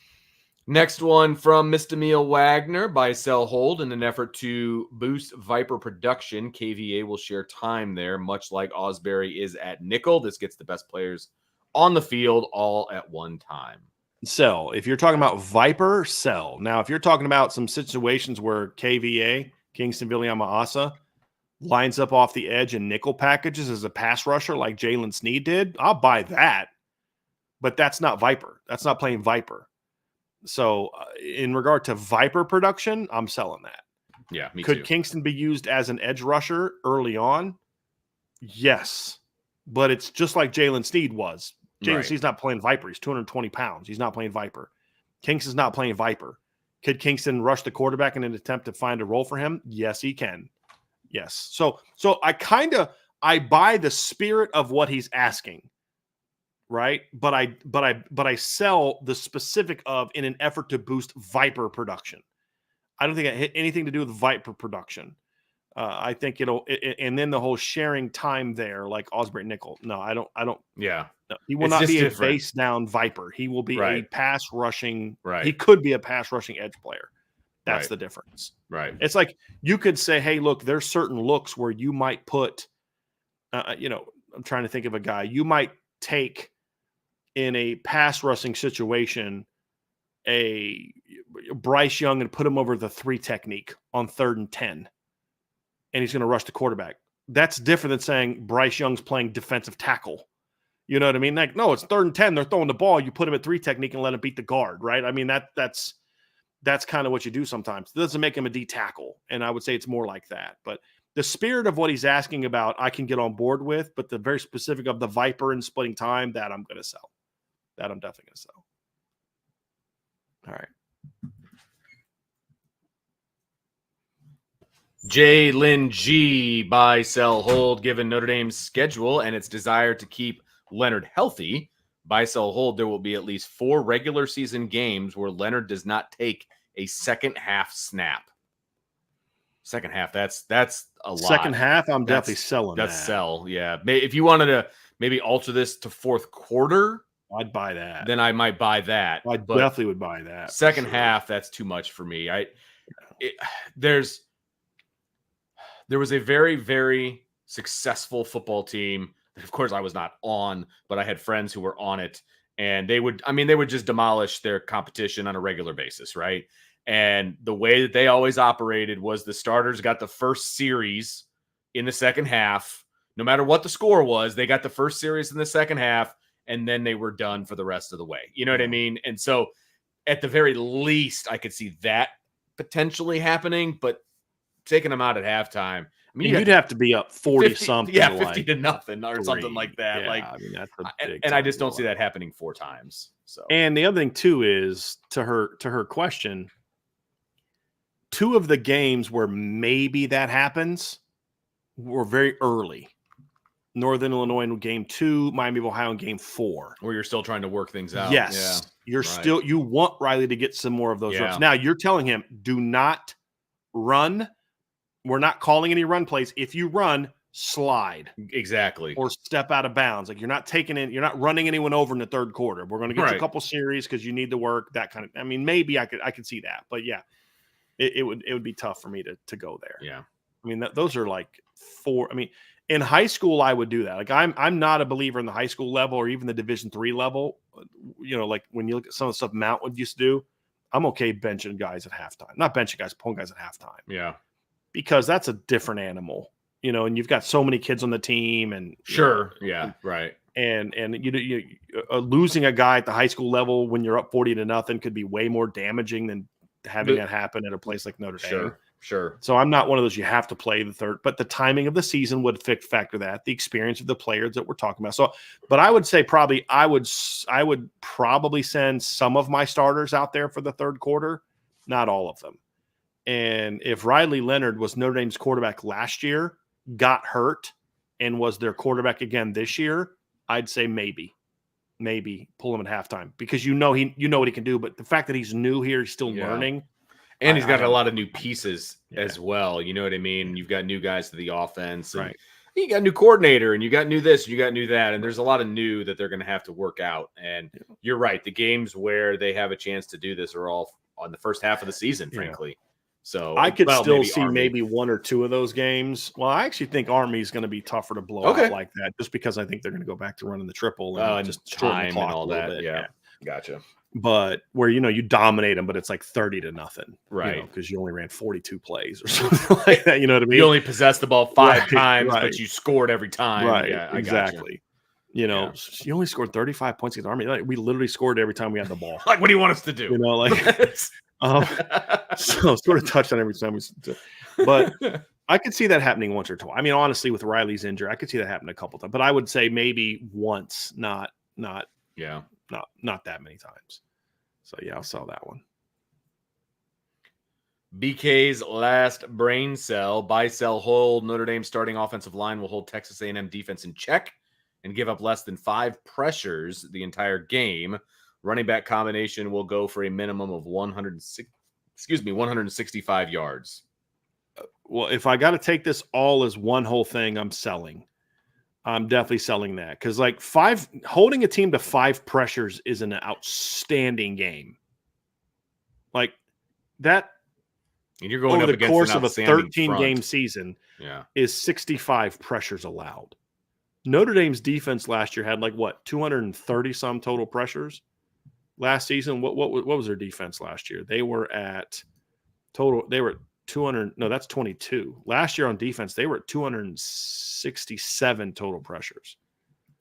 Next one from Mr. Emil Wagner, buy, sell, hold. In an effort to boost Viper production, KVA will share time there, much like Osbury is at nickel. This gets the best players on the field all at one time. Sell. If you're talking about Viper, sell. Now, if you're talking about some situations where KVA, Kingston Viliama Asa, lines up off the edge and nickel packages as a pass rusher like Jalen Snead did, I'll buy that. But that's not Viper. That's not playing Viper. So in regard to Viper production, I'm selling that. Yeah, me Could too. Kingston be used as an edge rusher early on? Yes. But it's just like Jalen Snead was. Jalen Snead's not playing Viper. He's 220 pounds. He's not playing Viper. Kingston's not playing Viper. Could Kingston rush the quarterback in an attempt to find a role for him? Yes, he can. Yes. So I buy the spirit of what he's asking. Right. But I sell the specific of in an effort to boost Viper production. I don't think it had anything to do with Viper production. I think and then the whole sharing time there, like Osbury Nickel. No, I don't. Yeah. No, he will not be a base down Viper. He will be a pass rushing. Right. He could be a pass rushing edge player. That's the difference. Right. It's like you could say, hey, look, there's certain looks where you might put, I'm trying to think of a guy. You might take in a pass rushing situation, a Bryce Young and put him over the 3 technique on 3rd and 10, and he's going to rush the quarterback. That's different than saying Bryce Young's playing defensive tackle. You know what I mean? Like, no, it's 3rd and 10. They're throwing the ball. You put him at 3 technique and let him beat the guard, right? I mean, that's kind of what you do sometimes. It doesn't make him a D tackle, and I would say it's more like that. But the spirit of what he's asking about, I can get on board with, but the very specific of the Viper and splitting time, that I'm going to sell. That I'm definitely going to sell. All right. J. Lynn G. buy, sell, hold. Given Notre Dame's schedule and its desire to keep Leonard healthy, buy, sell, hold, there will be at least 4 regular season games where Leonard does not take a second half snap. Second half, that's a lot. Second half, I'm definitely selling that. That's sell, yeah. If you wanted to maybe alter this to 4th quarter, I'd buy that. Then I might buy that. I definitely would buy that. Second half, that's too much for me. There was a very, very successful football team that, of course, I was not on, but I had friends who were on it, and they would just demolish their competition on a regular basis, right? And the way that they always operated was the starters got the first series in the second half. No matter what the score was, they got the first series in the second half, and then they were done for the rest of the way. You know what I mean? And so at the very least, I could see that potentially happening, but taking them out at halftime, I mean, you'd have to be up 40 something. Yeah, 50-0 or 3. something like that. Yeah, like, I mean, that's a big and I just don't see that happening 4 times. So, and the other thing too is to her question, 2 of the games where maybe that happens were very early. Northern Illinois in game 2, Miami of Ohio in game 4. Where you're still trying to work things out. Yes. Yeah, you want Riley to get some more of those reps. Now you're telling him, do not run. We're not calling any run plays. If you run, slide. Exactly. Or step out of bounds. Like you're not running anyone over in the 3rd quarter. We're going to get you a couple series because you need to work, that kind of, I mean, maybe I could see that, but yeah, it would be tough for me to go there. Yeah. I mean, those are like 4. I mean, in high school, I would do that. Like I'm not a believer in the high school level or even the Division III level. Like when you look at some of the stuff Mount would used to do, I'm okay benching guys at halftime. Not benching guys, pulling guys at halftime. Yeah. Because that's a different animal, and you've got so many kids on the team and yeah, right. And you losing a guy at the high school level when you're up 40-0 could be way more damaging than having that happen at a place like Notre Dame. Sure. So I'm not one of those you have to play the 3rd, but the timing of the season would factor that, the experience of the players that we're talking about. So, but I would say probably I would probably send some of my starters out there for the 3rd quarter, not all of them. And if Riley Leonard was Notre Dame's quarterback last year, got hurt, and was their quarterback again this year, I'd say maybe pull him at halftime because you know what he can do. But the fact that he's new here, he's still learning. And he's got a lot of new pieces as well. You know what I mean? You've got new guys to the offense. And, right. You got a new coordinator and you got new this, you got new that, and there's a lot of new that they're going to have to work out. And you're right. The games where they have a chance to do this are all on the first half of the season, frankly. So I could still see maybe one or two of those games. Well, I actually think Army's going to be tougher to blow out like that, just because I think they're going to go back to running the triple and just time the clock and all that. bit. Yeah, gotcha. But where you dominate them, but it's like 30-0, right? Because you only ran 42 plays or something like that. You know what I mean? You only possessed the ball 5 times, but you scored every time. Right? Yeah, exactly. You only scored 35 points against Army. Like, we literally scored every time we had the ball. Like, what do you want us to do? So sort of touched on every time but I could see that happening once or twice. I mean, honestly, with Riley's injury, I could see that happen a couple times. But I would say maybe once, not that many times. So I'll sell that one. BK's last brain cell, buy, sell, hold. Notre Dame starting offensive line will hold Texas A&M defense in check and give up less than 5 pressures the entire game. Running back combination will go for a minimum of 165 yards. Well, if I got to take this all as one whole thing, I'm selling. I'm definitely selling that, because holding a team to 5 pressures is an outstanding game. Like that, and you're going over up the course of a 13-game season, is 65 pressures allowed. Notre Dame's defense last year had 230 some total pressures last season. What was their defense last year? They were at 200. No, that's 22. Last year on defense, they were at 267 total pressures.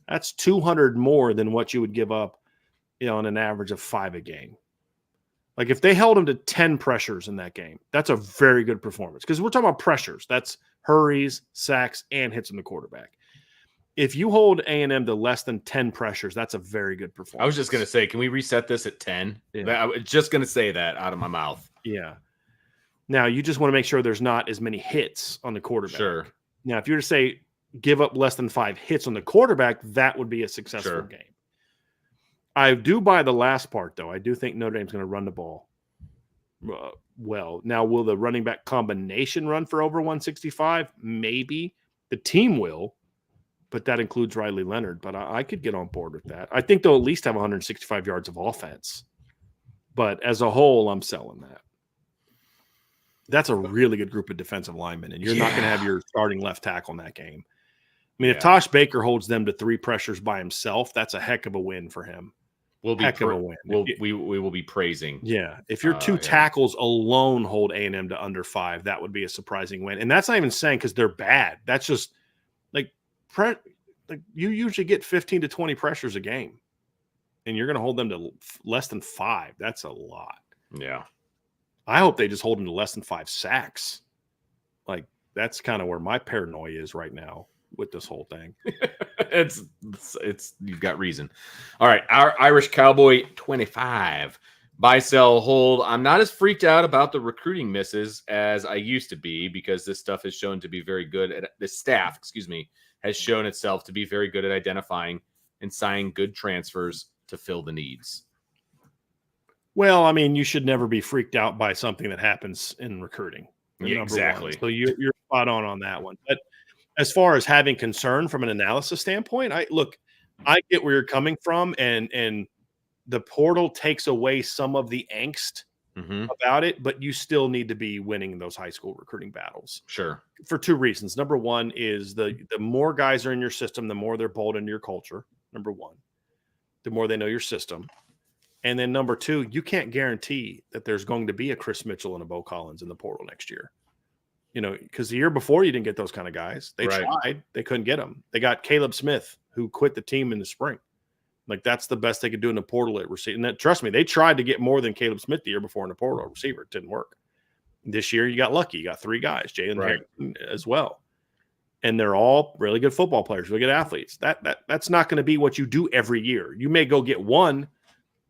That's 200 more than what you would give up, on an average of 5 a game. Like, if they held them to 10 pressures in that game, that's a very good performance, because we're talking about pressures. That's hurries, sacks, and hits on the quarterback. If you hold A&M to less than 10 pressures, that's a very good performance. I was just going to say, can we reset this at 10? I was just going to say that out of my mouth. Yeah. Now, you just want to make sure there's not as many hits on the quarterback. Sure. Now, if you were to say give up less than 5 hits on the quarterback, that would be a successful game. I do buy the last part, though. I do think Notre Dame's going to run the ball well. Now, will the running back combination run for over 165? Maybe. The team will, but that includes Riley Leonard. But I could get on board with that. I think they'll at least have 165 yards of offense. But as a whole, I'm selling that. That's a really good group of defensive linemen, and you're not going to have your starting left tackle in that game. I mean, if Tosh Baker holds them to 3 pressures by himself, that's a heck of a win for him. Heck of a win. We will be praising. Yeah. If your 2 tackles alone hold A&M to under 5, that would be a surprising win. And that's not even saying because they're bad. That's just you usually get 15 to 20 pressures a game, and you're going to hold them to less than 5. That's a lot. Yeah. I hope they just hold them to less than 5 sacks. Like, that's kind of where my paranoia is right now with this whole thing. it's you've got reason. All right, our Irish Cowboy 25. Buy, sell, hold. I'm not as freaked out about the recruiting misses as I used to be, because this stuff has shown to be very good at this staff, has shown itself to be very good at identifying and signing good transfers to fill the needs. Well, I mean, you should never be freaked out by something that happens in recruiting. Yeah, exactly. So you're spot on that one. But as far as having concern from an analysis standpoint, I get where you're coming from, and the portal takes away some of the angst about it, but you still need to be winning those high school recruiting battles. Sure. For 2 reasons. Number one is the more guys are in your system, the more they're bought into your culture. Number one, the more they know your system. And then number 2, you can't guarantee that there's going to be a Chris Mitchell and a Bo Collins in the portal next year. Because the year before you didn't get those kind of guys. They tried. They couldn't get them. They got Caleb Smith, who quit the team in the spring. Like, that's the best they could do in the portal at receiver. And trust me, they tried to get more than Caleb Smith the year before in the portal receiver. It didn't work. This year, you got lucky. You got 3 guys, Jalen Harrington as well. And they're all really good football players, really good athletes. That's not going to be what you do every year. You may go get one,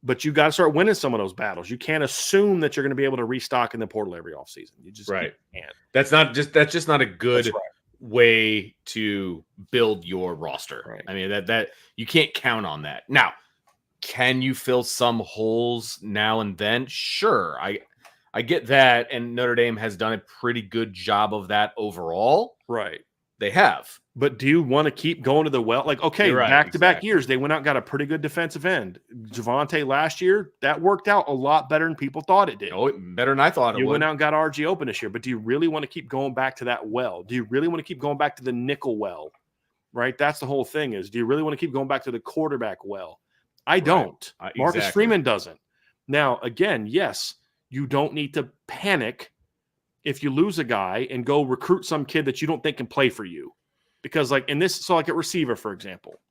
but you got to start winning some of those battles. You can't assume that you're going to be able to restock in the portal every offseason. You just can't. That's just not a good way to build your roster. Right. I mean, that you can't count on that. Now, can you fill some holes now and then? Sure. I get that, and Notre Dame has done a pretty good job of that overall. Right. They have. But do you want to keep going to the well? Like, okay, You're right, back-to-back exactly. years, they went out and got a pretty good defensive end. Javonte last year, that worked out a lot better than people thought it did. Oh, better than I thought it You would. went out and got RG open this year, but do you really want to keep going back to that well? Do you really want to keep going back to the nickel well? Right? That's the whole thing is, do you really want to keep going back to the quarterback well? I don't. Marcus Exactly. Freeman doesn't. Now, again, yes, you don't need to panic if you lose a guy and go recruit some kid that you don't think can play for you. Because like in this, so like at receiver, for example,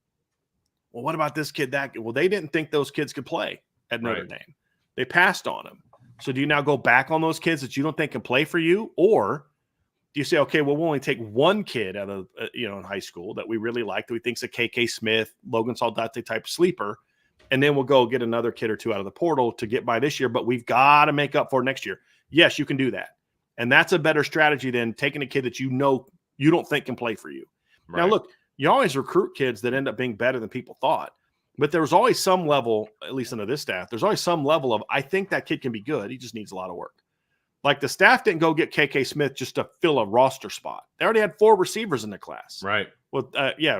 well, what about this kid, that kid? Well, they didn't think those kids could play at Notre Dame. They passed on them. So do you now go back on those kids that you don't think can play for you? Or do you say, okay, well, we'll only take one kid out of, in high school that we really like, that we think's a KK Smith, Logan Saldate type sleeper, and then we'll go get another kid or two out of the portal to get by this year, but we've got to make up for it next year. Yes, you can do that. And that's a better strategy than taking a kid that you don't think can play for you. Right. Now, look, you always recruit kids that end up being better than people thought. But there was always some level, at least under this staff, there's always some level of, I think that kid can be good. He just needs a lot of work. Like the staff didn't go get KK Smith just to fill a roster spot. They already had 4 receivers in the class. Right. Well,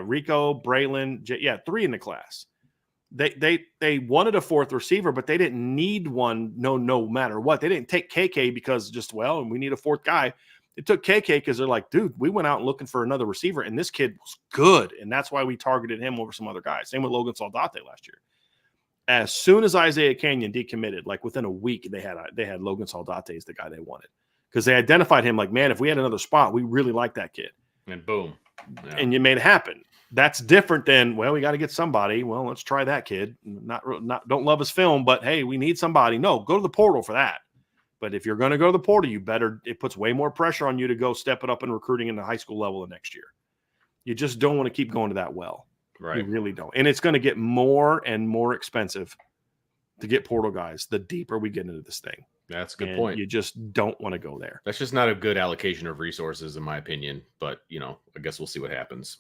Rico, Braylon, 3 in the class. They wanted a 4th receiver, but they didn't need one no matter what. They didn't take KK because and we need a 4th guy. They took KK because they're like, dude, we went out looking for another receiver, and this kid was good, and that's why we targeted him over some other guys. Same with Logan Saldate last year. As soon as Isaiah Canyon decommitted, like within a week, they had Logan Saldate as the guy they wanted because they identified him like, man, if we had another spot, we really like that kid. And boom. Yeah. And you made it happen. That's different than, well, we got to get somebody. Well, let's try that kid. Don't love his film, but hey, we need somebody. No, go to the portal for that. But if you're going to go to the portal, it puts way more pressure on you to go step it up in recruiting in the high school level the next year. You just don't want to keep going to that well. Right. You really don't. And it's going to get more and more expensive to get portal guys the deeper we get into this thing. That's a good point. You just don't want to go there. That's just not a good allocation of resources, in my opinion. But, I guess we'll see what happens.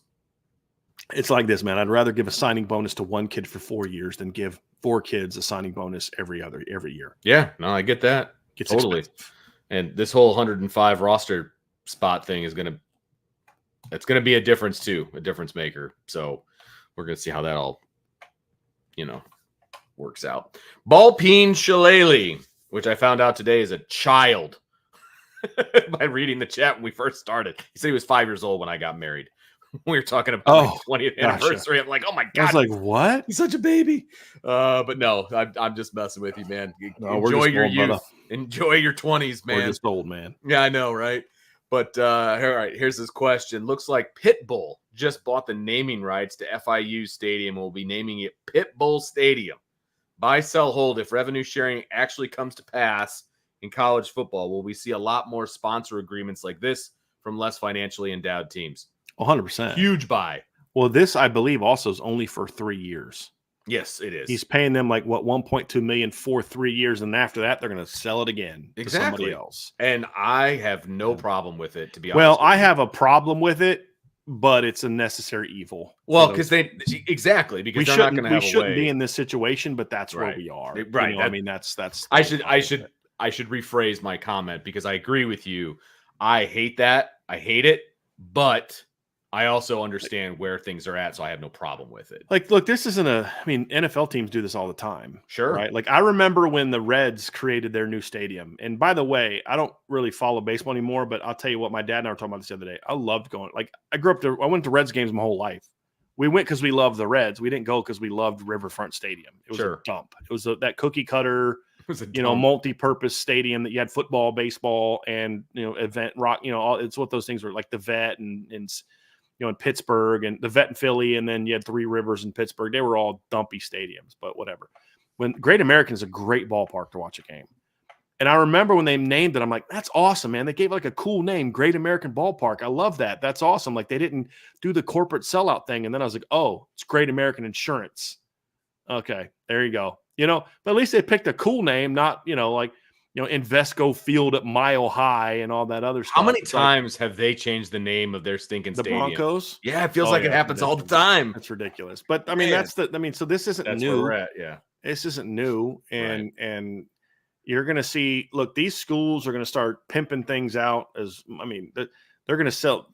It's like this, man. I'd rather give a signing bonus to one kid for 4 years than give 4 kids a signing bonus every year. Yeah, no, I get that. It's totally expensive. And this whole 105 roster spot thing is gonna be a difference too, a difference maker. So we're gonna see how that all works out. Balpine Shillelagh, which I found out today is a child by reading the chat when we first started. He said he was 5 years old when I got married. We were talking about my 20th anniversary. I'm like, oh my God. I was like, what? He's such a baby. But no, I'm just messing with you, man. No, enjoy your old, youth. brother. Enjoy your 20s, man. We're just old, man. Yeah, I know, right? But all right, here's this question. Looks like Pitbull just bought the naming rights to FIU Stadium and will be naming it Pitbull Stadium. Buy, sell, hold. If revenue sharing actually comes to pass in college football, will we see a lot more sponsor agreements like this from less financially endowed teams? 100%. Huge buy. Well, this, I believe, also is only for 3 years. Yes, it is. He's paying them like $1.2 million for 3 years, and after that, they're going to sell it again to somebody else. And I have no problem with it, to be honest. Well, I have a problem with it, but it's a necessary evil. Well, because because they're not going to have a way. We shouldn't be in this situation, but that's where we are. Right. I mean, that's. I should rephrase my comment because I agree with you. I hate that. I hate it, but I also understand where things are at, so I have no problem with it. Like, look, this isn't NFL teams do this all the time. Sure. Right? Like, I remember when the Reds created their new stadium. And by the way, I don't really follow baseball anymore, but I'll tell you what, my dad and I were talking about this the other day. I loved going. Like, I went to Reds games my whole life. We went because we loved the Reds. We didn't go because we loved Riverfront Stadium. It was a dump. It was that cookie cutter, multi-purpose stadium that you had football, baseball, and, event rock, it's what those things were, like the Vet and in Pittsburgh and the Vet in Philly, and then you had Three Rivers in Pittsburgh. They were all dumpy stadiums, but whatever. When Great American is a great ballpark to watch a game. And I remember when they named it, I'm like, that's awesome, man. They gave like a cool name, Great American Ballpark. I love that. That's awesome. Like, they didn't do the corporate sellout thing. And then I was like, oh, it's Great American Insurance. Okay, there you go. But at least they picked a cool name, not, Invesco Field at Mile High and all that other stuff. How many times have they changed the name of their stinking stadium? The Broncos? Yeah, it feels like it happens all the time. That's ridiculous. But I mean, so this isn't new. Where we're at, yeah. This isn't new. And you're going to see, look, these schools are going to start pimping things out they're going to sell.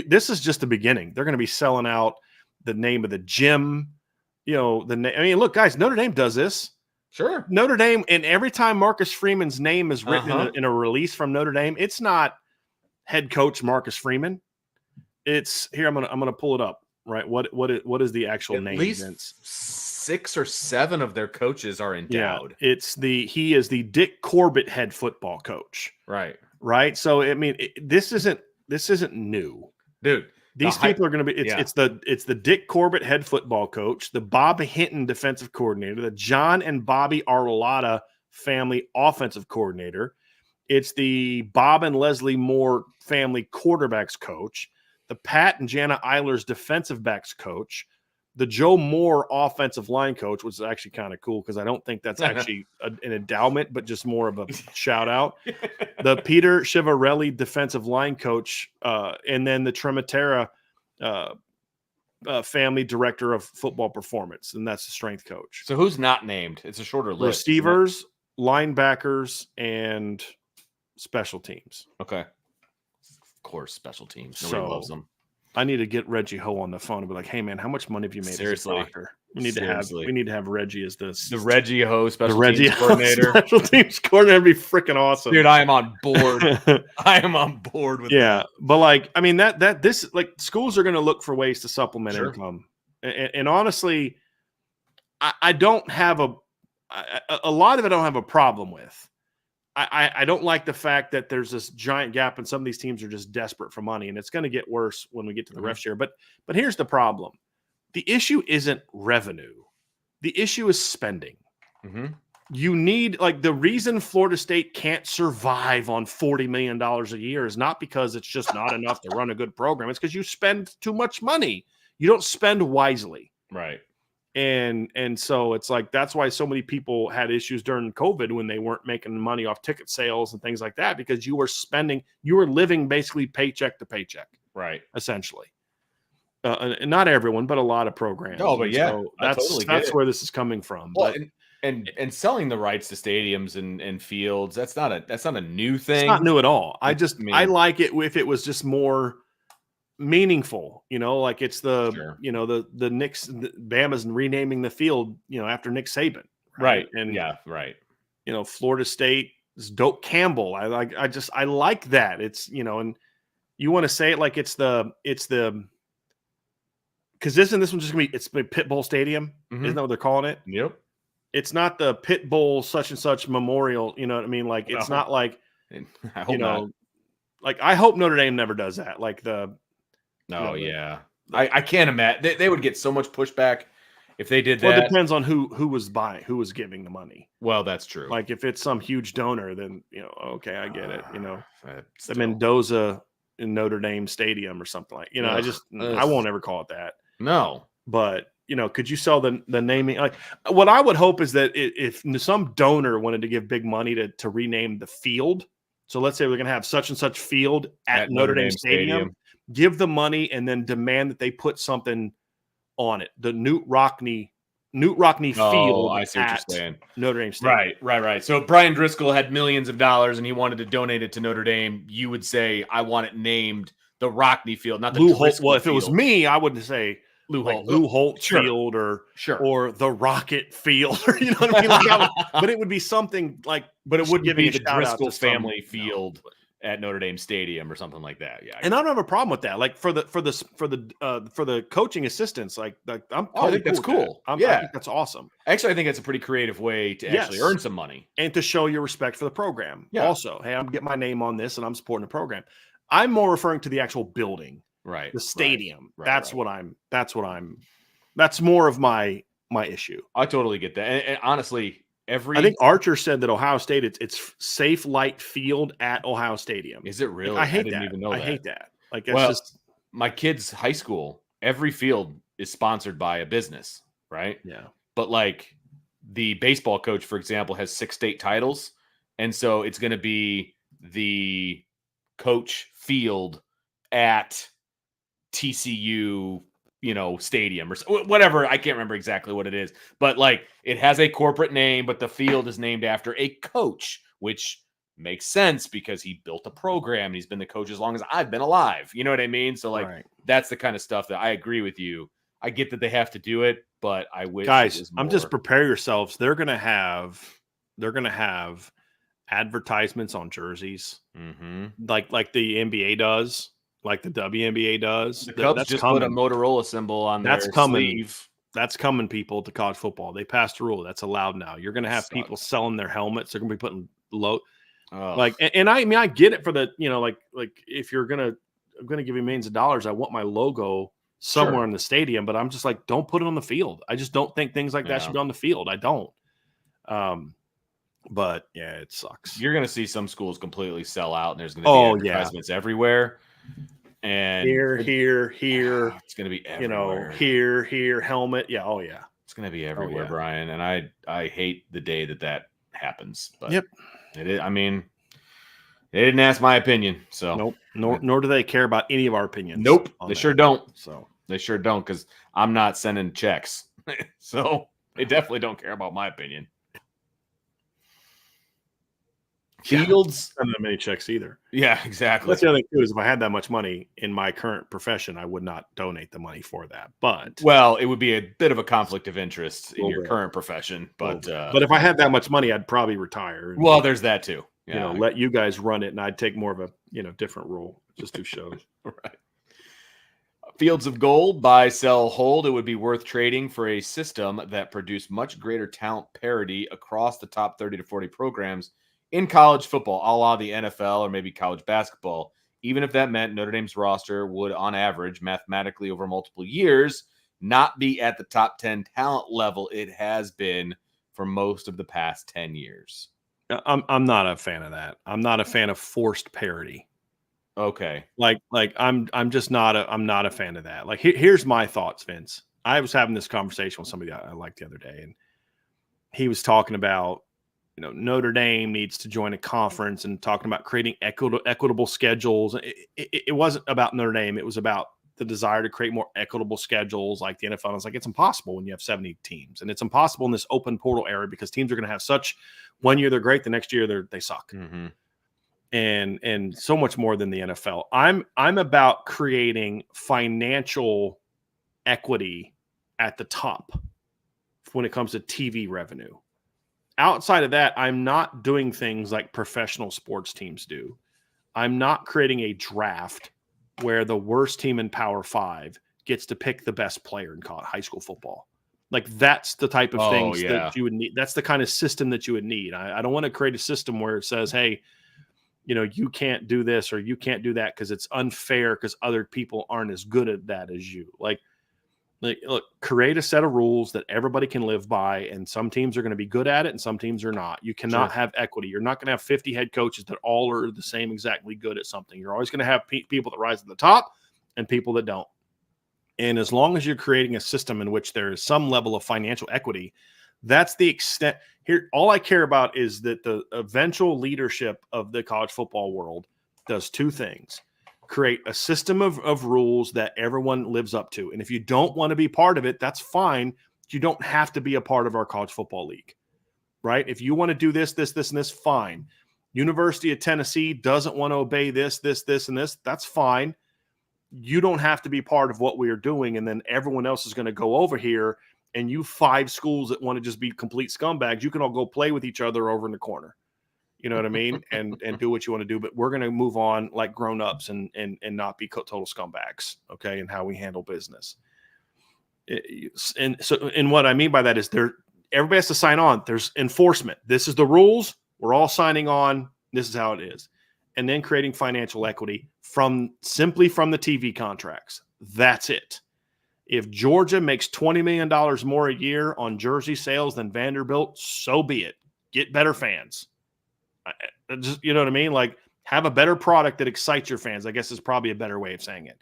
this is just the beginning. They're going to be selling out the name of the gym. Look, guys, Notre Dame does this. Sure. Notre Dame, and every time Marcus Freeman's name is written in a release from Notre Dame, it's not head coach Marcus Freeman. It's here. I'm gonna pull it up. Right. What is the actual name? At least Vince? 6 or 7 of their coaches are endowed. Yeah, he is the Dick Corbett head football coach. Right. Right. So this isn't new, dude. These people are going to be. It's the Dick Corbett head football coach, the Bob Hinton defensive coordinator, the John and Bobby Arlotta family offensive coordinator. It's the Bob and Leslie Moore family quarterbacks coach, the Pat and Jana Eilers defensive backs coach, the Joe Moore offensive line coach, which is actually kind of cool because I don't think that's actually an endowment, but just more of a shout out. The Peter Chiavarelli defensive line coach, and then the Trematera family director of football performance, and that's the strength coach. So who's not named? It's a shorter list. Receivers, linebackers, and special teams. Okay. Of course, special teams. Nobody loves them. I need to get Reggie Ho on the phone and be like, "Hey man, how much money have you made as a doctor? We need to have Reggie as the Reggie Ho special teams coordinator. Special teams coordinator would be freaking awesome, dude. I am on board. I am on board with that. But this schools are going to look for ways to supplement income, and honestly, I don't have a lot of it. I don't have a problem with. I don't like the fact that there's this giant gap and some of these teams are just desperate for money, and it's going to get worse when we get to the ref share. But here's the problem. The issue isn't revenue. The issue is spending. Mm-hmm. You need the reason Florida State can't survive on $40 million a year is not because it's just not enough to run a good program. It's because you spend too much money. You don't spend wisely. Right. And so it's that's why so many people had issues during COVID when they weren't making money off ticket sales and things like that, because you were living basically paycheck to paycheck. Right. Essentially. And not everyone, but a lot of programs. Oh, but yeah, so that's where this is coming from. Well, but and selling the rights to stadiums and fields, that's not a new thing. It's not new at all. I like it if it was just more meaningful, it's the Knicks, Bama's renaming the field, after Nick Saban, right? And right. Florida State's Doak Campbell. I like that. It's and you want to say it like it's the because this one just gonna be it's Pitbull Stadium, isn't that what they're calling it? Yep. It's not the Pitbull such and such memorial. You know what I mean? It's not like I hope not. I hope Notre Dame never does that. I can't imagine they would get so much pushback if they did that. Well, it depends on who was buying, who was giving the money. Well, that's true. If it's some huge donor, then okay, I get it. The Mendoza in Notre Dame Stadium or something I won't ever call it that. No, but could you sell the naming? What I would hope is that if some donor wanted to give big money to rename the field. So let's say we're going to have such and such field at Notre Dame Stadium. Give the money and then demand that they put something on it. The Newt Rockne field. I see what you're saying. Notre Dame Stadium. Right. So if Brian Driscoll had millions of dollars and he wanted to donate it to Notre Dame, you would say, I want it named the Rockne Field, not the Lou Holt. Driscoll Well, if field. it was me, I would say Lou Holt Field or the Rocket Field, or what I mean. But it would be something but it would give me the Driscoll family field at Notre Dame Stadium or something like that. Yeah, and I don't have a problem with that. For the coaching assistants, I'm. I think that's cool. I think that's awesome. Actually, I think that's a pretty creative way to actually earn some money and to show your respect for the program. Yeah. Also, hey, I'm getting my name on this and I'm supporting the program. I'm more referring to the actual building, right? The stadium. That's more of my issue. I totally get that, and honestly. I think Archer said that Ohio State it's safe light field at Ohio Stadium. Is it really? I hate that. Didn't even know that. I hate that. Just my kids' high school. Every field is sponsored by a business, right? Yeah. But the baseball coach, for example, has 6 state titles, and so it's going to be the coach field at TCU. Stadium or whatever. I can't remember exactly what it is, but it has a corporate name, but the field is named after a coach, which makes sense because he built a program and he's been the coach as long as I've been alive. You know what I mean? So like that's the kind of stuff that I agree with you. I get that they have to do it, but I wish guys, I'm just prepare yourselves. They're gonna have advertisements on jerseys, like the NBA does, like the WNBA does. The Cubs just put a Motorola symbol on their sleeve. That's coming, people, to college football. They passed a rule that's allowed now. You're going to have people selling their helmets. They're going to be putting and I mean, I get it for the, like if I'm going to give you millions of dollars, I want my logo somewhere in the stadium, but I'm just like, don't put it on the field. I just don't think things like that should be on the field. I don't. But yeah, it sucks. You're going to see some schools completely sell out, and there's going to be advertisements everywhere. And here. It's going to be everywhere. Here, helmet. Yeah. Oh yeah. It's going to be everywhere, Brian. And I hate the day that happens. But it is, I mean, they didn't ask my opinion. So nope. Nor do they care about any of our opinions. Nope. They sure don't. So they sure don't, because I'm not sending checks. So they definitely don't care about my opinion. Fields, I don't have many checks either. Yeah, exactly. That's the other thing too, is if I had that much money in my current profession, I would not donate the money for that. But it would be a bit of a conflict of interest in your current profession. But if I had that much money, I'd probably retire. Well, there's that too. Yeah. Let you guys run it, and I'd take more of a different role. Just do shows. Right. Fields of gold, buy, sell, hold. It would be worth trading for a system that produced much greater talent parity across the top 30 to 40 programs in college football, a la the NFL or maybe college basketball, even if that meant Notre Dame's roster would, on average, mathematically over multiple years, not be at the top 10 talent level it has been for most of the past 10 years. I'm not a fan of that. I'm not a fan of forced parity. Okay. Like I'm just not a fan of that. Like here's my thoughts, Vince. I was having this conversation with somebody I liked the other day, and he was talking about, Notre Dame needs to join a conference and talking about creating equitable schedules. It wasn't about Notre Dame. It was about the desire to create more equitable schedules like the NFL. I was like, it's impossible when you have 70 teams, and it's impossible in this open portal era because teams are going to have such, one year they're great, the next year they suck. Mm-hmm. And so much more than the NFL. I'm about creating financial equity at the top when it comes to TV revenue. Outside of that, I'm not doing things like professional sports teams do. I'm not creating a draft where the worst team in Power 5 gets to pick the best player in high school football. Like, that's the type of things that you would need. That's the kind of system that you would need. I don't want to create a system where it says, hey, you can't do this or you can't do that because it's unfair because other people aren't as good at that as you. Like, look, create a set of rules that everybody can live by, and some teams are going to be good at it and some teams are not. You cannot have equity. You're not going to have 50 head coaches that all are the same exactly good at something. You're always going to have people that rise to the top and people that don't. And as long as you're creating a system in which there is some level of financial equity, that's the extent. Here, all I care about is that the eventual leadership of the college football world does two things. Create a system of rules that everyone lives up to. And if you don't want to be part of it, that's fine. You don't have to be a part of our college football league, right? If you want to do this, and this, fine. University of Tennessee doesn't want to obey this, and this, that's fine. You don't have to be part of what we are doing. And then everyone else is going to go over here, and you 5 schools that want to just be complete scumbags, you can all go play with each other over in the corner. You know what I mean? And do what you want to do. But we're going to move on like grown-ups and not be total scumbags, okay, and how we handle business. And what I mean by that is everybody has to sign on. There's enforcement. This is the rules. We're all signing on. This is how it is. And then creating financial equity simply from the TV contracts. That's it. If Georgia makes $20 million more a year on jersey sales than Vanderbilt, so be it. Get better fans. Just, you know what I mean? Like, have a better product that excites your fans, I guess is probably a better way of saying it.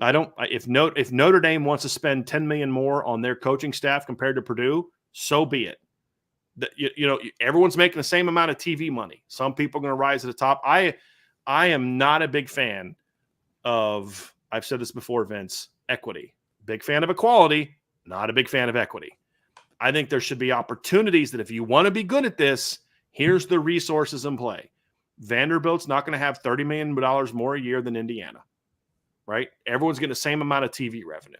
If Notre Dame wants to spend $10 million more on their coaching staff compared to Purdue, so be it. Everyone's making the same amount of TV money. Some people are going to rise to the top. I am not a big fan of, I've said this before, Vince, equity. Big fan of equality, not a big fan of equity. I think there should be opportunities that if you want to be good at this, here's the resources in play. Vanderbilt's not going to have $30 million more a year than Indiana, right? Everyone's getting the same amount of TV revenue.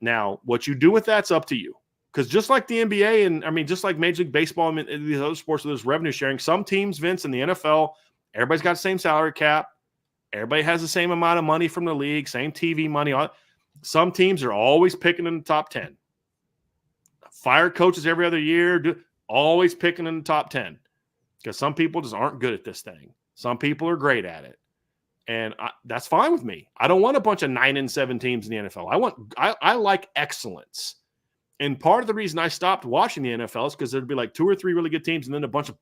Now, what you do with that's up to you. Because just like the NBA and just like Major League Baseball and these other sports where there's revenue sharing, some teams, Vince, in the NFL, everybody's got the same salary cap. Everybody has the same amount of money from the league, same TV money. Some teams are always picking in the top 10. Fire coaches every other year, always picking in the top 10. Because some people just aren't good at this thing. Some people are great at it. And that's fine with me. I don't want a bunch of 9-7 teams in the NFL. I like excellence. And part of the reason I stopped watching the NFL is because there'd be like 2 or 3 really good teams and then a bunch of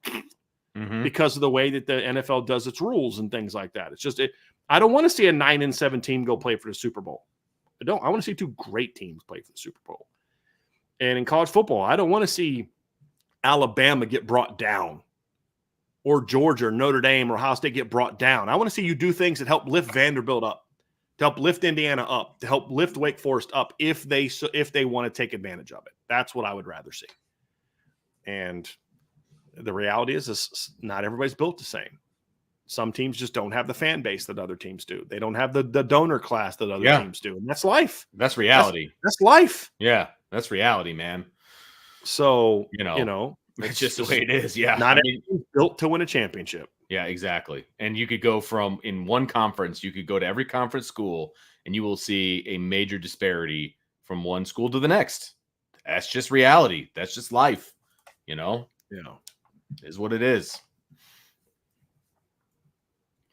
because of the way that the NFL does its rules and things like that. It's just I don't want to see a 9-7 team go play for the Super Bowl. I want to see 2 great teams play for the Super Bowl. And in college football, I don't want to see Alabama get brought down or Georgia or Notre Dame or Ohio State get brought down. I want to see you do things that help lift Vanderbilt up, to help lift Indiana up, to help lift Wake Forest up if they want to take advantage of it. That's what I would rather see. And the reality is not everybody's built the same. Some teams just don't have the fan base that other teams do. They don't have the donor class that other teams do. And that's life. That's reality. That's life. Yeah, that's reality, man. So, it's just the way it is. Yeah. Not everything's built to win a championship. Yeah, exactly. And you could go in one conference, you could go to every conference school and you will see a major disparity from one school to the next. That's just reality. That's just life, is what it is.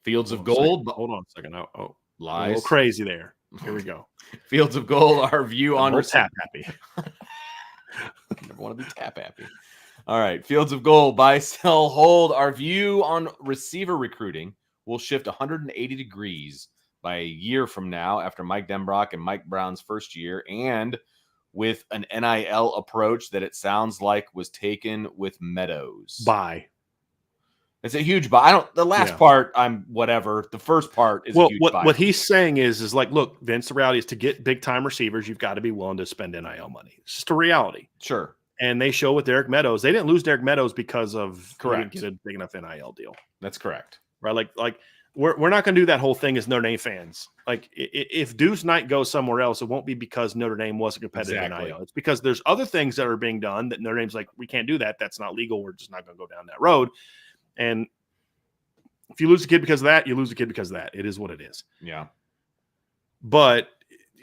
Fields of Gold. Hold on a second. Oh, lies. A little crazy there. Here we go. Fields of Gold, our view on tap happy. Never want to be tap happy. All right. Fields of Gold, buy, sell, hold. Our view on receiver recruiting will shift 180 degrees by a year from now after Mike Denbrock and Mike Brown's first year, and with an NIL approach that it sounds like was taken with Meadows. Buy. It's a huge buy. The last part, I'm whatever. The first part is a huge buy. What he's saying is like, look, Vince, the reality is to get big time receivers, you've got to be willing to spend NIL money. It's just a reality. Sure. And they show with Derek Meadows, they didn't lose Derek Meadows because of correct. Get a big enough NIL deal. That's correct. Right. Like we're not going to do that whole thing as Notre Dame fans. Like if Deuce Knight goes somewhere else, it won't be because Notre Dame wasn't competitive in NIL. It's because there's other things that are being done that Notre Dame's like, we can't do that. That's not legal. We're just not going to go down that road. And if you lose a kid because of that, you lose a kid because of that. It is what it is. Yeah. But,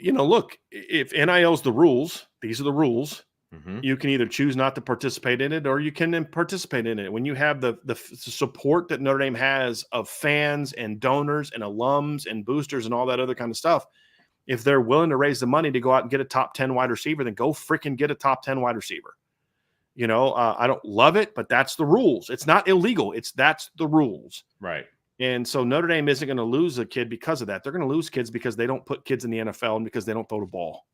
look, if NIL is the rules, these are the rules. Mm-hmm. You can either choose not to participate in it or you can participate in it. When you have the support that Notre Dame has of fans and donors and alums and boosters and all that other kind of stuff, if they're willing to raise the money to go out and get a top 10 wide receiver, then go freaking get a top 10 wide receiver. I don't love it, but that's the rules. It's not illegal. That's the rules. Right. And so Notre Dame isn't going to lose a kid because of that. They're going to lose kids because they don't put kids in the NFL and because they don't throw the ball.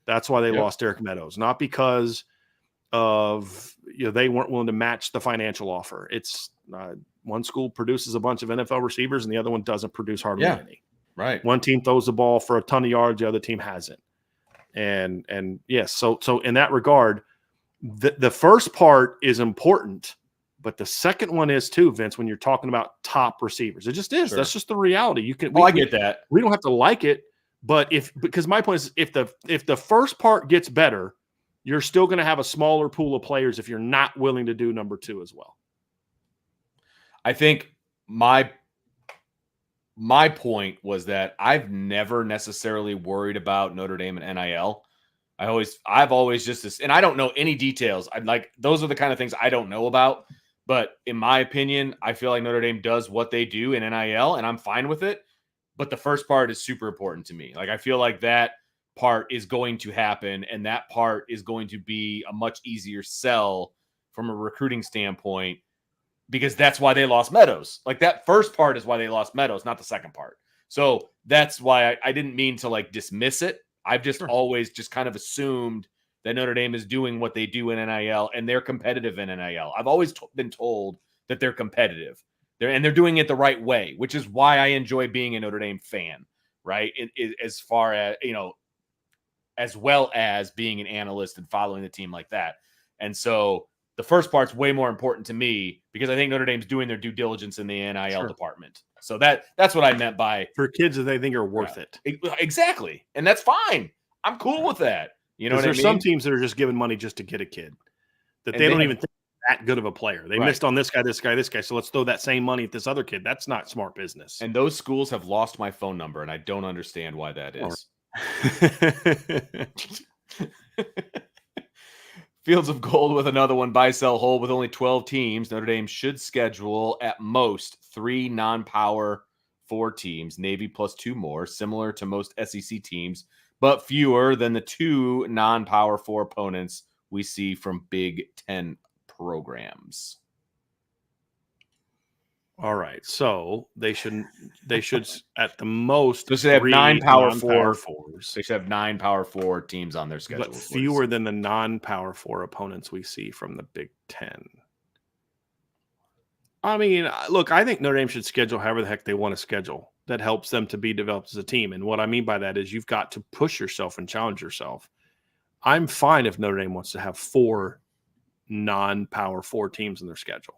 That's why they lost Derek Meadows, not because of, they weren't willing to match the financial offer. It's one school produces a bunch of NFL receivers and the other one doesn't produce hardly any. Right. One team throws the ball for a ton of yards. The other team hasn't. And yes. So in that regard, the first part is important, but the second one is too, Vince, when you're talking about top receivers. It just is. Sure. That's just the reality. I get that. We don't have to like it, but because my point is if the first part gets better, you're still going to have a smaller pool of players if you're not willing to do number 2 as well. I think my point was that I've never necessarily worried about Notre Dame and NIL. I've always just this, and I don't know any details. Those are the kind of things I don't know about. But in my opinion, I feel like Notre Dame does what they do in NIL, and I'm fine with it. But the first part is super important to me. I feel like that part is going to happen, and that part is going to be a much easier sell from a recruiting standpoint, because that's why they lost Meadows. That first part is why they lost Meadows, not the second part. So that's why I didn't mean to dismiss it. I've just always just kind of assumed that Notre Dame is doing what they do in NIL and they're competitive in NIL. I've always been told that they're competitive. They're doing it the right way, which is why I enjoy being a Notre Dame fan, right? As far as, as well as being an analyst and following the team like that. And so The first part's way more important to me because I think Notre Dame's doing their due diligence in the NIL department. So that's what I meant by for kids that they think are worth it. Exactly. And that's fine. I'm cool with that. You know what I mean? There's some teams that are just giving money just to get a kid that they don't even think that good of a player. They missed on this guy. So let's throw that same money at this other kid. That's not smart business. And those schools have lost my phone number, and I don't understand why that is. Fields of Gold with another one, buy, sell, hold with only 12 teams. Notre Dame should schedule at most 3 non-power 4 teams, Navy plus 2 more, similar to most SEC teams, but fewer than the 2 non-power 4 opponents we see from Big Ten programs. All right, so they should at the most. So they have 9 power 4. Fours. They should have 9 power 4 teams on their schedule, but fewer than the non-power 4 opponents we see from the Big Ten. I mean, look, I think Notre Dame should schedule however the heck they want to schedule. That helps them to be developed as a team. And what I mean by that is you've got to push yourself and challenge yourself. I'm fine if Notre Dame wants to have 4 non-power 4 teams in their schedule.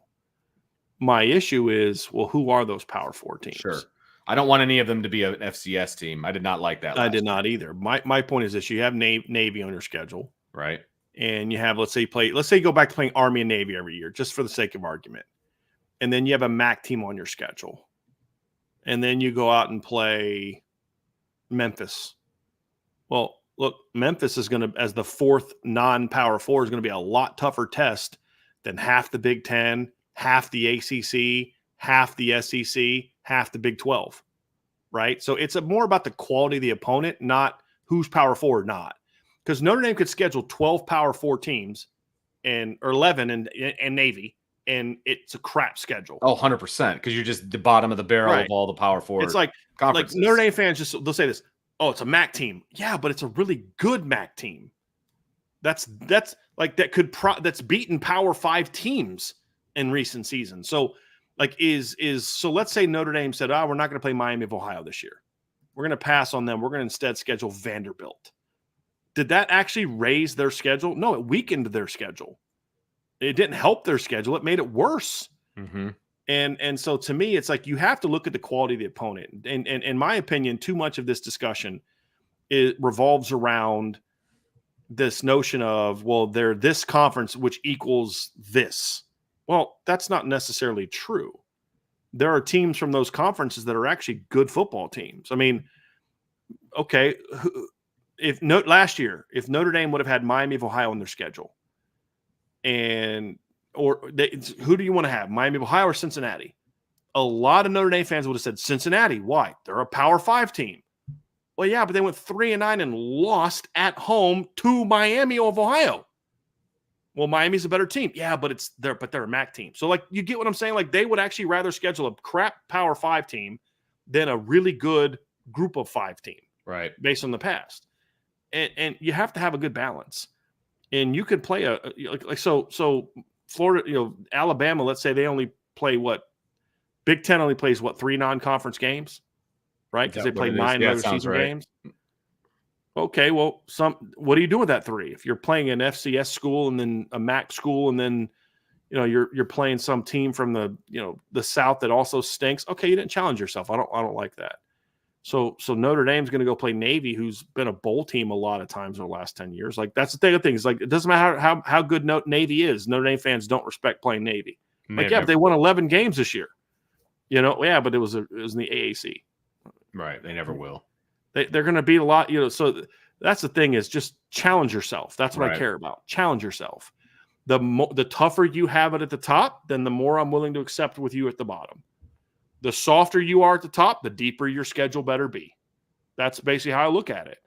My issue is, well, who are those power 4 teams? Sure. I don't want any of them to be an FCS team. I did not like that. I did not either. My point is this: you have Navy on your schedule, right? And you have, let's say you go back to playing Army and Navy every year, just for the sake of argument. And then you have a MAC team on your schedule. And then you go out and play Memphis. Well, look, Memphis is going to, as the 4th non-power 4, is going to be a lot tougher test than half the Big Ten, half the ACC, half the SEC, half the Big 12, right? So it's more about the quality of the opponent, not who's power 4 or not. Because Notre Dame could schedule 12 power 4 teams or 11 and Navy, and it's a crap schedule. Oh, 100%, because you're just the bottom of the barrel of all the power 4 It's like Notre Dame fans they'll say this, oh, it's a MAC team. Yeah, but it's a really good MAC team. That's beaten power 5 teams in recent seasons. So so let's say Notre Dame said, we're not going to play Miami of Ohio this year. We're going to pass on them. We're going to instead schedule Vanderbilt. Did that actually raise their schedule? No, it weakened their schedule. It didn't help their schedule. It made it worse. Mm-hmm. And so to me, it's like you have to look at the quality of the opponent. And in my opinion, too much of this discussion revolves around this notion of, well, they're this conference, which equals this. Well, that's not necessarily true. There are teams from those conferences that are actually good football teams. I mean, okay, last year, if Notre Dame would have had Miami of Ohio on their schedule, who do you want to have, Miami of Ohio or Cincinnati? A lot of Notre Dame fans would have said Cincinnati. Why? They're a Power 5 team. Well, yeah, but they went 3-9 and lost at home to Miami of Ohio. Well, Miami's a better team. Yeah, but they're a MAC team. So, you get what I'm saying? They would actually rather schedule a crap Power 5 team than a really good Group of 5 team, right? Based on the past, and you have to have a good balance. And you could play so Florida, Alabama. Let's say they only play Big Ten only plays 3 non-conference games, right? Because they play 9 regular season games. Okay, well, what do you do with that 3? If you're playing an FCS school and then a MAC school, and then you're playing some team from the South that also stinks. Okay, you didn't challenge yourself. I don't like that. So Notre Dame's going to go play Navy, who's been a bowl team a lot of times in the last 10 years. That's the thing. It's it doesn't matter how good Navy is. Notre Dame fans don't respect playing Navy. But they won 11 games this year. Yeah, but it was in the AAC. Right. They never will. They're going to beat a lot, so that's the thing, is just challenge yourself. That's what I care about. Challenge yourself. The tougher you have it at the top, then the more I'm willing to accept with you at the bottom. The softer you are at the top, the deeper your schedule better be. That's basically how I look at it.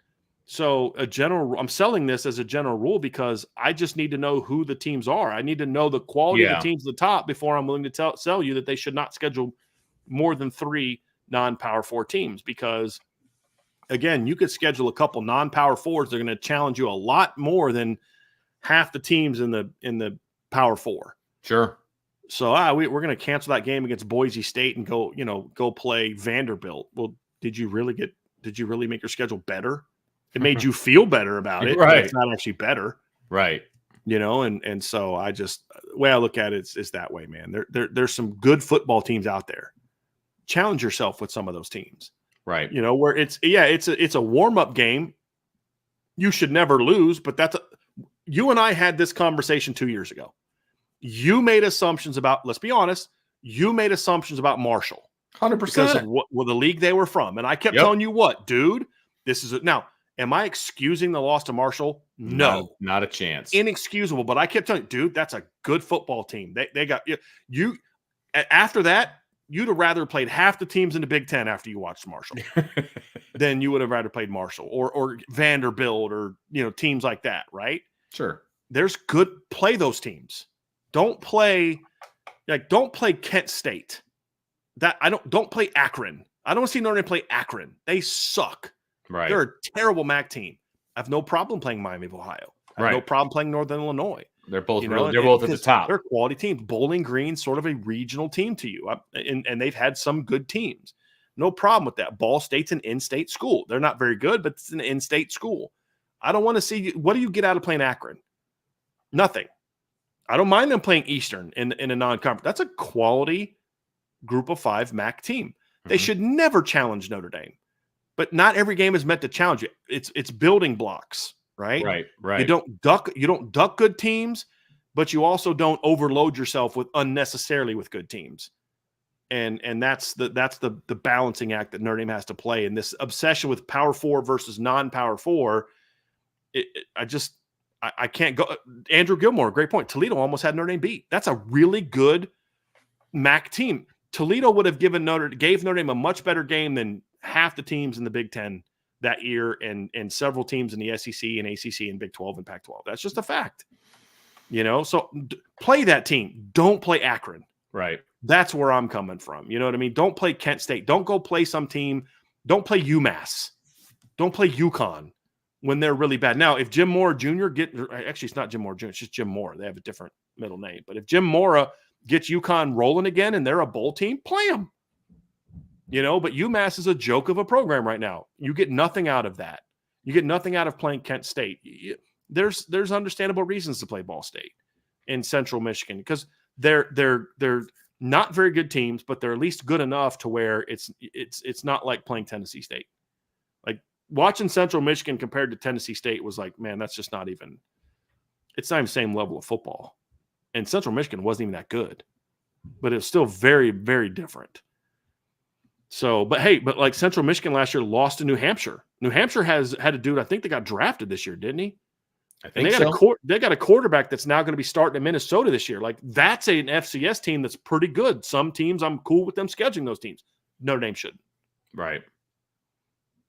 So I'm selling this as a general rule because I just need to know who the teams are. I need to know the quality of the teams at the top before I'm willing to sell you that they should not schedule more than 3 non-Power 4 teams, because again, you could schedule a couple non-Power 4s. They're going to challenge you a lot more than half the teams in the Power 4. Sure. So we're going to cancel that game against Boise State and go play Vanderbilt. Well, did you really make your schedule better? It made you feel better about it. Right. But it's not actually better. Right. And so the way I look at it is that way, man. There's some good football teams out there. Challenge yourself with some of those teams, right? Where it's a warm-up game. You should never lose, but you and I had this conversation 2 years ago. You made assumptions about, let's be honest, you made assumptions about Marshall. 100%. Because of the league they were from. And I kept telling you what, dude, this is now, am I excusing the loss to Marshall? No. Not a chance. Inexcusable. But I kept telling you, dude, that's a good football team. They got you. After that, you'd have rather played half the teams in the Big Ten after you watched Marshall than you would have rather played Marshall or Vanderbilt or, teams like that, right? Sure. There's play those teams. Don't play Kent State. Don't play Akron. I don't want to see Notre Dame play Akron. They suck. Right. They're a terrible MAC team. I have no problem playing Miami of Ohio. I have no problem playing Northern Illinois. They're both they're both at the top. They're quality teams. Bowling Green, sort of a regional team to you. And they've had some good teams. No problem with that. Ball State's an in-state school. They're not very good, but it's an in-state school. I don't want to see what do you get out of playing Akron? Nothing. I don't mind them playing Eastern in a non-conference. That's a quality Group of 5 MAC team. They should never challenge Notre Dame, but not every game is meant to challenge you. It's building blocks, right? Right. You don't duck good teams, but you also don't overload yourself with unnecessarily with good teams. And that's the balancing act that Notre Dame has to play. And this obsession with Power 4 versus non-Power 4, I can't go. Andrew Gilmore, great point. Toledo almost had Notre Dame beat. That's a really good MAC team. Toledo would have gave Notre Dame a much better game than half the teams in the Big Ten that year and several teams in the SEC and ACC and Big 12 and Pac-12. That's just a fact. So play that team. Don't play Akron. Right. That's where I'm coming from. You know what I mean? Don't play Kent State. Don't go play some team. Don't play UMass. Don't play UConn when they're really bad. Now, if Jim Mora Jr. Actually, it's not Jim Mora Jr., it's just Jim Mora. They have a different middle name. But if Jim Mora gets UConn rolling again and they're a bowl team, play them. But UMass is a joke of a program right now. You get nothing out of that. You get nothing out of playing Kent State. There's understandable reasons to play Ball State in Central Michigan because they're not very good teams, but they're at least good enough to where it's not like playing Tennessee State. Like watching Central Michigan compared to Tennessee State was like, man, that's just not even the same level of football. And Central Michigan wasn't even that good, but it's still very, very different. So, but like Central Michigan last year lost to New Hampshire. New Hampshire had a dude, I think they got drafted this year, didn't he? I think they got a quarterback that's now going to be starting in Minnesota this year. Like that's an FCS team that's pretty good. Some teams I'm cool with them scheduling those teams. Notre Dame shouldn't. Right.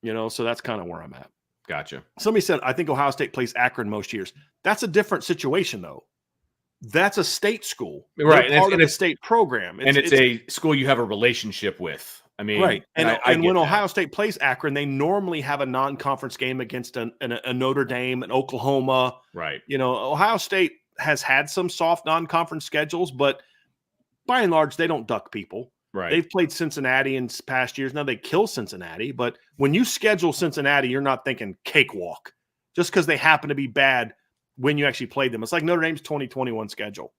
So that's kind of where I'm at. Gotcha. Somebody said, I think Ohio State plays Akron most years. That's a different situation though. That's a state school. Right. They're part of a state program. It's a school you have a relationship with. I mean, right. And when Ohio that. State plays Akron, they normally have a non-conference game against a Notre Dame, an Oklahoma. Right. Ohio State has had some soft non-conference schedules, but by and large, they don't duck people. Right. They've played Cincinnati in past years. Now they kill Cincinnati, but when you schedule Cincinnati, you're not thinking cakewalk just because they happen to be bad when you actually played them. It's like Notre Dame's 2021 schedule.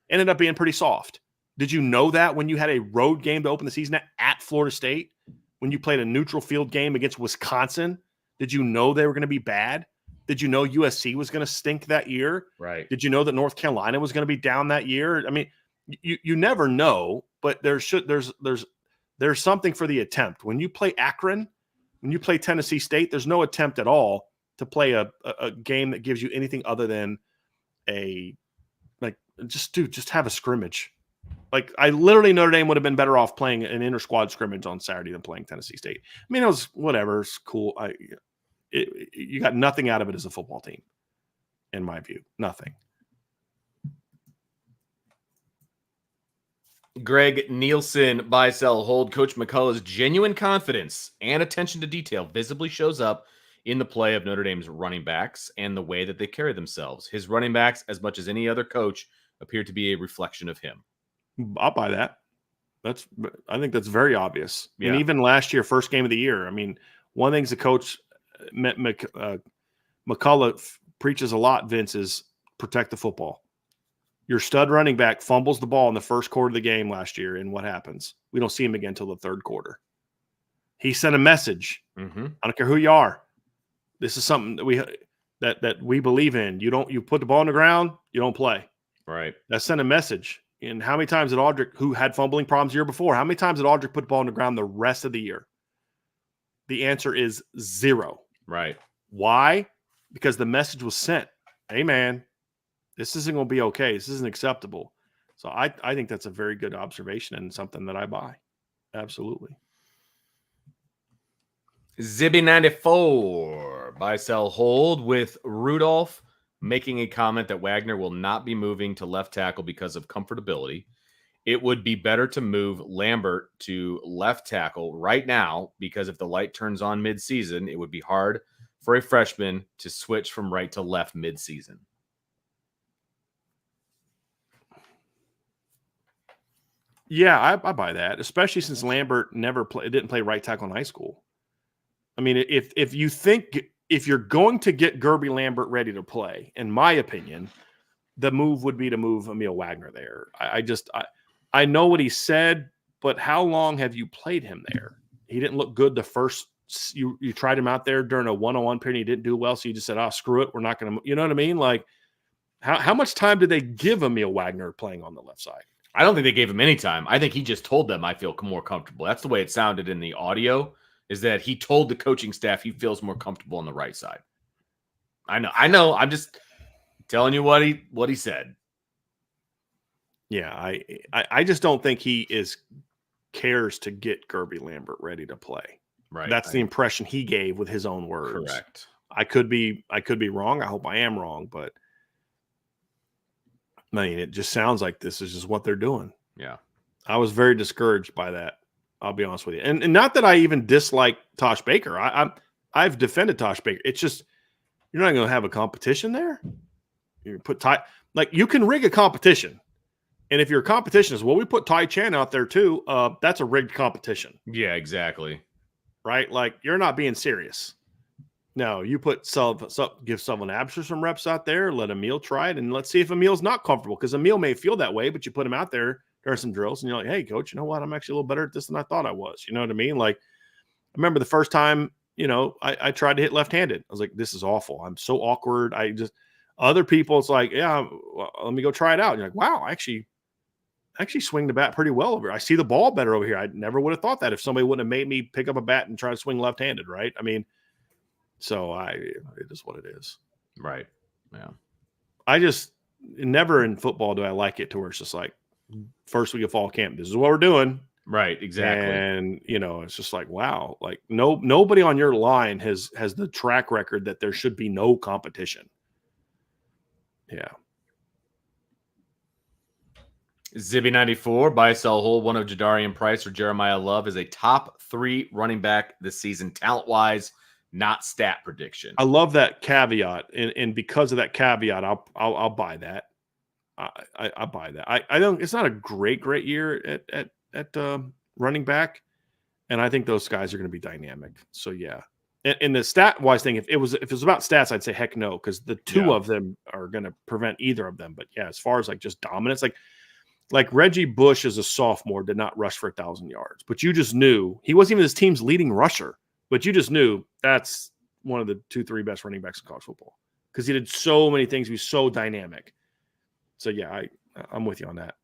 Ended up being pretty soft. Did you know that when you had a road game to open the season at Florida State, when you played a neutral field game against Wisconsin, did you know they were going to be bad? Did you know USC was going to stink that year? Right. Did you know that North Carolina was going to be down that year? I mean, you never know, but there's something for the attempt. When you play Akron, when you play Tennessee State, there's no attempt at all to play a game that gives you anything other than just have a scrimmage. Like I literally Notre Dame would have been better off playing an inter-squad scrimmage on Saturday than playing Tennessee State. I mean, it was whatever. It's cool. You got nothing out of it as a football team, in my view. Nothing. Greg Nielsen, buy, sell, hold. Coach McCullough's genuine confidence and attention to detail visibly shows up in the play of Notre Dame's running backs and the way that they carry themselves. His running backs, as much as any other coach, appear to be a reflection of him. I'll buy that. I think that's very obvious. Yeah. And even last year, first game of the year, I mean, one of the things the coach McCullough preaches a lot, Vince, is protect the football. Your stud running back fumbles the ball in the first quarter of the game last year, and what happens? We don't see him again until the third quarter. He sent a message. Mm-hmm. I don't care who you are. This is something that we believe in. You put the ball on the ground, you don't play. Right. That sent a message. And how many times did Aldrich, who had fumbling problems the year before, how many times did Aldrich put the ball on the ground the rest of the year? The answer is 0. Right. Why? Because the message was sent. Hey, man, this isn't going to be okay. This isn't acceptable. So I think that's a very good observation and something that I buy. Absolutely. Zibby94, buy, sell, hold, with Rudolph making a comment that Wagner will not be moving to left tackle because of comfortability. It would be better to move Lambert to left tackle right now, because if the light turns on midseason, it would be hard for a freshman to switch from right to left midseason. Yeah, I buy that, especially since Lambert didn't play right tackle in high school. I mean, if you're going to get Gerby Lambert ready to play, in my opinion, the move would be to move Emil Wagner there. I know what he said, but how long have you played him there? He didn't look good the first. You tried him out there during a one-on-one period. He didn't do well, so you just said, "Oh, screw it, we're not going to." You know what I mean? Like, how much time did they give Emil Wagner playing on the left side? I don't think they gave him any time. I think he just told them, "I feel more comfortable." That's the way it sounded in the audio. Is that he told the coaching staff he feels more comfortable on the right side. I know. I'm just telling you what he said. Yeah, I just don't think he cares to get Gerby Lambert ready to play. Right. That's the impression he gave with his own words. Correct. I could be wrong. I hope I am wrong, but I mean, it just sounds like this is just what they're doing. Yeah. I was very discouraged by that. I'll be honest with you. And not that I even dislike Tosh Baker. I've defended Tosh Baker. It's just, you're not going to have a competition there. You put you can rig a competition. And if your competition is, well, we put Ty Chan out there too, that's a rigged competition. Yeah, exactly. Right? Like, you're not being serious. No, you give Sullivan Absher some reps out there, let Emil try it, and let's see if Emil's not comfortable, because Emil may feel that way, but you put him out there during some drills, and you're like, hey, coach, you know what? I'm actually a little better at this than I thought I was. You know what I mean? Like, I remember the first time, I tried to hit left-handed. I was like, this is awful. I'm so awkward. Other people, it's like, yeah, well, let me go try it out. And you're like, wow, I actually swing the bat pretty well over here. I see the ball better over here. I never would have thought that if somebody wouldn't have made me pick up a bat and try to swing left-handed, right? I mean, so it is what it is. Right. Yeah. I just never in football do I like it to where it's just like, first week of fall camp, this is what we're doing. Right. Exactly. And, it's just like, wow, like nobody on your line has the track record that there should be no competition. Yeah. Zibby94, buy, sell, hold, one of Jadarian Price or Jeremiah Love is a top 3 running back this season, talent-wise, not stat prediction. I love that caveat. And because of that caveat, I'll buy that. I buy that. I don't. It's not a great year at running back, and I think those guys are going to be dynamic. So yeah, and the stat wise thing, if it was about stats, I'd say heck no, because the two of them are going to prevent either of them. But yeah, as far as like just dominance, like Reggie Bush as a sophomore did not rush for 1,000 yards, but you just knew he wasn't even his team's leading rusher, but you just knew that's one of the 2-3 best running backs in college football because he did so many things. He was so dynamic. So yeah, I'm with you on that.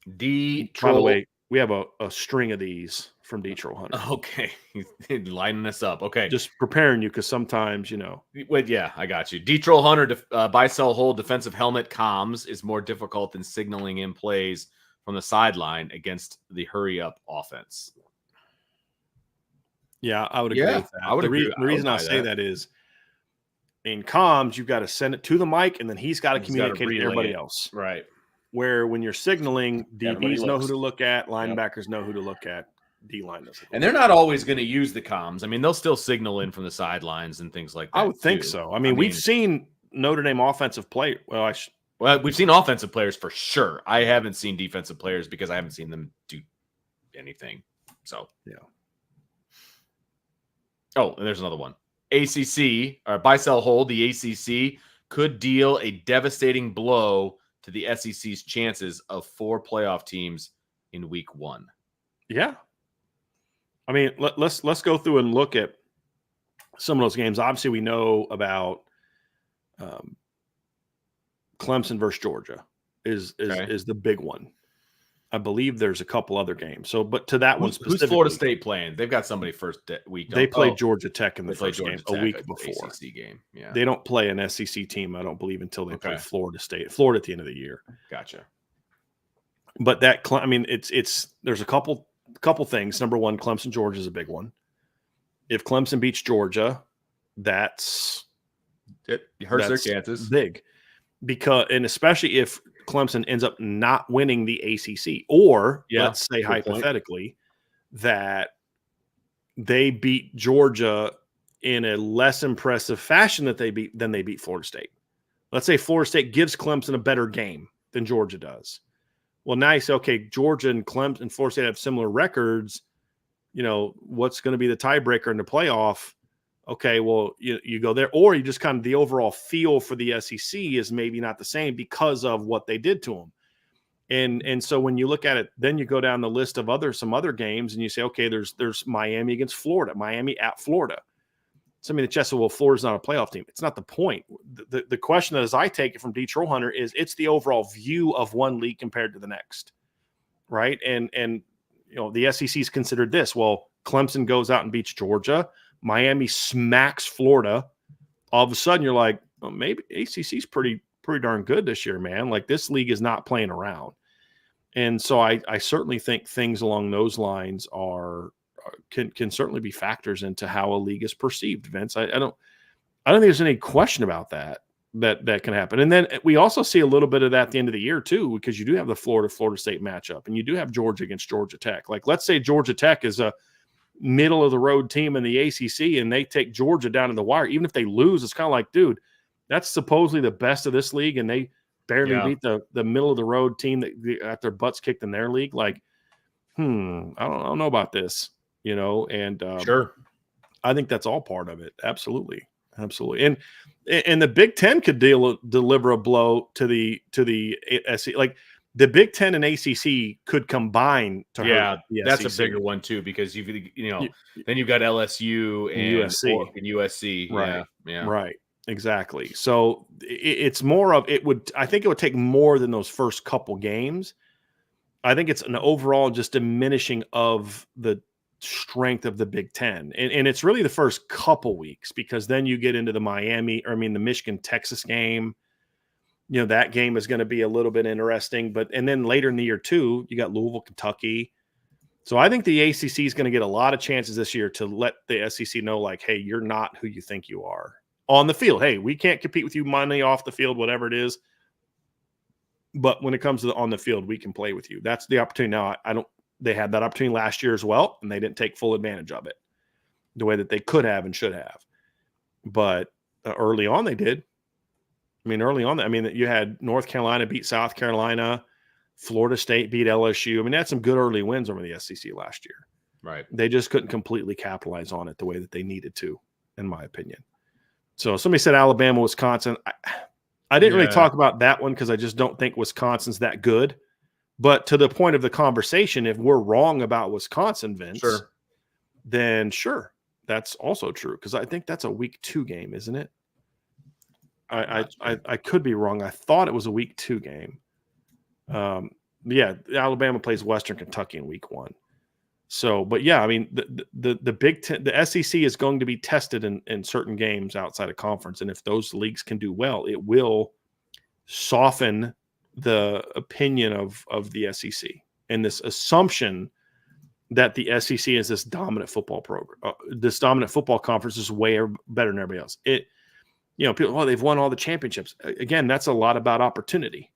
By the way, we have a string of these from D-Troll Hunter. Okay, he's lining us up. Okay, just preparing you because sometimes Wait, yeah, I got you. D-Troll Hunter, buy, sell, hold, defensive helmet comms is more difficult than signaling in plays from the sideline against the hurry up offense. Yeah, I would agree with that. The reason I say that is, in comms, you've got to send it to the mic, and then he's got to communicate to everybody else. Right. Where when you're signaling, DBs know who to look at, linebackers know who to look at, D-line doesn't. And they're not always going to use the comms. I mean, they'll still signal in from the sidelines and things like that. I would think so. I mean, we've seen Notre Dame offensive play. Well, we've seen offensive players for sure. I haven't seen defensive players because I haven't seen them do anything. So, yeah. Oh, and there's another one. ACC or buy, sell, hold, the ACC could deal a devastating blow to the SEC's chances of 4 playoff teams in week 1. Yeah. I mean, let's go through and look at some of those games. Obviously, we know about Clemson versus Georgia is the big one. I believe there's a couple other games. So, but to that one specifically, who's Florida State playing? They've got somebody first week. They played Georgia Tech in the first game a week before. ACC game. Yeah, they don't play an SEC team, I don't believe, until they play Florida State. Florida at the end of the year. Gotcha. But that, I mean, it's there's a couple things. Number one, Clemson Georgia is a big one. If Clemson beats Georgia, it hurts their chances big, because and especially if Clemson ends up not winning the ACC, or let's say hypothetically that they beat Georgia in a less impressive fashion than they beat Florida State. Let's say Florida State gives Clemson a better game than Georgia does. Well, now you say, okay, Georgia and Clemson and Florida State have similar records. You know, what's going to be the tiebreaker in the playoff? Okay, well, you go there, or you just kind of the overall feel for the SEC is maybe not the same because of what they did to them. And so when you look at it, then you go down the list of some other games and you say, okay, there's Miami against Florida, Miami at Florida. Somebody that just said, well, Florida's not a playoff team. It's not the point. The question, as I take it from D. Troll Hunter, is it's the overall view of one league compared to the next, right? And you know, the SEC is considered this. Well, Clemson goes out and beats Georgia. Miami smacks Florida. All of a sudden, you're like, well, maybe ACC's pretty darn good this year, man. Like, this league is not playing around. And so I certainly think things along those lines can certainly be factors into how a league is perceived, Vince. I don't think there's any question about that can happen. And then we also see a little bit of that at the end of the year too, because you do have the Florida State matchup, and you do have Georgia against Georgia Tech. Like, let's say Georgia Tech is a middle of the road team in the ACC and they take Georgia down to the wire. Even if they lose, it's kind of like, dude, that's supposedly the best of this league, and they barely beat the middle of the road team that got their butts kicked in their league. Like, I don't know about this, you know. And sure, I think that's all part of it. Absolutely. And the Big Ten could deliver a blow to the SEC. Like, the Big Ten and ACC could combine to hurt the that's SEC. a bigger one too, because then you've got LSU and USC. Right. Yeah. Right. Exactly. So it's more of I think it would take more than those first couple games. I think it's an overall just diminishing of the strength of the Big Ten. And it's really the first couple weeks, because then you get into the Michigan Texas game. You know, that game is going to be a little bit interesting, and then later in the year too, you got Louisville, Kentucky. So I think the ACC is going to get a lot of chances this year to let the SEC know, like, hey, you're not who you think you are on the field. Hey, we can't compete with you money off the field, whatever it is. But when it comes to on the field, we can play with you. That's the opportunity. Now, they had that opportunity last year as well, and they didn't take full advantage of it the way that they could have and should have. But early on, they did. You had North Carolina beat South Carolina, Florida State beat LSU. They had some good early wins over the SEC last year. Right. They just couldn't completely capitalize on it the way that they needed to, in my opinion. So somebody said Alabama, Wisconsin. I didn't really talk about that one because I just don't think Wisconsin's that good. But to the point of the conversation, if we're wrong about Wisconsin, Vince, then sure, that's also true, because I think that's a week 2 game, isn't it? I could be wrong. I thought it was a week 2 game. Alabama plays Western Kentucky in week 1. So, but yeah, the Big Ten, the SEC is going to be tested in certain games outside of conference, and if those leagues can do well, it will soften the opinion of the SEC and this assumption that the SEC is this dominant football program, this dominant football conference is way better than everybody else. People, they've won all the championships. Again, that's a lot about opportunity,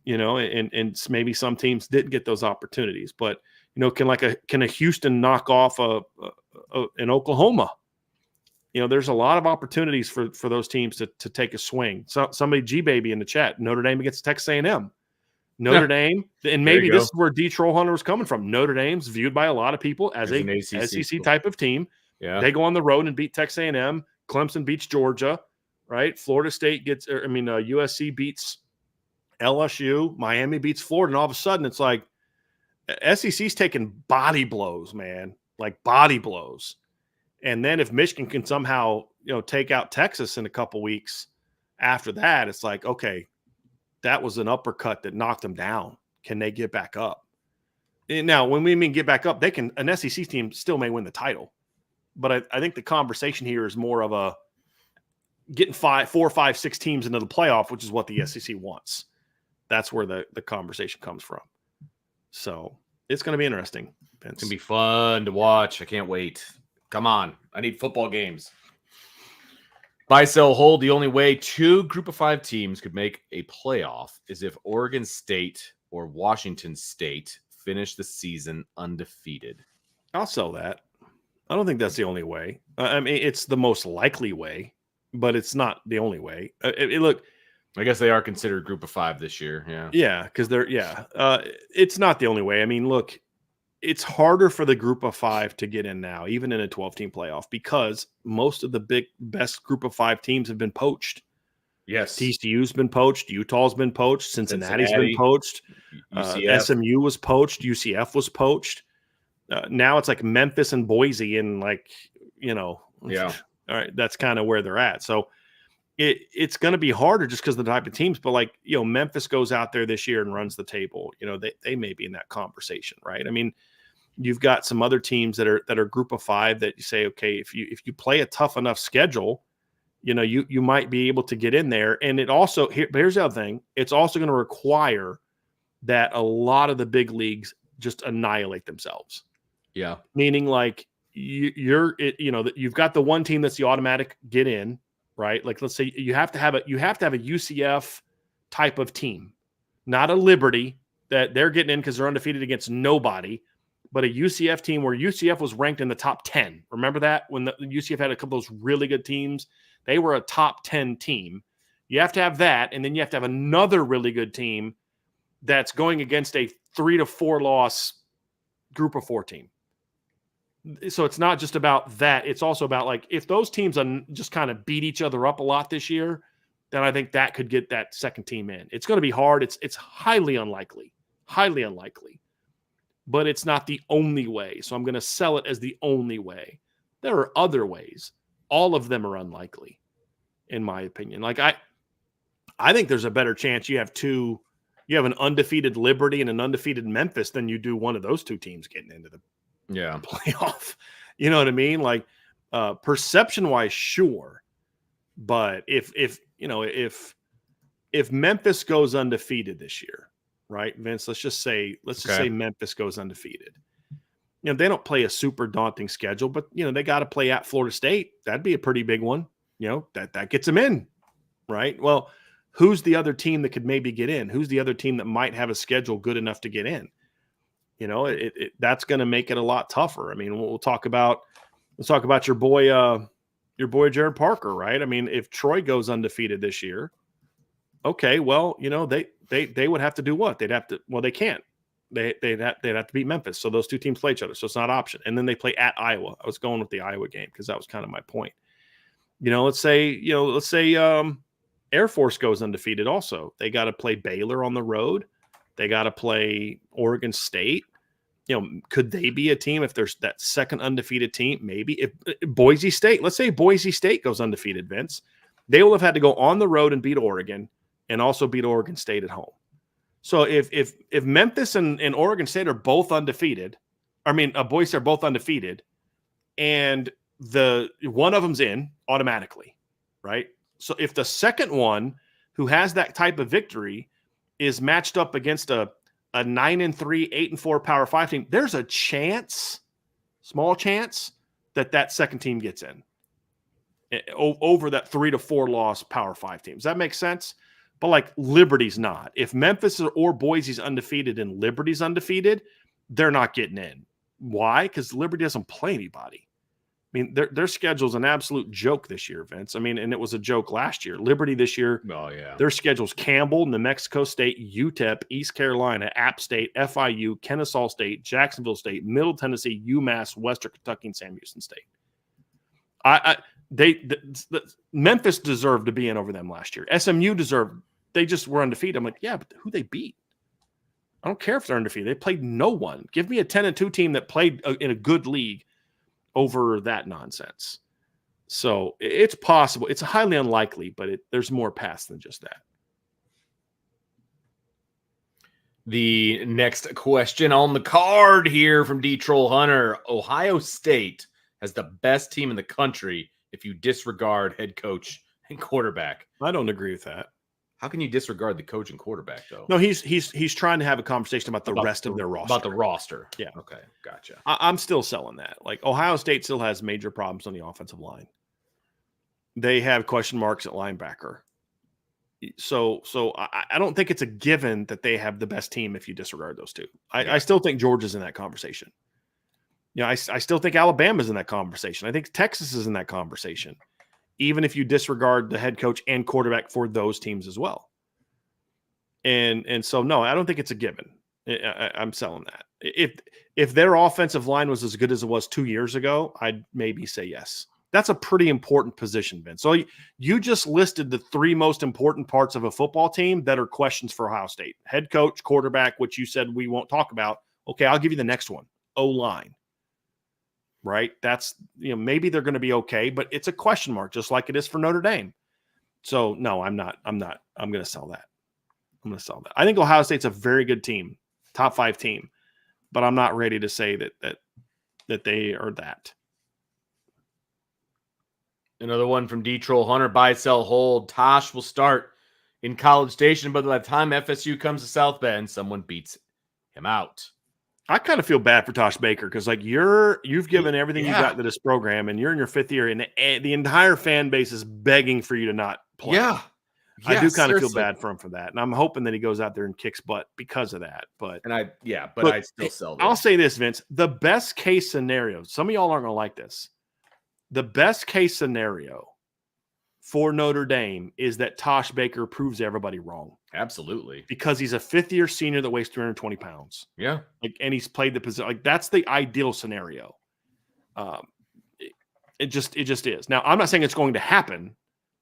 and maybe some teams didn't get those opportunities, but can a Houston knock off an Oklahoma? There's a lot of opportunities for those teams to take a swing. So somebody G-Baby in the chat, Notre Dame against Texas A&M. Notre Dame, and maybe this is where D. Troll Hunter was coming from. Notre Dame's viewed by a lot of people as a SEC type of team. Yeah. They go on the road and beat Texas A&M. Clemson beats Georgia, right? Florida State USC beats LSU. Miami beats Florida. And all of a sudden, it's like SEC's taking body blows, man, like body blows. And then if Michigan can somehow, take out Texas in a couple weeks after that, it's like, okay, that was an uppercut that knocked them down. Can they get back up? And now, when we mean get back up, an SEC team still may win the title. But I think the conversation here is more of a getting 4, 5, 6 teams into the playoff, which is what the SEC wants. That's where the conversation comes from. So it's going to be interesting. Vince. It's going to be fun to watch. I can't wait. Come on. I need football games. Buy, sell, hold. The only way 2 group of 5 teams could make a playoff is if Oregon State or Washington State finish the season undefeated. I'll sell that. I don't think that's the only way. I mean, it's the most likely way, but it's not the only way. Look, I guess they are considered group of 5 this year. Yeah. Yeah, because it's not the only way. I mean, look, it's harder for the group of 5 to get in now, even in a 12-team playoff, because most of the best group of 5 teams have been poached. Yes. TCU's been poached. Utah's been poached. Cincinnati's been poached. SMU was poached. UCF was poached. Now it's like Memphis and Boise and Yeah. All right, that's kind of where they're at. So it's going to be harder just because of the type of teams. But Memphis goes out there this year and runs the table. They may be in that conversation, right? I mean, you've got some other teams that are group of 5 that you say, okay, if you play a tough enough schedule, you might be able to get in there. And it also here's the other thing. It's also going to require that a lot of the big leagues just annihilate themselves. Yeah. Meaning that you've got the one team that's the automatic get in, right? Like, let's say you have to have a UCF type of team, not a Liberty that they're getting in because they're undefeated against nobody, but a UCF team where UCF was ranked in the top 10. Remember that when the UCF had a couple of those really good teams, they were a top 10 team. You have to have that. And then you have to have another really good team that's going against a 3 to 4 loss group of 4 team. So it's not just about that. It's also about if those teams just kind of beat each other up a lot this year, then I think that could get that second team in. It's going to be hard. It's highly unlikely, but it's not the only way. So I'm going to sell it as the only way. There are other ways. All of them are unlikely, in my opinion. I think there's a better chance you have an undefeated Liberty and an undefeated Memphis than you do one of those 2 teams getting into the playoff. You know what I mean? Perception wise, sure. But if Memphis goes undefeated this year, right, Vince, let's just say Memphis goes undefeated. They don't play a super daunting schedule, but they got to play at Florida State. That'd be a pretty big one. That gets them in, right? Well, who's the other team that could maybe get in? Who's the other team that might have a schedule good enough to get in? That's going to make it a lot tougher. I mean, let's talk about your boy Jared Parker, right? I mean, if Troy goes undefeated this year, okay, well, they would have to do what? They can't. They'd have to beat Memphis. So those 2 teams play each other. So it's not an option. And then they play at Iowa. I was going with the Iowa game because that was kind of my point. Let's say Air Force goes undefeated also. They got to play Baylor on the road. They got to play Oregon State. Could they be a team if there's that second undefeated team? Maybe. If Boise State, let's say Boise State goes undefeated, Vince, they will have had to go on the road and beat Oregon and also beat Oregon State at home. So if Memphis and Oregon State are both undefeated, Boise are both undefeated, and the one of them's in automatically, right? So if the second one who has that type of victory is matched up against a 9-3, 8-4 Power 5 team, there's a chance, small chance, that second team gets in over that 3 to 4 loss Power 5 team. Does that make sense? But Liberty's not. If Memphis or Boise's undefeated and Liberty's undefeated, they're not getting in. Why? Because Liberty doesn't play anybody. I mean, their schedule's an absolute joke this year, Vince. I mean, and it was a joke last year. Liberty this year, their schedule's Campbell, New Mexico State, UTEP, East Carolina, App State, FIU, Kennesaw State, Jacksonville State, Middle Tennessee, UMass, Western Kentucky, and Sam Houston State. Memphis deserved to be in over them last year. SMU deserved. They just were undefeated. I'm like, yeah, but who they beat? I don't care if they're undefeated. They played no one. Give me a 10-2 team that played in a good league over that nonsense. So it's possible. It's highly unlikely, but there's more past than just that. The next question on the card here from D-Troll Hunter. Ohio State has the best team in the country if you disregard head coach and quarterback. I don't agree with that. How can you disregard the coach and quarterback, though? No, he's trying to have a conversation about the rest of their roster. About the roster. Yeah. Okay, gotcha. I'm still selling that. Like, Ohio State still has major problems on the offensive line. They have question marks at linebacker. So I don't think it's a given that they have the best team if you disregard those two. I still think Georgia's in that conversation. I still think Alabama's in that conversation. I think Texas is in that conversation, even if you disregard the head coach and quarterback for those teams as well. And so, no, I don't think it's a given. I'm selling that. If their offensive line was as good as it was 2 years ago, I'd maybe say yes. That's a pretty important position, Vince. So you just listed the three most important parts of a football team that are questions for Ohio State. Head coach, quarterback, which you said we won't talk about. Okay, I'll give you the next one. O-line. Right? That's, maybe they're going to be okay, but it's a question mark, just like it is for Notre Dame. So, no, I'm not. I'm going to sell that. I think Ohio State's a very good team, top 5 team, but I'm not ready to say that they are that. Another one from D-Troll Hunter, buy, sell, hold. Tosh will start in College Station, but by the time FSU comes to South Bend, someone beats him out. I kind of feel bad for Tosh Baker because, like, you've given everything you got to this program, and you're in your 5th year, and the entire fan base is begging for you to not play. Yeah. I do kind of feel bad for him for that, and I'm hoping that he goes out there and kicks butt because of that. But I still sell this. I'll say this, Vince: the best case scenario. Some of y'all aren't going to like this. The best case scenario for Notre Dame is that Tosh Baker proves everybody wrong. Absolutely, because he's a 5th-year senior that weighs 320 pounds. Yeah, and he's played the position. Like, that's the ideal scenario. It just is. Now, I'm not saying it's going to happen.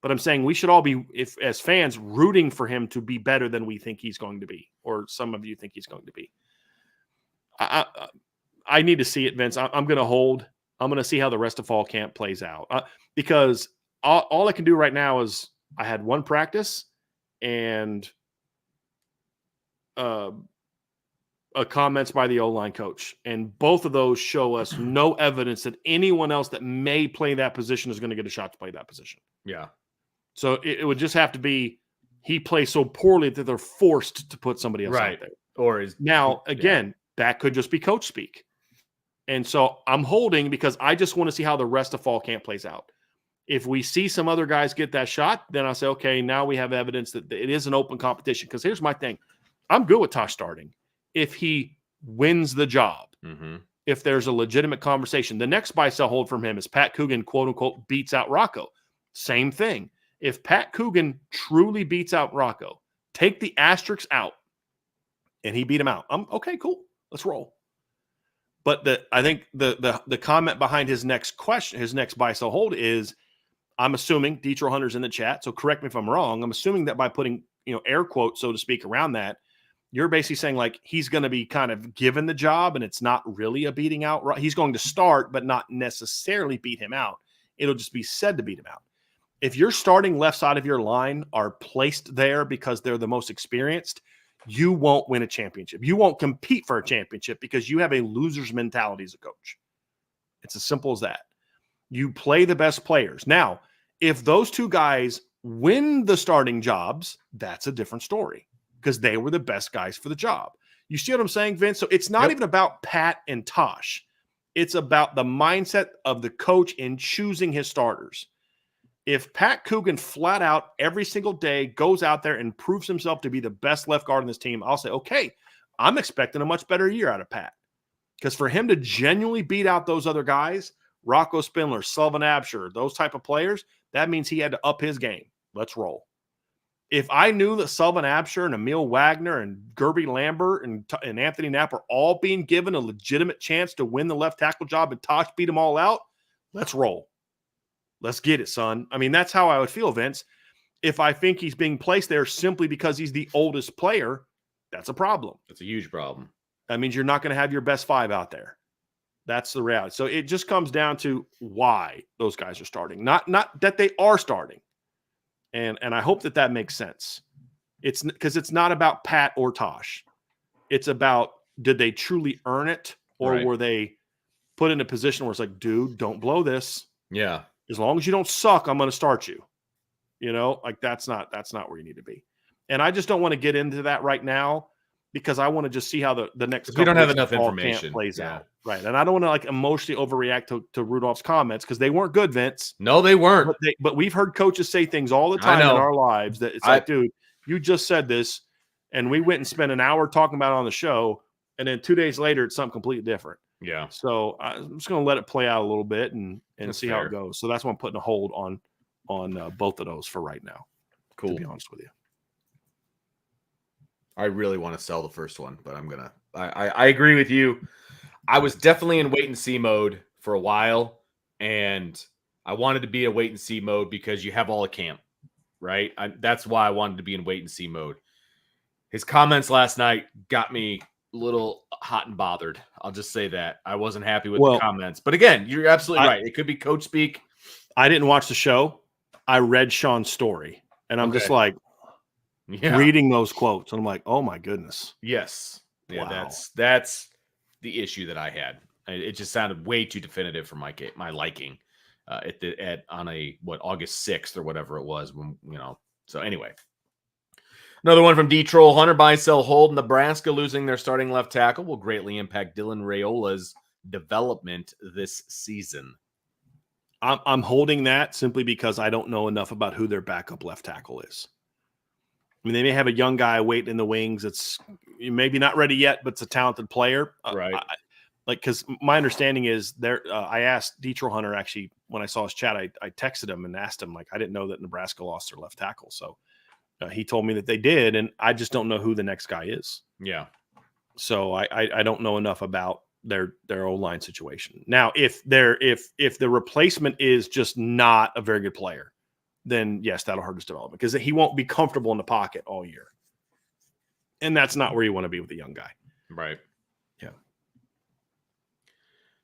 But I'm saying we should all be, as fans, rooting for him to be better than we think he's going to be, or some of you think he's going to be. I need to see it, Vince. I'm going to hold. I'm going to see how the rest of fall camp plays out, because all I can do right now is I had one practice and comments by the O-line coach, and both of those show us no evidence that anyone else that may play that position is going to get a shot to play that position. Yeah. So it would just have to be he plays so poorly that they're forced to put somebody else out there. Or that could just be coach speak. And so I'm holding because I just want to see how the rest of fall camp plays out. If we see some other guys get that shot, then I'll say, okay, now we have evidence that it is an open competition. Because here's my thing. I'm good with Tosh starting if he wins the job. Mm-hmm. If there's a legitimate conversation. The next buy, sell, hold from him is Pat Coogan, quote unquote, beats out Rocco. Same thing. If Pat Coogan truly beats out Rocco, take the asterisks out, and he beat him out. Okay, cool. Let's roll. But I think the comment behind his next question, his next buy, sell, hold is, I'm assuming D-Troll Hunter's in the chat, so correct me if I'm wrong. I'm assuming that by putting air quotes, so to speak, around that, you're basically saying like he's going to be kind of given the job, and it's not really a beating out. He's going to start, but not necessarily beat him out. It'll just be said to beat him out. If your starting left side of your line are placed there because they're the most experienced, you won't win a championship. You won't compete for a championship because you have a loser's mentality as a coach. It's as simple as that. You play the best players. Now, if those two guys win the starting jobs, that's a different story because they were the best guys for the job. You see what I'm saying, Vince? So it's not even about Pat and Tosh. It's about the mindset of the coach in choosing his starters. If Pat Coogan flat out every single day goes out there and proves himself to be the best left guard in this team, I'll say, okay, I'm expecting a much better year out of Pat. Because for him to genuinely beat out those other guys, Rocco Spindler, Sullivan Absher, those type of players, that means he had to up his game. Let's roll. If I knew that Sullivan Absher and Emil Wagner and Gerby Lambert and Anthony Knapp are all being given a legitimate chance to win the left tackle job and Tosh beat them all out, let's roll. Let's get it, son. I mean, that's how I would feel, Vince. If I think he's being placed there simply because he's the oldest player, that's a problem. That's a huge problem. That means you're not going to have your best 5 out there. That's the reality. So it just comes down to why those guys are starting, not that they are starting. And I hope that makes sense. It's because it's not about Pat or Tosh. It's about, did they truly earn it, or were they put in a position where it's like, dude, don't blow this. Yeah. As long as you don't suck, I'm going to start you. Like that's not where you need to be. And I just don't want to get into that right now, because I want to just see how the next. We don't have enough information plays out, right? And I don't want to like emotionally overreact to Rudolph's comments, because they weren't good, Vince. No, they weren't. But we've heard coaches say things all the time in our lives that it's like, dude, you just said this, and we went and spent an hour talking about it on the show, and then 2 days later it's something completely different. Yeah. So I'm just going to let it play out a little bit and see fair. how it goes. So that's why I'm putting a hold on both of those for right now. Cool. To be honest with you. I really want to sell the first one, but I agree with you. I was definitely in wait and see mode for a while, and I wanted to be a wait and see mode because you have all of camp, right? That's why I wanted to be in wait and see mode. His comments last night got me a little hot and bothered. I'll just say that. I wasn't happy with the comments. But again, you're absolutely right. It could be coach speak. I didn't watch the show. I read Sean's story, and I'm just like, reading those quotes, and I'm like, oh my goodness. Yes. Yeah, wow. That's the issue that I had. It just sounded way too definitive for my liking on August 6th or whatever it was, when, so anyway. Another one from D-Troll: Hunter, buy, sell, hold. Nebraska losing their starting left tackle will greatly impact Dylan Raiola's development this season. I'm holding that simply because I don't know enough about who their backup left tackle is. I mean, they may have a young guy waiting in the wings. It's maybe not ready yet, but it's a talented player. Right. Because my understanding is I asked D-Troll Hunter, actually, when I saw his chat, I texted him and asked him, like, I didn't know that Nebraska lost their left tackle. So he told me that they did, and I just don't know who the next guy is. Yeah. So I don't know enough about their O-line situation. Now, if the replacement is just not a very good player, then yes, that'll hurt his development, because he won't be comfortable in the pocket all year. And that's not where you want to be with a young guy. Right. Yeah.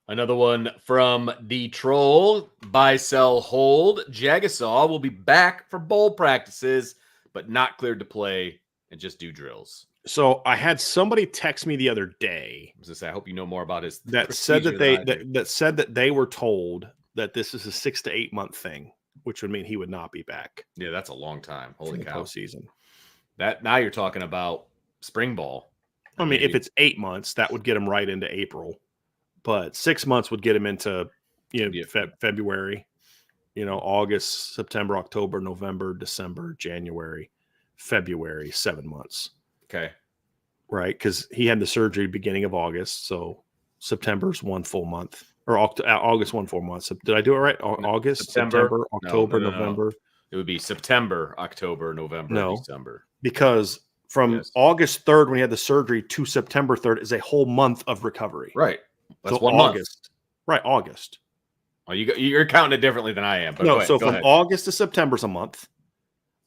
Another one from D-Troll: buy, sell, hold. Jagasaw will be back for bowl practices, but not cleared to play and just do drills. So I had somebody text me the other day. I was gonna say, I hope you know more about his. That said that they were told that this is a 6 to 8 month thing, which would mean he would not be back. Yeah, that's a long time. Holy cow! Postseason. That now you're talking about spring ball. I mean, if it's 8 months, that would get him right into April, but 6 months would get him into February. August, September, October, November, December, January, February, 7 months. Okay. Right. Because he had the surgery beginning of August. So September's 1 full month, or August 1 full month. So did I do it right? August, September, October, November. It would be September, October, November, December. Because from August 3rd, when he had the surgery, to September 3rd is a whole month of recovery. Right. That's so 1 August. month. Right. August. Oh, you're counting it differently than I am. But no, so from August to September is a month.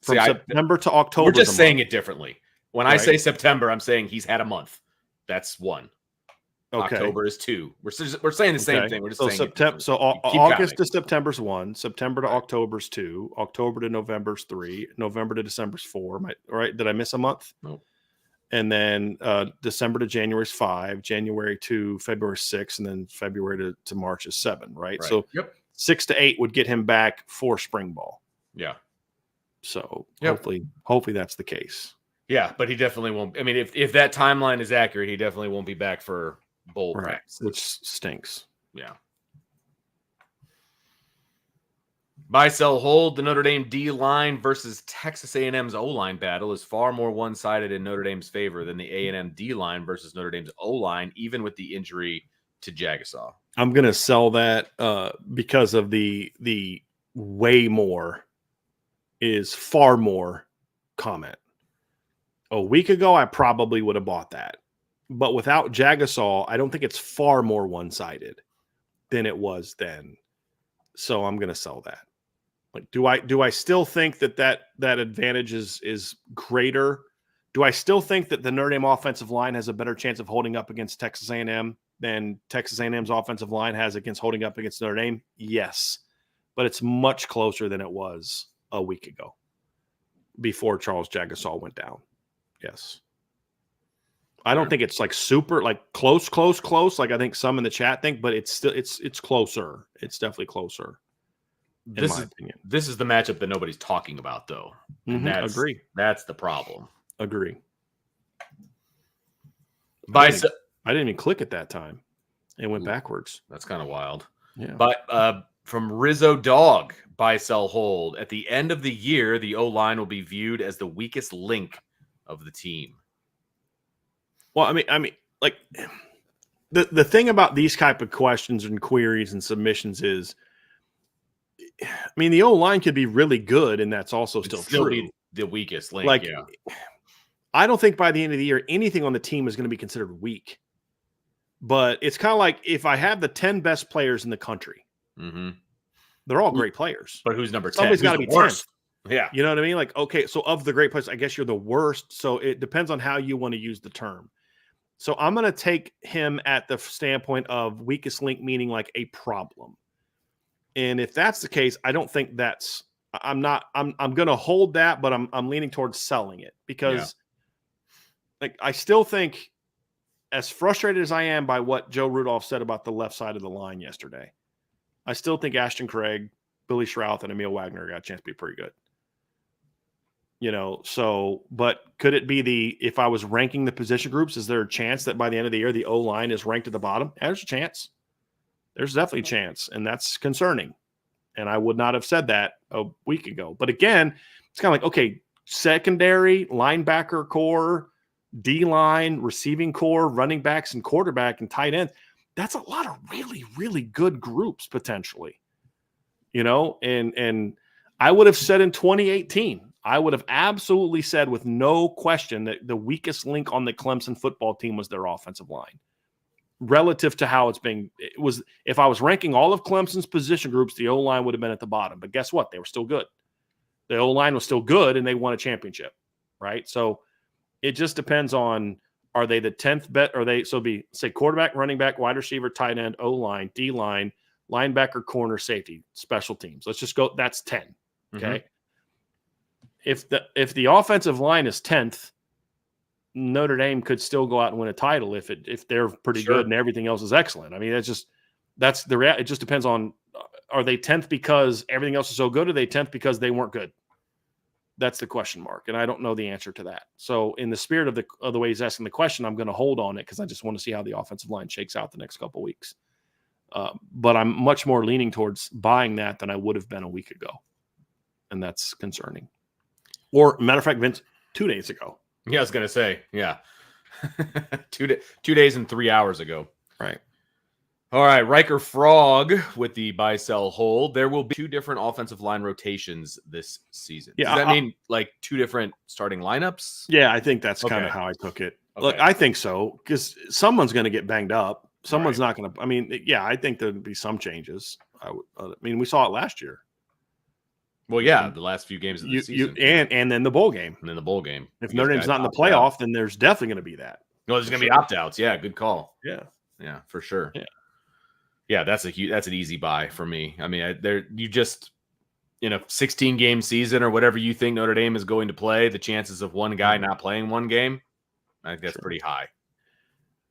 From September to October, we're just saying it differently. When I say September, I'm saying he's had a month. That's 1. Okay. October is 2. We're saying the same thing. We're just saying September. So August to September's 1. September to October's 2. October to November's 3. November to December's 4. Right? Did I miss a month? No. And then December to January's 5. January to February 6, and then February to March is 7. Right. So 6 to 8 would get him back for spring ball. Yeah. So hopefully that's the case. Yeah, but he definitely won't. I mean, if that timeline is accurate, he definitely won't be back for bowl practice, which stinks. Yeah. Buy, sell, hold. The Notre Dame D line versus Texas A&M's O line battle is far more one-sided in Notre Dame's favor than the A&M D line versus Notre Dame's O line, even with the injury to Jagasaw. I'm going to sell that because of the way more is far more comment. A week ago, I probably would have bought that. But without Jagasaw, I don't think it's far more one-sided than it was then. So I'm going to sell that. Like, do I still think that advantage is greater? Do I still think that the Notre Dame offensive line has a better chance of holding up against Texas A&M than Texas A&M's offensive line has against holding up against Notre Dame? Yes, but it's much closer than it was a week ago before Charles Jagusah went down. Yes. I don't think it's like super like close. Like I think some in the chat think, but it's still it's closer. It's definitely closer. In my opinion. This is the matchup that nobody's talking about, though. And agree. That's the problem. Agree. I didn't even click at that time. It went backwards. That's kind of wild. Yeah. But from Rizzo Dog, buy, sell, hold. At the end of the year, the O-line will be viewed as the weakest link of the team. Well, I mean, like the thing about these type of questions and queries and submissions is, I mean, the O-line could be really good, and that's also still true. Be the weakest link. Like, yeah. I don't think by the end of the year anything on the team is going to be considered weak. But it's kind of like if I have the 10 best players in the country, they're all great players. But who's number 10? Somebody's got to be 10th. Yeah. You know what I mean? Like, okay, so of the great players, I guess you're the worst. So it depends on how you want to use the term. So I'm going to take him at the standpoint of weakest link, meaning like a problem. And if that's the case, I don't think I'm going to hold that, but I'm leaning towards selling it because like, I still think, as frustrated as I am by what Joe Rudolph said about the left side of the line yesterday, I still think Ashton Craig, Billy Schrouth, and Emil Wagner got a chance to be pretty good. You know, so, but could it be if I was ranking the position groups, is there a chance that by the end of the year, the O-line is ranked at the bottom? There's a chance. There's definitely a chance, and that's concerning. And I would not have said that a week ago. But again, it's kind of like, okay, secondary, linebacker core, D-line, receiving core, running backs, and quarterback and tight end. That's a lot of really, really good groups potentially. You know, and I would have said in 2018, I would have absolutely said with no question that the weakest link on the Clemson football team was their offensive line. Relative to how it was, if I was ranking all of Clemson's position groups, the O-line would have been at the bottom. But guess what? They were still good. The O-line was still good, and they won a championship, right? So it just depends on, are they the 10th bet? Are they, say quarterback, running back, wide receiver, tight end, O-line, D-line, linebacker, corner, safety, special teams. Let's just go, that's 10, okay? If the offensive line is 10th, Notre Dame could still go out and win a title if they're pretty good and everything else is excellent. I mean, that's the reality. It just depends on, are they 10th because everything else is so good, or are they 10th because they weren't good? That's the question mark, and I don't know the answer to that. So in the spirit of the way he's asking the question, I'm going to hold on it because I just want to see how the offensive line shakes out the next couple of weeks. But I'm much more leaning towards buying that than I would have been a week ago, and that's concerning. Or, matter of fact, Vince, 2 days ago. Yeah, I was going to say, yeah. 2 days and 3 hours ago. Right. All right, Riker Frog with the buy-sell hold. There will be 2 different offensive line rotations this season. Yeah, does that mean like 2 different starting lineups? Yeah, I think that's kind of how I took it. Okay. Look, I think so, because someone's going to get banged up. Someone's not going to – I mean, yeah, I think there'd be some changes. I mean, we saw it last year. Well, yeah, the last few games of the season. And then the bowl game. And then the bowl game. If Notre Dame's not in the playoff, then there's definitely going to be that. No, there's going to be opt-outs. Yeah, good call. Yeah. Yeah, for sure. Yeah. Yeah, that's an easy buy for me. I mean, you just in a 16-game season or whatever you think Notre Dame is going to play, the chances of one guy not playing one game, I think that's pretty high.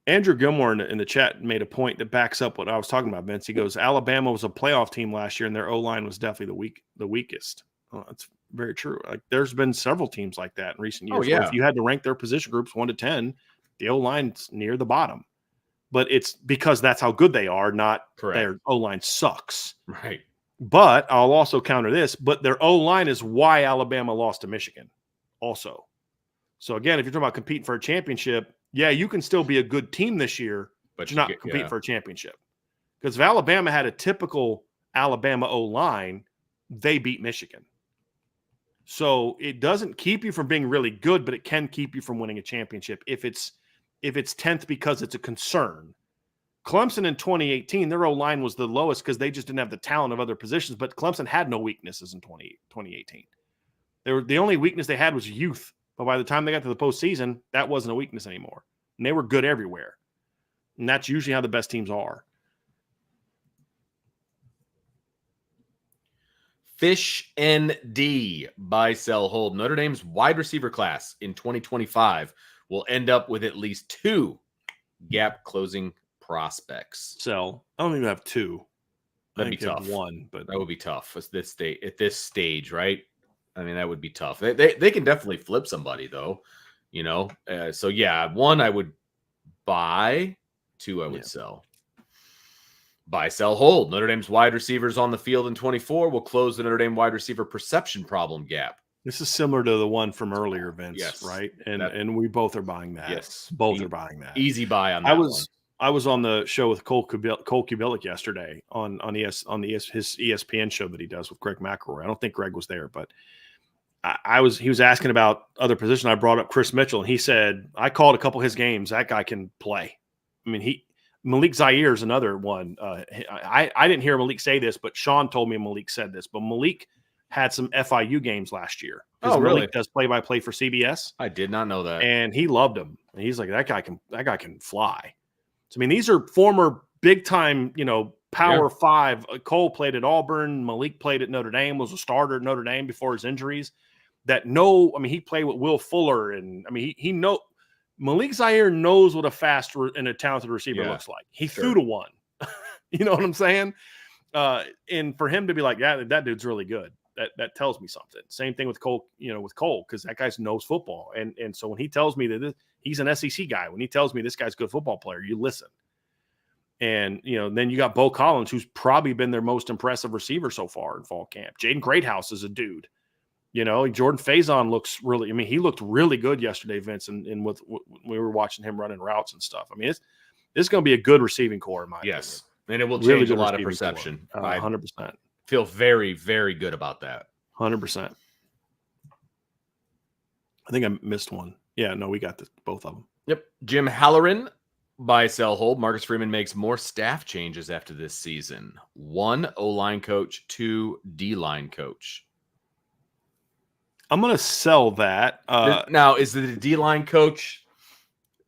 Andrew Gilmore in the chat made a point that backs up what I was talking about, Vince. He goes, Alabama was a playoff team last year, and their O-line was definitely the weakest. Well, that's very true. Like, there's been several teams like that in recent years. Oh, yeah. Where if you had to rank their position groups 1 to 10, the O-line's near the bottom. But it's because that's how good they are, not their O-line sucks. Right. But I'll also counter this, but their O-line is why Alabama lost to Michigan also. So, again, if you're talking about competing for a championship, yeah, you can still be a good team this year, but you're not competing for a championship. Because if Alabama had a typical Alabama O-line, they beat Michigan. So it doesn't keep you from being really good, but it can keep you from winning a championship if it's 10th because it's a concern. Clemson in 2018, their O-line was the lowest because they just didn't have the talent of other positions, but Clemson had no weaknesses in 2018. The only weakness they had was youth, but by the time they got to the postseason, that wasn't a weakness anymore. And they were good everywhere. And that's usually how the best teams are. Fish ND, buy, sell, hold. Notre Dame's wide receiver class in 2025 will end up with at least 2 gap closing prospects. Sell. I don't even have 2. That'd be tough. 1, but that would be tough at this stage, right? I mean, that would be tough. They can definitely flip somebody though, So yeah, 1 I would buy, 2 I would sell. Buy, sell, hold. Notre Dame's wide receivers on the field in 24 will close the Notre Dame wide receiver perception problem gap. This is similar to the one from earlier, Vince, yes, right? And we both are buying that. Yes, both are buying that. Easy buy on that. I was on the show with Cole Kubelik yesterday on his ESPN show that he does with Greg McElroy. I don't think Greg was there, but he was asking about other position. I brought up Chris Mitchell, and he said, I called a couple of his games. That guy can play. I mean, Malik Zaire is another one. I didn't hear Malik say this, but Sean told me Malik said this. But Malik had some FIU games last year. Oh, really? Malik does play-by-play for CBS. I did not know that. And he loved him. And he's like, that guy can fly. So I mean, these are former big-time, Power 5. Cole played at Auburn. Malik played at Notre Dame. Was a starter at Notre Dame before his injuries. He played with Will Fuller, and I mean, he Malik Zaire knows what a fast and a talented receiver looks like. He threw to one. You know what I'm saying? And for him to be like, yeah, that dude's really good. That tells me something. Same thing with Cole, because that guy knows football. And so when he tells me that he's an SEC guy, when he tells me this guy's a good football player, you listen. And, then you got Bo Collins, who's probably been their most impressive receiver so far in fall camp. Jaden Greathouse is a dude. Jordan Faison looks he looked really good yesterday, Vince, and when we were watching him running routes and stuff. I mean, it's going to be a good receiving core in my opinion. And it will change a lot of perception. 100%. Feel very, very good about that. 100%. I think I missed one. Yeah, no, we got both of them. Yep. Jim Halloran, buy, sell, hold. Marcus Freeman makes more staff changes after this season. 1 O-line coach, 2 D-line coach. I'm going to sell that. Now, is the D-line coach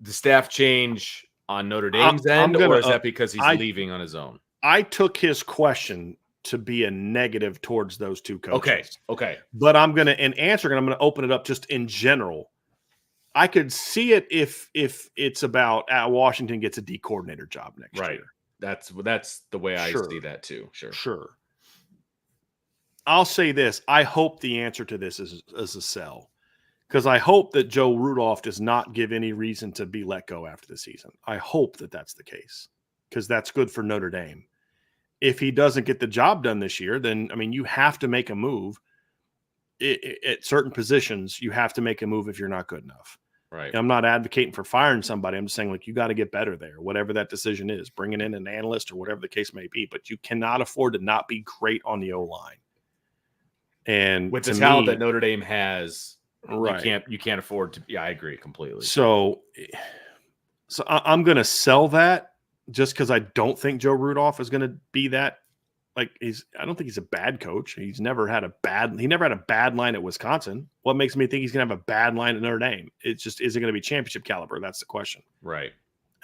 the staff change on Notre Dame's end, or is that because he's leaving on his own? I took his question to be a negative towards those 2 coaches. Okay. But I'm going to open it up just in general. I could see it if it's about Washington gets a D coordinator job next year. That's the way I see that too. Sure. I'll say this. I hope the answer to this is a sell, because I hope that Joe Rudolph does not give any reason to be let go after the season. I hope that that's the case, because that's good for Notre Dame. If he doesn't get the job done this year, then, you have to make a move. At certain positions, you have to make a move if you're not good enough. Right. I'm not advocating for firing somebody. I'm just saying, you got to get better there, whatever that decision is, bringing in an analyst or whatever the case may be. But you cannot afford to not be great on the O-line. And with the talent that Notre Dame has, right, you can't afford to. Yeah, I agree completely. So I'm going to sell that just because I don't think Joe Rudolph is going to be that. I don't think he's a bad coach. He never had a bad line at Wisconsin. What makes me think he's going to have a bad line at Notre Dame? It's just, is it going to be championship caliber? That's the question. Right.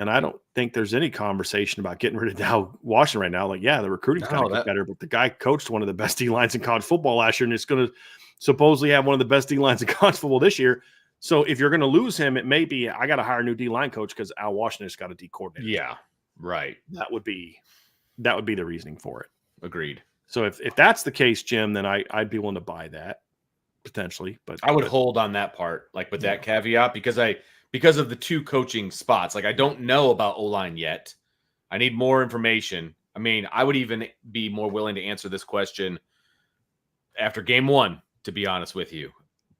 And I don't think there's any conversation about getting rid of Washington right now. The recruiting's going to get better, but the guy coached one of the best D-lines in college football last year, and it's going to supposedly have one of the best D-lines in college football this year. So if you're going to lose him, it may be, I got to hire a new D-line coach because Al Washington's got a D coordinator. Yeah, right. That would be the reasoning for it. Agreed. So if that's the case, Jim, then I'd be willing to buy that potentially. But I would hold on that part, with that caveat, because of the 2 coaching spots. I don't know about O-line yet. I need more information. I would even be more willing to answer this question after game 1, to be honest with you.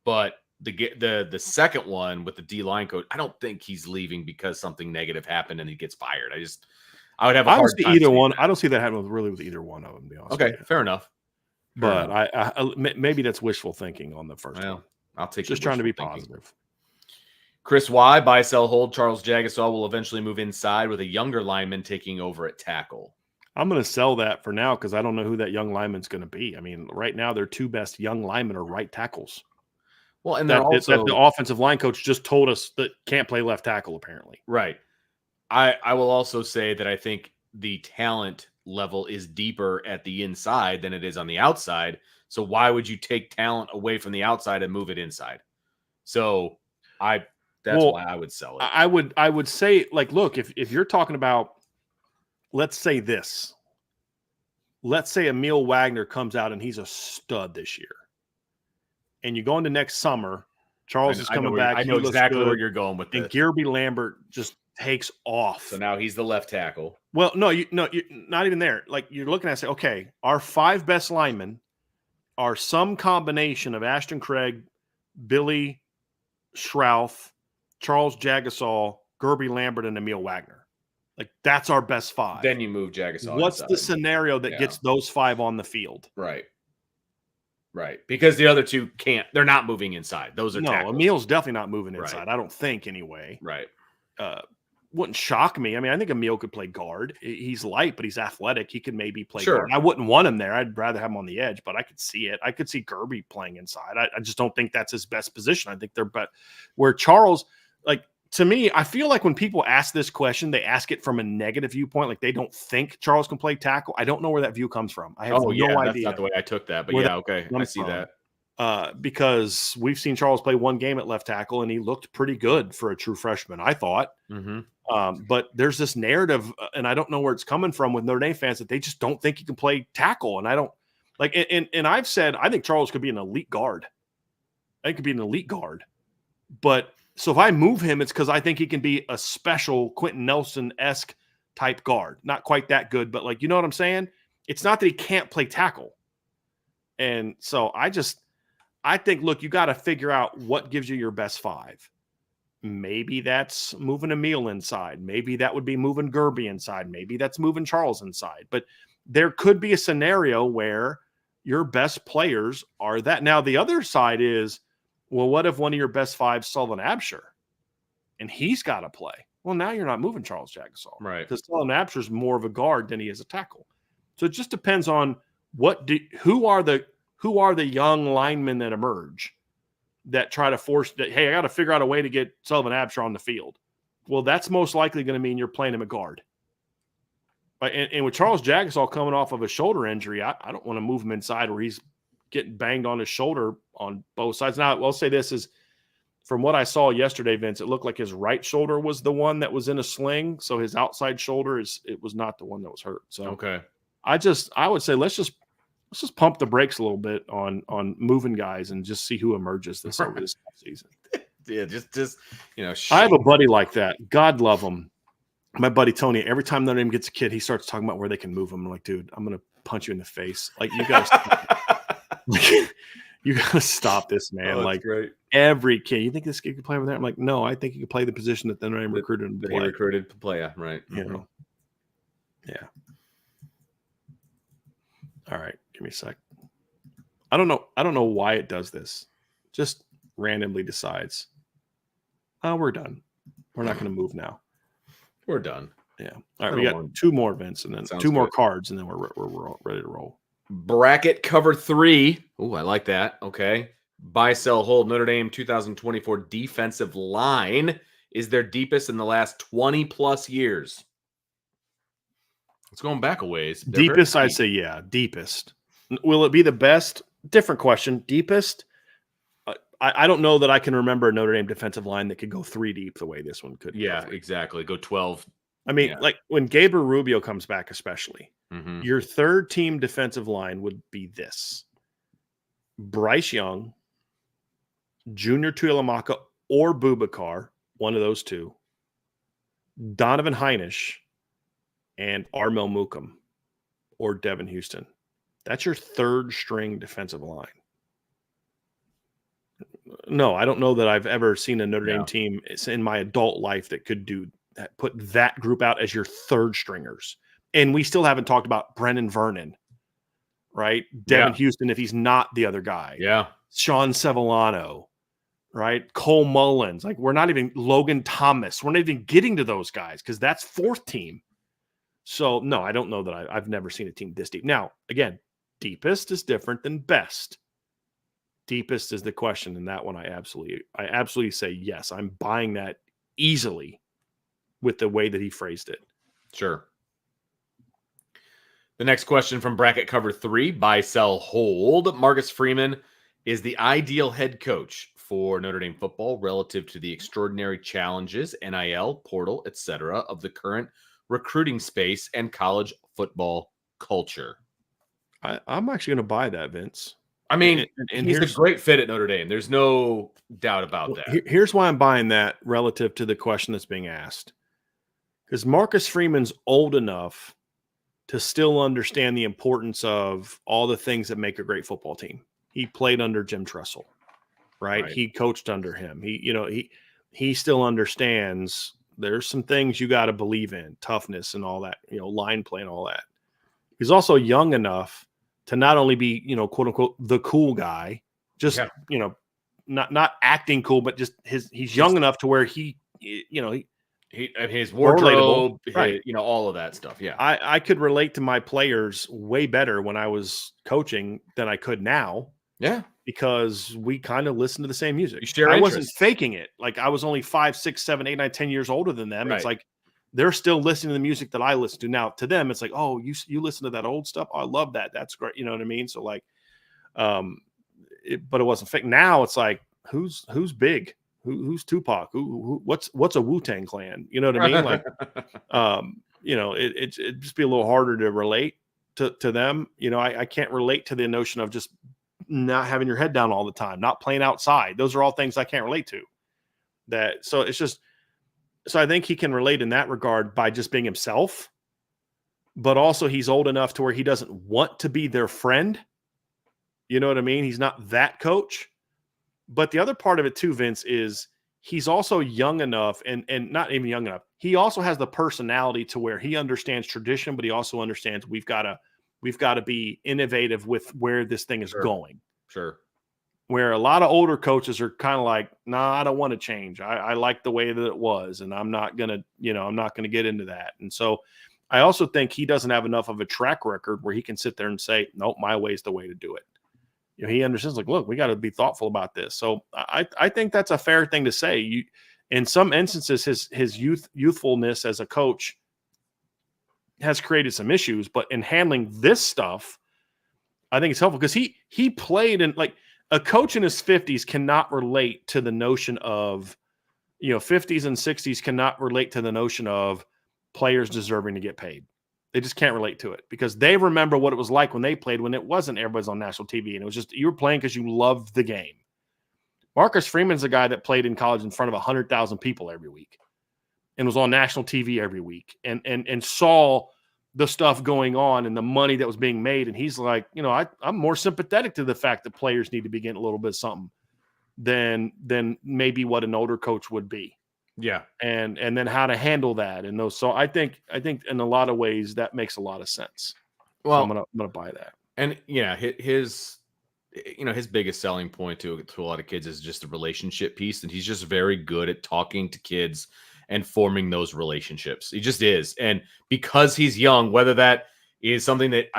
But the second one with the D-line coach, I don't think he's leaving because something negative happened and he gets fired. I would have a hard time either one. I don't see that happening with either one of them, to be honest. Okay, fair enough. But I maybe that's wishful thinking on the first one. I'll take just trying to be positive. Chris Y, buy, sell, hold. Charles Jagasaw will eventually move inside with a younger lineman taking over at tackle. I'm going to sell that for now because I don't know who that young lineman's going to be. I mean, right now, their two best young linemen are right tackles. Well, and they're that the offensive line coach just told us that can't play left tackle, apparently. Right. I will also say that I think the talent level is deeper at the inside than it is on the outside. So why would you take talent away from the outside and move it inside? So that's why I would sell it. I would say, like, look, if you're talking about, let's say this. Let's say Emil Wagner comes out and he's a stud this year. And you go into next summer, Charles is coming back. I know exactly where you're going with this. And Gerby Lambert just takes off. So now he's the left tackle. Well, no, you're not even there. Like, you're looking at, say, okay, our 5 best linemen are some combination of Ashton Craig, Billy Schrouth, Charles Jagasaw, Gerby Lambert, and Emil Wagner. Like, that's our best 5. Then you move Jagasaw. What's inside. the scenario that gets those 5 on the field? Right. Because the other 2 can't. They're not moving inside. Those are tackles. Emil's definitely not moving inside. Right. I don't think, anyway. Right. Wouldn't shock me. I mean, I think Emil could play guard. He's light, but he's athletic. He could maybe play guard. I wouldn't want him there. I'd rather have him on the edge, but I could see it. I could see Gerby playing inside. I just don't think that's his best position. I think they're where Charles, like, to me, I feel like when people ask this question, they ask it from a negative viewpoint. Like, they don't think Charles can play tackle. I don't know where that view comes from. I have no idea. That's not the way I took that, but okay. I see that. Because we've seen Charles play one game at left tackle, and he looked pretty good for a true freshman, I thought. Mm-hmm. But there's this narrative, and I don't know where it's coming from with Notre Dame fans, that they just don't think he can play tackle. And I don't like, and I've said, I think Charles could be an elite guard. I think he could be an elite guard. But so if I move him, it's because I think he can be a special Quentin Nelson-esque type guard. Not quite that good, but, like, you know what I'm saying? It's not that he can't play tackle. And so I think, look, you got to figure out what gives you your best 5. Maybe that's moving Emil inside. Maybe that would be moving Gerby inside. Maybe that's moving Charles inside. But there could be a scenario where your best players are that. Now, the other side is, well, what if one of your best 5 is Sullivan Absher and he's got to play? Well, now you're not moving Charles Jagasaw. Right. Because Sullivan Absher is more of a guard than he is a tackle. So it just depends on who are the young linemen that emerge that try to force that, hey, I got to figure out a way to get Sullivan Absher on the field. Well, that's most likely going to mean you're playing him at guard. And with Charles Jagasaw coming off of a shoulder injury, I don't want to move him inside where he's getting banged on his shoulder on both sides. Now, I'll say this is, from what I saw yesterday, Vince, it looked like his right shoulder was the one that was in a sling. So his outside shoulder it was not the one that was hurt. So okay. I would say let's just pump the brakes a little bit on moving guys and just see who emerges over this season. Yeah, just I have a buddy like that. God love him. My buddy Tony. Every time Notre Dame gets a kid, he starts talking about where they can move him. I'm like, dude, I'm gonna punch you in the face. Like, you guys, you gotta stop this, man. Oh, like, great. Every kid, you think this kid could play over there? I'm like, no, I think he could play the position that Notre Dame recruited him to play. He recruited to play, right? You know, yeah. All right, give me a sec. I don't know why it does this. Just randomly decides, oh, we're done. We're not going to move now. We're done. Yeah. All right, we got 2 more events and then Sounds 2 more good. cards, and then we're ready to roll. Bracket cover 3. Oh, I like that. Okay. Buy, sell, hold. Notre Dame 2024 defensive line is their deepest in the last 20 plus years. It's going back a ways. Deepest, I'd say, yeah, deepest. Will it be the best? Different question. Deepest? I don't know that I can remember a Notre Dame defensive line that could go 3 deep the way this one could. Yeah, exactly. Go 12. I mean, like when Gabriel Rubio comes back, especially, your third team defensive line would be this: Bryce Young, Junior Tuilamaka, or Boubacar, one of those 2, Donovan Heinisch, and Armel Mukum or Devin Houston. That's your third string defensive line. No, I don't know that I've ever seen a Notre Dame team in my adult life that could do that, put that group out as your third stringers. And we still haven't talked about Brennan Vernon, right? Devin Houston, if he's not the other guy. Yeah. Sean Sevillano. right? Cole Mullins. Like, we're not even Logan Thomas. We're not even getting to those guys because that's fourth team. So, no, I don't know that I've never seen a team this deep. Now, again, deepest is different than best. Deepest is the question, and that one I absolutely say yes. I'm buying that easily with the way that he phrased it. Sure. The next question from bracket cover 3, buy, sell, hold. Marcus Freeman is the ideal head coach for Notre Dame football relative to the extraordinary challenges, NIL, portal, etc., of the current recruiting space and college football culture. I'm actually going to buy that, Vince. I mean, and he's a great fit at Notre Dame. There's no doubt about that. Here's why I'm buying that relative to the question that's being asked. Because Marcus Freeman's old enough to still understand the importance of all the things that make a great football team. He played under Jim Tressel, right? He coached under him. He still understands there's some things you got to believe in, toughness and all that, line play and all that. He's also young enough to not only be, quote unquote, the cool guy, just, not acting cool, but just he's young enough to where his wardrobe, right? All of that stuff. Yeah, I could relate to my players way better when I was coaching than I could now. Yeah, because we kind of listen to the same music. I wasn't faking it. Like, I was only 5, 6, 7, 8, 9, 10 years older than them. Right. It's like they're still listening to the music that I listen to now. To them, it's like, oh, you listen to that old stuff. Oh, I love that. That's great. You know what I mean? So like, but it wasn't fake. Now it's like, who's big? Who's Tupac? What's a Wu-Tang Clan? You know what I mean? Like, it just be a little harder to relate to them. I can't relate to the notion of just not having your head down all the time, not playing outside. Those are all things I can't relate to. So I think he can relate in that regard by just being himself, but also he's old enough to where he doesn't want to be their friend. You know what I mean? He's not that coach. But the other part of it too, Vince, is he's also young enough and not even young enough. He also has the personality to where he understands tradition, but he also understands we've got to be innovative with where this thing is going. Sure. Where a lot of older coaches are kind of like, nah, I don't want to change. I like the way that it was, and I'm not gonna get into that. And so I also think he doesn't have enough of a track record where he can sit there and say, nope, my way is the way to do it. He understands, like, look, we got to be thoughtful about this. So I think that's a fair thing to say. In some instances, his youthfulness as a coach has created some issues, but in handling this stuff, I think it's helpful because he played in, like, a coach in his 50s cannot relate to the notion of, 50s and 60s cannot relate to the notion of players deserving to get paid. They just can't relate to it because they remember what it was like when they played, when it wasn't everybody's on national TV. And it was just, you were playing because you loved the game. Marcus Freeman's a guy that played in college in front of 100,000 people every week and was on national TV every week and saw the stuff going on and the money that was being made. And he's like, I'm more sympathetic to the fact that players need to be getting a little bit of something than maybe what an older coach would be. Yeah. And then how to handle that. And those, so I think in a lot of ways that makes a lot of sense. Well, so I'm going to buy that. And yeah, his biggest selling point to a lot of kids is just the relationship piece. And he's just very good at talking to kids and forming those relationships. He just is. And because he's young, whether that is something that,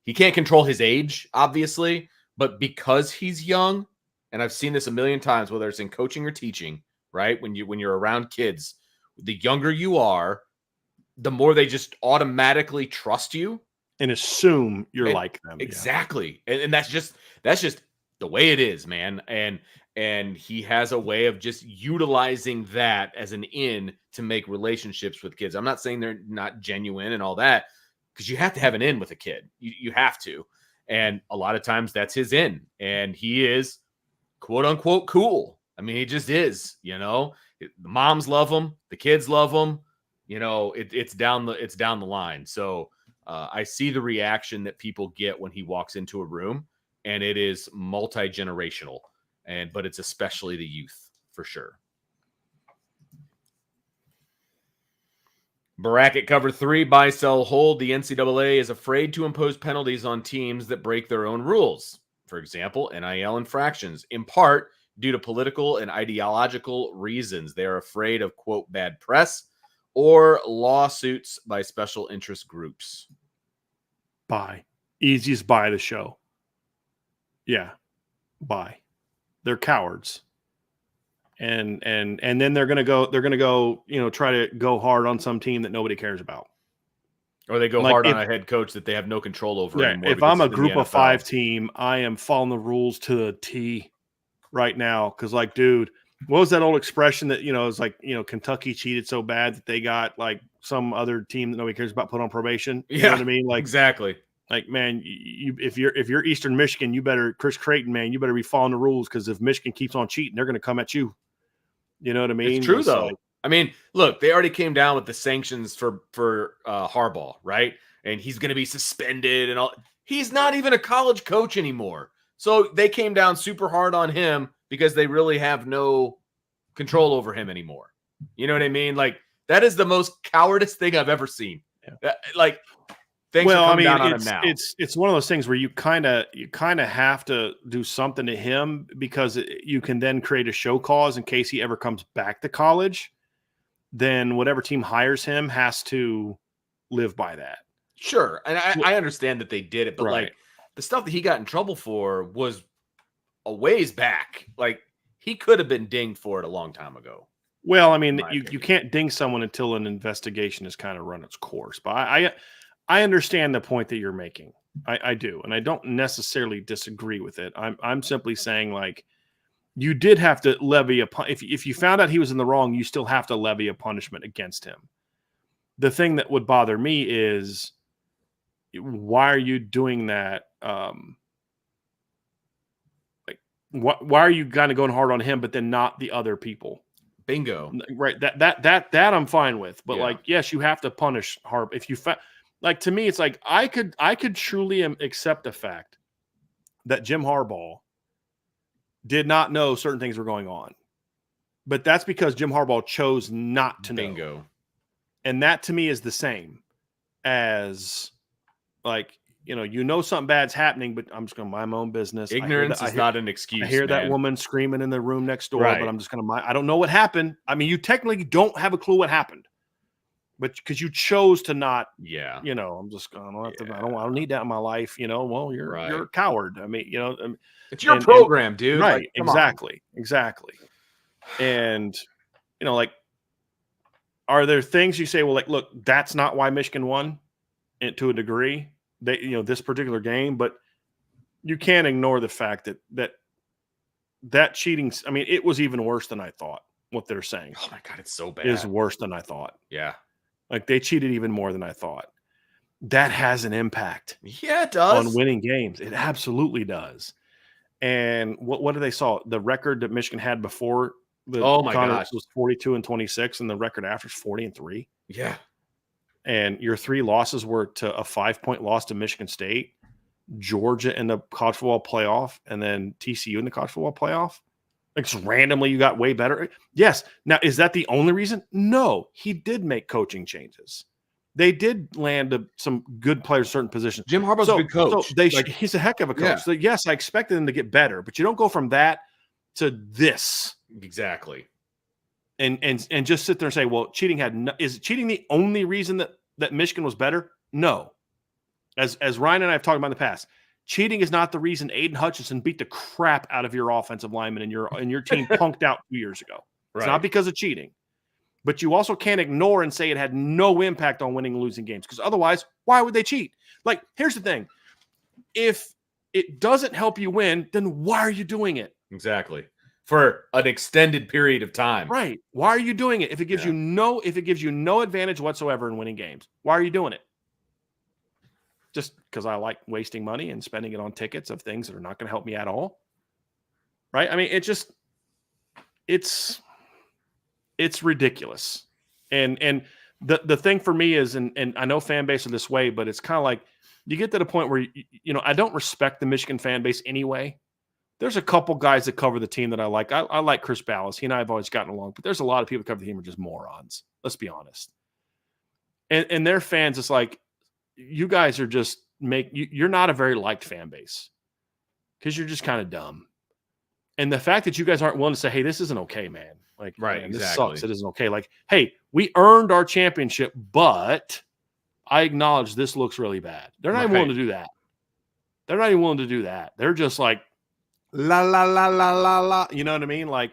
he can't control his age, obviously, but because he's young, and I've seen this a million times, whether it's in coaching or teaching, right? When you're around kids, the younger you are, the more they just automatically trust you and assume you're like them. Exactly. Yeah. And that's just the way it is, man. And he has a way of just utilizing that as an in to make relationships with kids. I'm not saying they're not genuine and all that, because you have to have an in with a kid. You have to. And a lot of times that's his in. And he is quote unquote cool. He just is, the moms love him. The kids love him. It's down the line. So I see the reaction that people get when he walks into a room, and it is multi-generational, but it's especially the youth for sure. Bracket cover 3, buy, sell, hold. The NCAA is afraid to impose penalties on teams that break their own rules. For example, NIL infractions, in part due to political and ideological reasons. They are afraid of, quote, bad press or lawsuits by special interest groups. Buy. Easiest buy of the show. Yeah. Buy. They're cowards. And then they're gonna go, try to go hard on some team that nobody cares about. Or they go hard on a head coach that they have no control over anymore. If I'm a group of 5 team, I am following the rules to the T right now. Because, like, dude, what was that old expression that, it's like, Kentucky cheated so bad that they got, like, some other team that nobody cares about put on probation? You know what I mean? Like, exactly. Like, man, if you're Eastern Michigan, Chris Creighton, man, you better be following the rules, because if Michigan keeps on cheating, they're going to come at you. You know what I mean? It's true, though. I mean, look, they already came down with the sanctions for Harbaugh, right? And he's going to be suspended and all. He's not even a college coach anymore. So they came down super hard on him because they really have no control over him anymore. You know what I mean? Like, that is the most cowardice thing I've ever seen. Yeah. Like, thanks for coming down on him now. It's one of those things where you kind of have to do something to him, because you can then create a show cause in case he ever comes back to college. Then whatever team hires him has to live by that. Sure. And I understand that they did it, but like, the stuff that he got in trouble for was a ways back. Like, he could have been dinged for it a long time ago. Well, I mean, you can't ding someone until an investigation has kind of run its course. But I understand the point that you're making. I do. And I don't necessarily disagree with it. I'm simply saying, like, you did have to levy if you found out he was in the wrong, you still have to levy a punishment against him. The thing that would bother me is, why are you doing that? Why are you kind of going hard on him, but then not the other people? Bingo. Right. That I'm fine with. But like, yes, you have to punish Harbaugh. If you like, to me, it's like, I could truly accept the fact that Jim Harbaugh did not know certain things were going on, but that's because Jim Harbaugh chose not to know. Bingo. And that, to me, is the same as, like, something bad's happening, but I'm just going to mind my own business. Ignorance is not an excuse. I hear that woman screaming in the room next door, but I'm just going to I don't know what happened. I mean, you technically don't have a clue what happened, but because you chose to not. Yeah. I'm just going. I don't need that in my life. Well, you're a coward. I mean, it's your program, dude. Right. Like, Exactly. And like, are there things you say, well, like, look, that's not why Michigan won, to a degree, this particular game, but you can't ignore the fact that cheating, I mean, it was even worse than I thought. What they're saying, oh my God, it's so bad, is worse than I thought. Yeah. Like, they cheated even more than I thought. That has an impact. Yeah, it does. On winning games. It absolutely does. And what did they saw? The record that Michigan had before the Connors was 42-26, and the record after is 40-3. Yeah. And your 3 losses were to a 5-point loss to Michigan State, Georgia in the college football playoff, and then TCU in the college football playoff. Like, just randomly, you got way better. Yes. Now, is that the only reason? No. He did make coaching changes. They did land some good players in certain positions. Jim Harbaugh's a good coach. So he's a heck of a coach. Yeah. So, yes, I expected him to get better, but you don't go from that to this. Exactly. And just sit there and say, well, is cheating the only reason that Michigan was better? No. As Ryan and I have talked about in the past, cheating is not the reason Aiden Hutchinson beat the crap out of your offensive lineman and your team punked out 2 years ago. It's not because of cheating. But you also can't ignore and say it had no impact on winning and losing games, because otherwise, why would they cheat? Like, here's the thing. If it doesn't help you win, then why are you doing it? Exactly. For an extended period of time. Right. Why are you doing it? If it gives you no advantage whatsoever in winning games, why are you doing it? Just because I like wasting money and spending it on tickets of things that are not going to help me at all. Right. I mean, it's ridiculous. And the thing for me is, and I know fan base are this way, but it's kind of like, you get to the point where, I don't respect the Michigan fan base anyway. There's a couple guys that cover the team that I like. I like Chris Ballas. He and I have always gotten along, but there's a lot of people that cover the team are just morons. Let's be honest. And their fans, it's like, you guys are just you're not a very liked fan base, because you're just kind of dumb. And the fact that you guys aren't willing to say, hey, this isn't okay, man. Like, Right, man, this exactly. sucks. It isn't okay. Like, hey, we earned our championship, but I acknowledge this looks really bad. They're not even willing to do that. They're not even willing to do that. They're just like, la, la, la, la, la, la. You know what I mean? Like,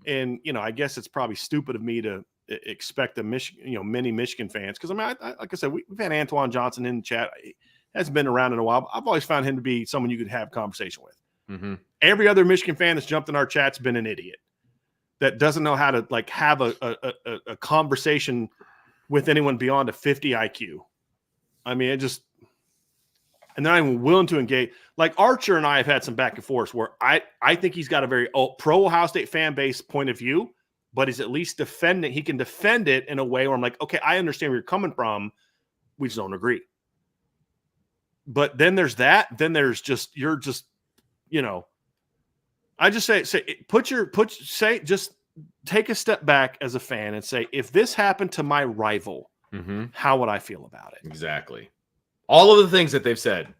and, you know, I guess it's probably stupid of me to expect many Michigan fans. Because, I mean, like I said, we've had Antoine Johnson in the chat. He hasn't been around in a while. I've always found him to be someone you could have conversation with. Mm-hmm. Every other Michigan fan that's jumped in our chat's been an idiot that doesn't know how to like have a conversation with anyone beyond a 50 IQ. I mean, and they're not even willing to engage. Like Archer and I have had some back and forth where I think he's got a very pro Ohio State fan base point of view, but he's at least defending. He can defend it in a way where I'm like, okay, I understand where you're coming from. We just don't agree. But then there's that. Then there's just, you're just, you know, I just say just take a step back as a fan and say, if this happened to my rival, how would I feel about it? Exactly. All of the things that they've said.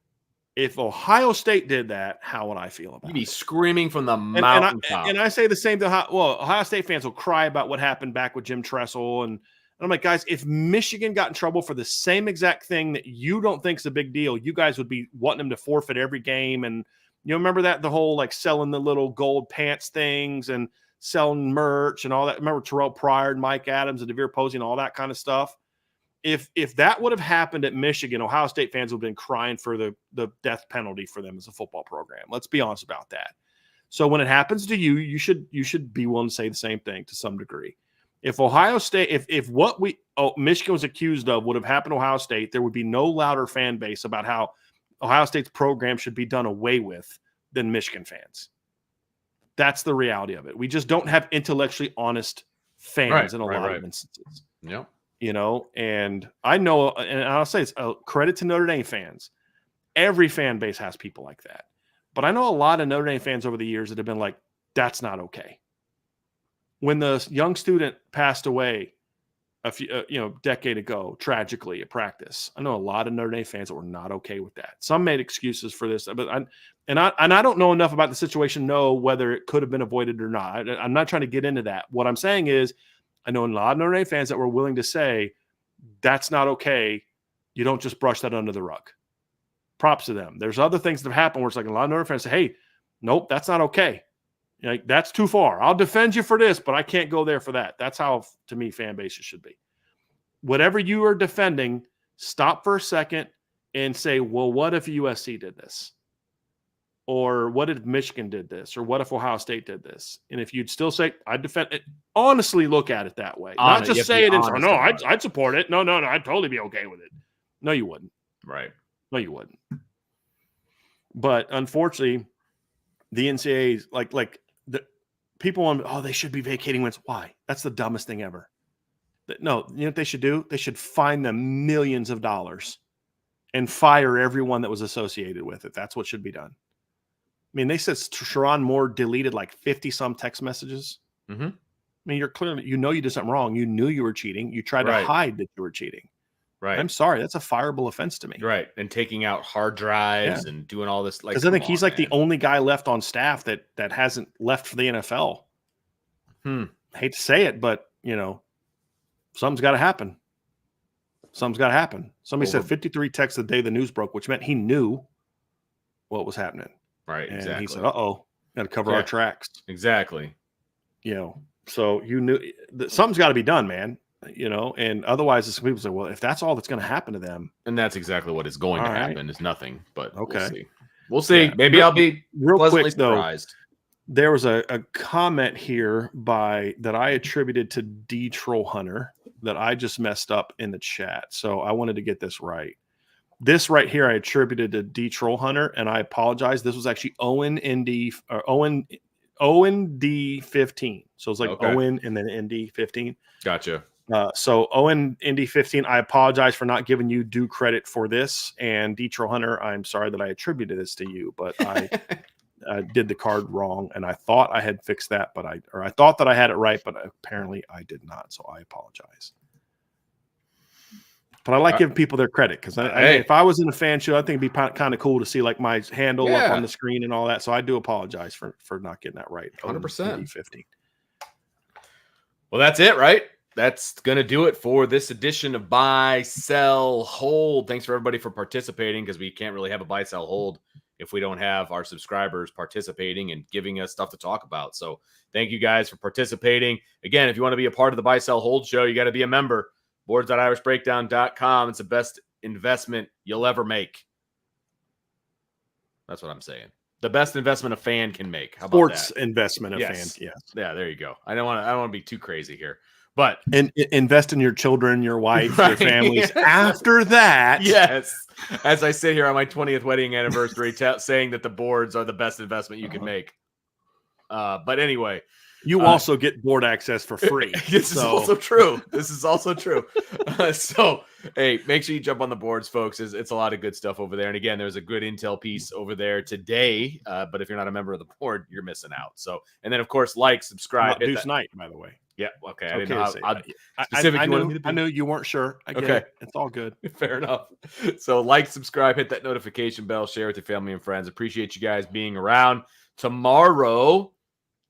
If Ohio State did that, how would I feel about it? You'd be screaming from the mountaintop. And I say the same to Ohio State fans will cry about what happened back with Jim Tressel. And I'm like, guys, if Michigan got in trouble for the same exact thing that you don't think is a big deal, you guys would be wanting them to forfeit every game. And you remember that, the whole like selling the little gold pants things and selling merch and all that. Remember Terrell Pryor and Mike Adams and DeVere Posey and all that kind of stuff. If that would have happened at Michigan, Ohio State fans would have been crying for the death penalty for them as a football program. Let's be honest about that. So when it happens to you, you should be willing to say the same thing to some degree. If Ohio State, if what Michigan was accused of would have happened to Ohio State, there would be no louder fan base about how Ohio State's program should be done away with than Michigan fans. That's the reality of it. We just don't have intellectually honest fans in a lot of instances. Yep. You know, and I know, and I'll say it's a credit to Notre Dame fans. Every fan base has people like that. But I know a lot of Notre Dame fans over the years that have been like, that's not okay. When the young student passed away a few, decade ago, tragically at practice, I know a lot of Notre Dame fans that were not okay with that. Some made excuses for this, but I don't know enough about the situation to know whether it could have been avoided or not. I'm not trying to get into that. What I'm saying is, I know a lot of Notre Dame fans that were willing to say, that's not okay. You don't just brush that under the rug. Props to them. There's other things that have happened where it's like a lot of Notre Dame fans say, hey, nope, that's not okay. Like, that's too far. I'll defend you for this, but I can't go there for that. That's how, to me, fan bases should be. Whatever you are defending, stop for a second and say, well, what if USC did this? Or what if Michigan did this? Or what if Ohio State did this? And if you'd still say, I'd defend it, honestly look at it that way. Not just say it and say, no, I'd support it. No, I'd totally be okay with it. No, you wouldn't. Right. No, you wouldn't. But unfortunately, the NCAA, like the people on, they should be vacating wins. Why? That's the dumbest thing ever. No, you know what they should do? They should fine them millions of dollars and fire everyone that was associated with it. That's what should be done. I mean, they said Sherrone Moore deleted like 50-some text messages. Mm-hmm. I mean, you're clearly, you did something wrong. You knew you were cheating. You tried to hide that you were cheating. Right. I'm sorry. That's a fireable offense to me. Right. And taking out hard drives and doing all this. Because I think he's like the only guy left on staff that hasn't left for the NFL. I hate to say it, but, something's got to happen. Somebody said 53 texts the day the news broke, which meant he knew what was happening. Right, and exactly. He said, got to cover our tracks. Exactly. So you knew something's got to be done, man. And otherwise, some people say, well, if that's all that's going to happen to them. And that's exactly what is going to happen is nothing, but okay. We'll see. Yeah. Maybe I'll be real pleasantly quick, surprised. Though, there was a comment here that I attributed to D Troll Hunter that I just messed up in the chat. So I wanted to get this right. This right here, I attributed to D Troll Hunter, and I apologize. This was actually Owen D15. So it's like Owen and then ND 15. Gotcha. So Owen ND 15, I apologize for not giving you due credit for this. And D Troll Hunter, I'm sorry that I attributed this to you, but I did the card wrong, and I thought I had fixed that, but I thought that I had it right, but apparently I did not. So I apologize. But I like giving people their credit because if I was in a fan show, I think it'd be kind of cool to see like my handle up on the screen and all that. So I do apologize for not getting that right. 100%. 15. Well, that's it, right? That's going to do it for this edition of Buy, Sell, Hold. Thanks for everybody for participating because we can't really have a Buy, Sell, Hold if we don't have our subscribers participating and giving us stuff to talk about. So thank you guys for participating. Again, if you want to be a part of the Buy, Sell, Hold show, you got to be a member. Boards.irishbreakdown.com. It's the best investment you'll ever make. That's what I'm saying. The best investment a fan can make. How about Sports that? investment a fan. Yes. Yeah, there you go. I don't want to be too crazy here. But invest in your children, your wife, your families. After that, yes. As I sit here on my 20th wedding anniversary, saying that the boards are the best investment you can make. But anyway, you also get board access for free. This is also true. So, hey, make sure you jump on the boards, folks. It's a lot of good stuff over there. And again, there's a good intel piece over there today. But if you're not a member of the board, you're missing out. So, and then of course, subscribe. Deuce Night, by the way. Yeah. Okay. I didn't know I knew you weren't sure. I get it. It's all good. Fair enough. So subscribe, hit that notification bell, share with your family and friends. Appreciate you guys being around. Tomorrow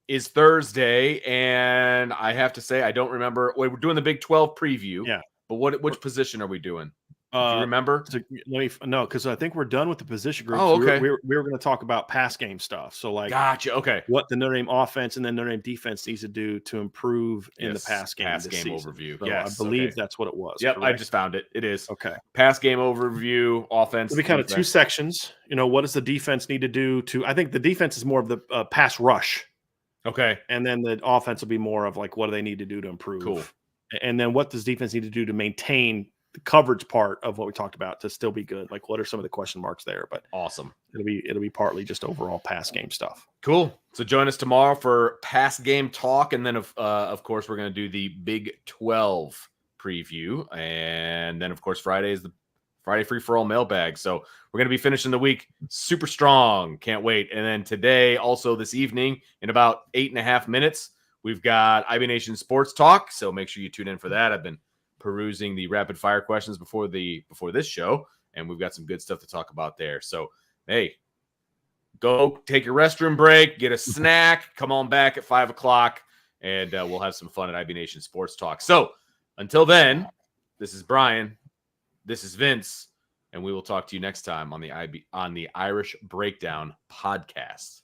is Thursday, and I have to say I don't remember. We're doing the Big 12 preview. Yeah. But which position are we doing? Do you remember? No, because I think we're done with the position groups. Oh, okay. We were going to talk about pass game stuff. So, gotcha. Okay. What the Notre Dame offense and then Notre Dame defense needs to do to improve in the pass game. Pass game overview. So I believe that's what it was. Yep, correct? I just found it. It is. Okay. Pass game overview, offense. It'll be kind of two sections. What does the defense need to do to? I think the defense is more of the pass rush. Okay. And then the offense will be more of what do they need to do to improve? Cool. And then what does defense need to do to maintain the coverage part of what we talked about to still be good? What are some of the question marks there? But awesome. It'll be partly just overall pass game stuff. Cool. So join us tomorrow for pass game talk. And then of course, we're going to do the Big 12 preview. And then of course, Friday is the Friday free for all mailbag. So we're going to be finishing the week super strong. Can't wait. And then today, also this evening in about 8.5 minutes, we've got IB Nation Sports Talk. So make sure you tune in for that. I've been perusing the rapid fire questions before this show, and we've got some good stuff to talk about there. So, hey, go take your restroom break, get a snack, come on back at 5:00, and we'll have some fun at IB Nation Sports Talk. So, until then, this is Brian, this is Vince, and we will talk to you next time on the Irish Breakdown podcast.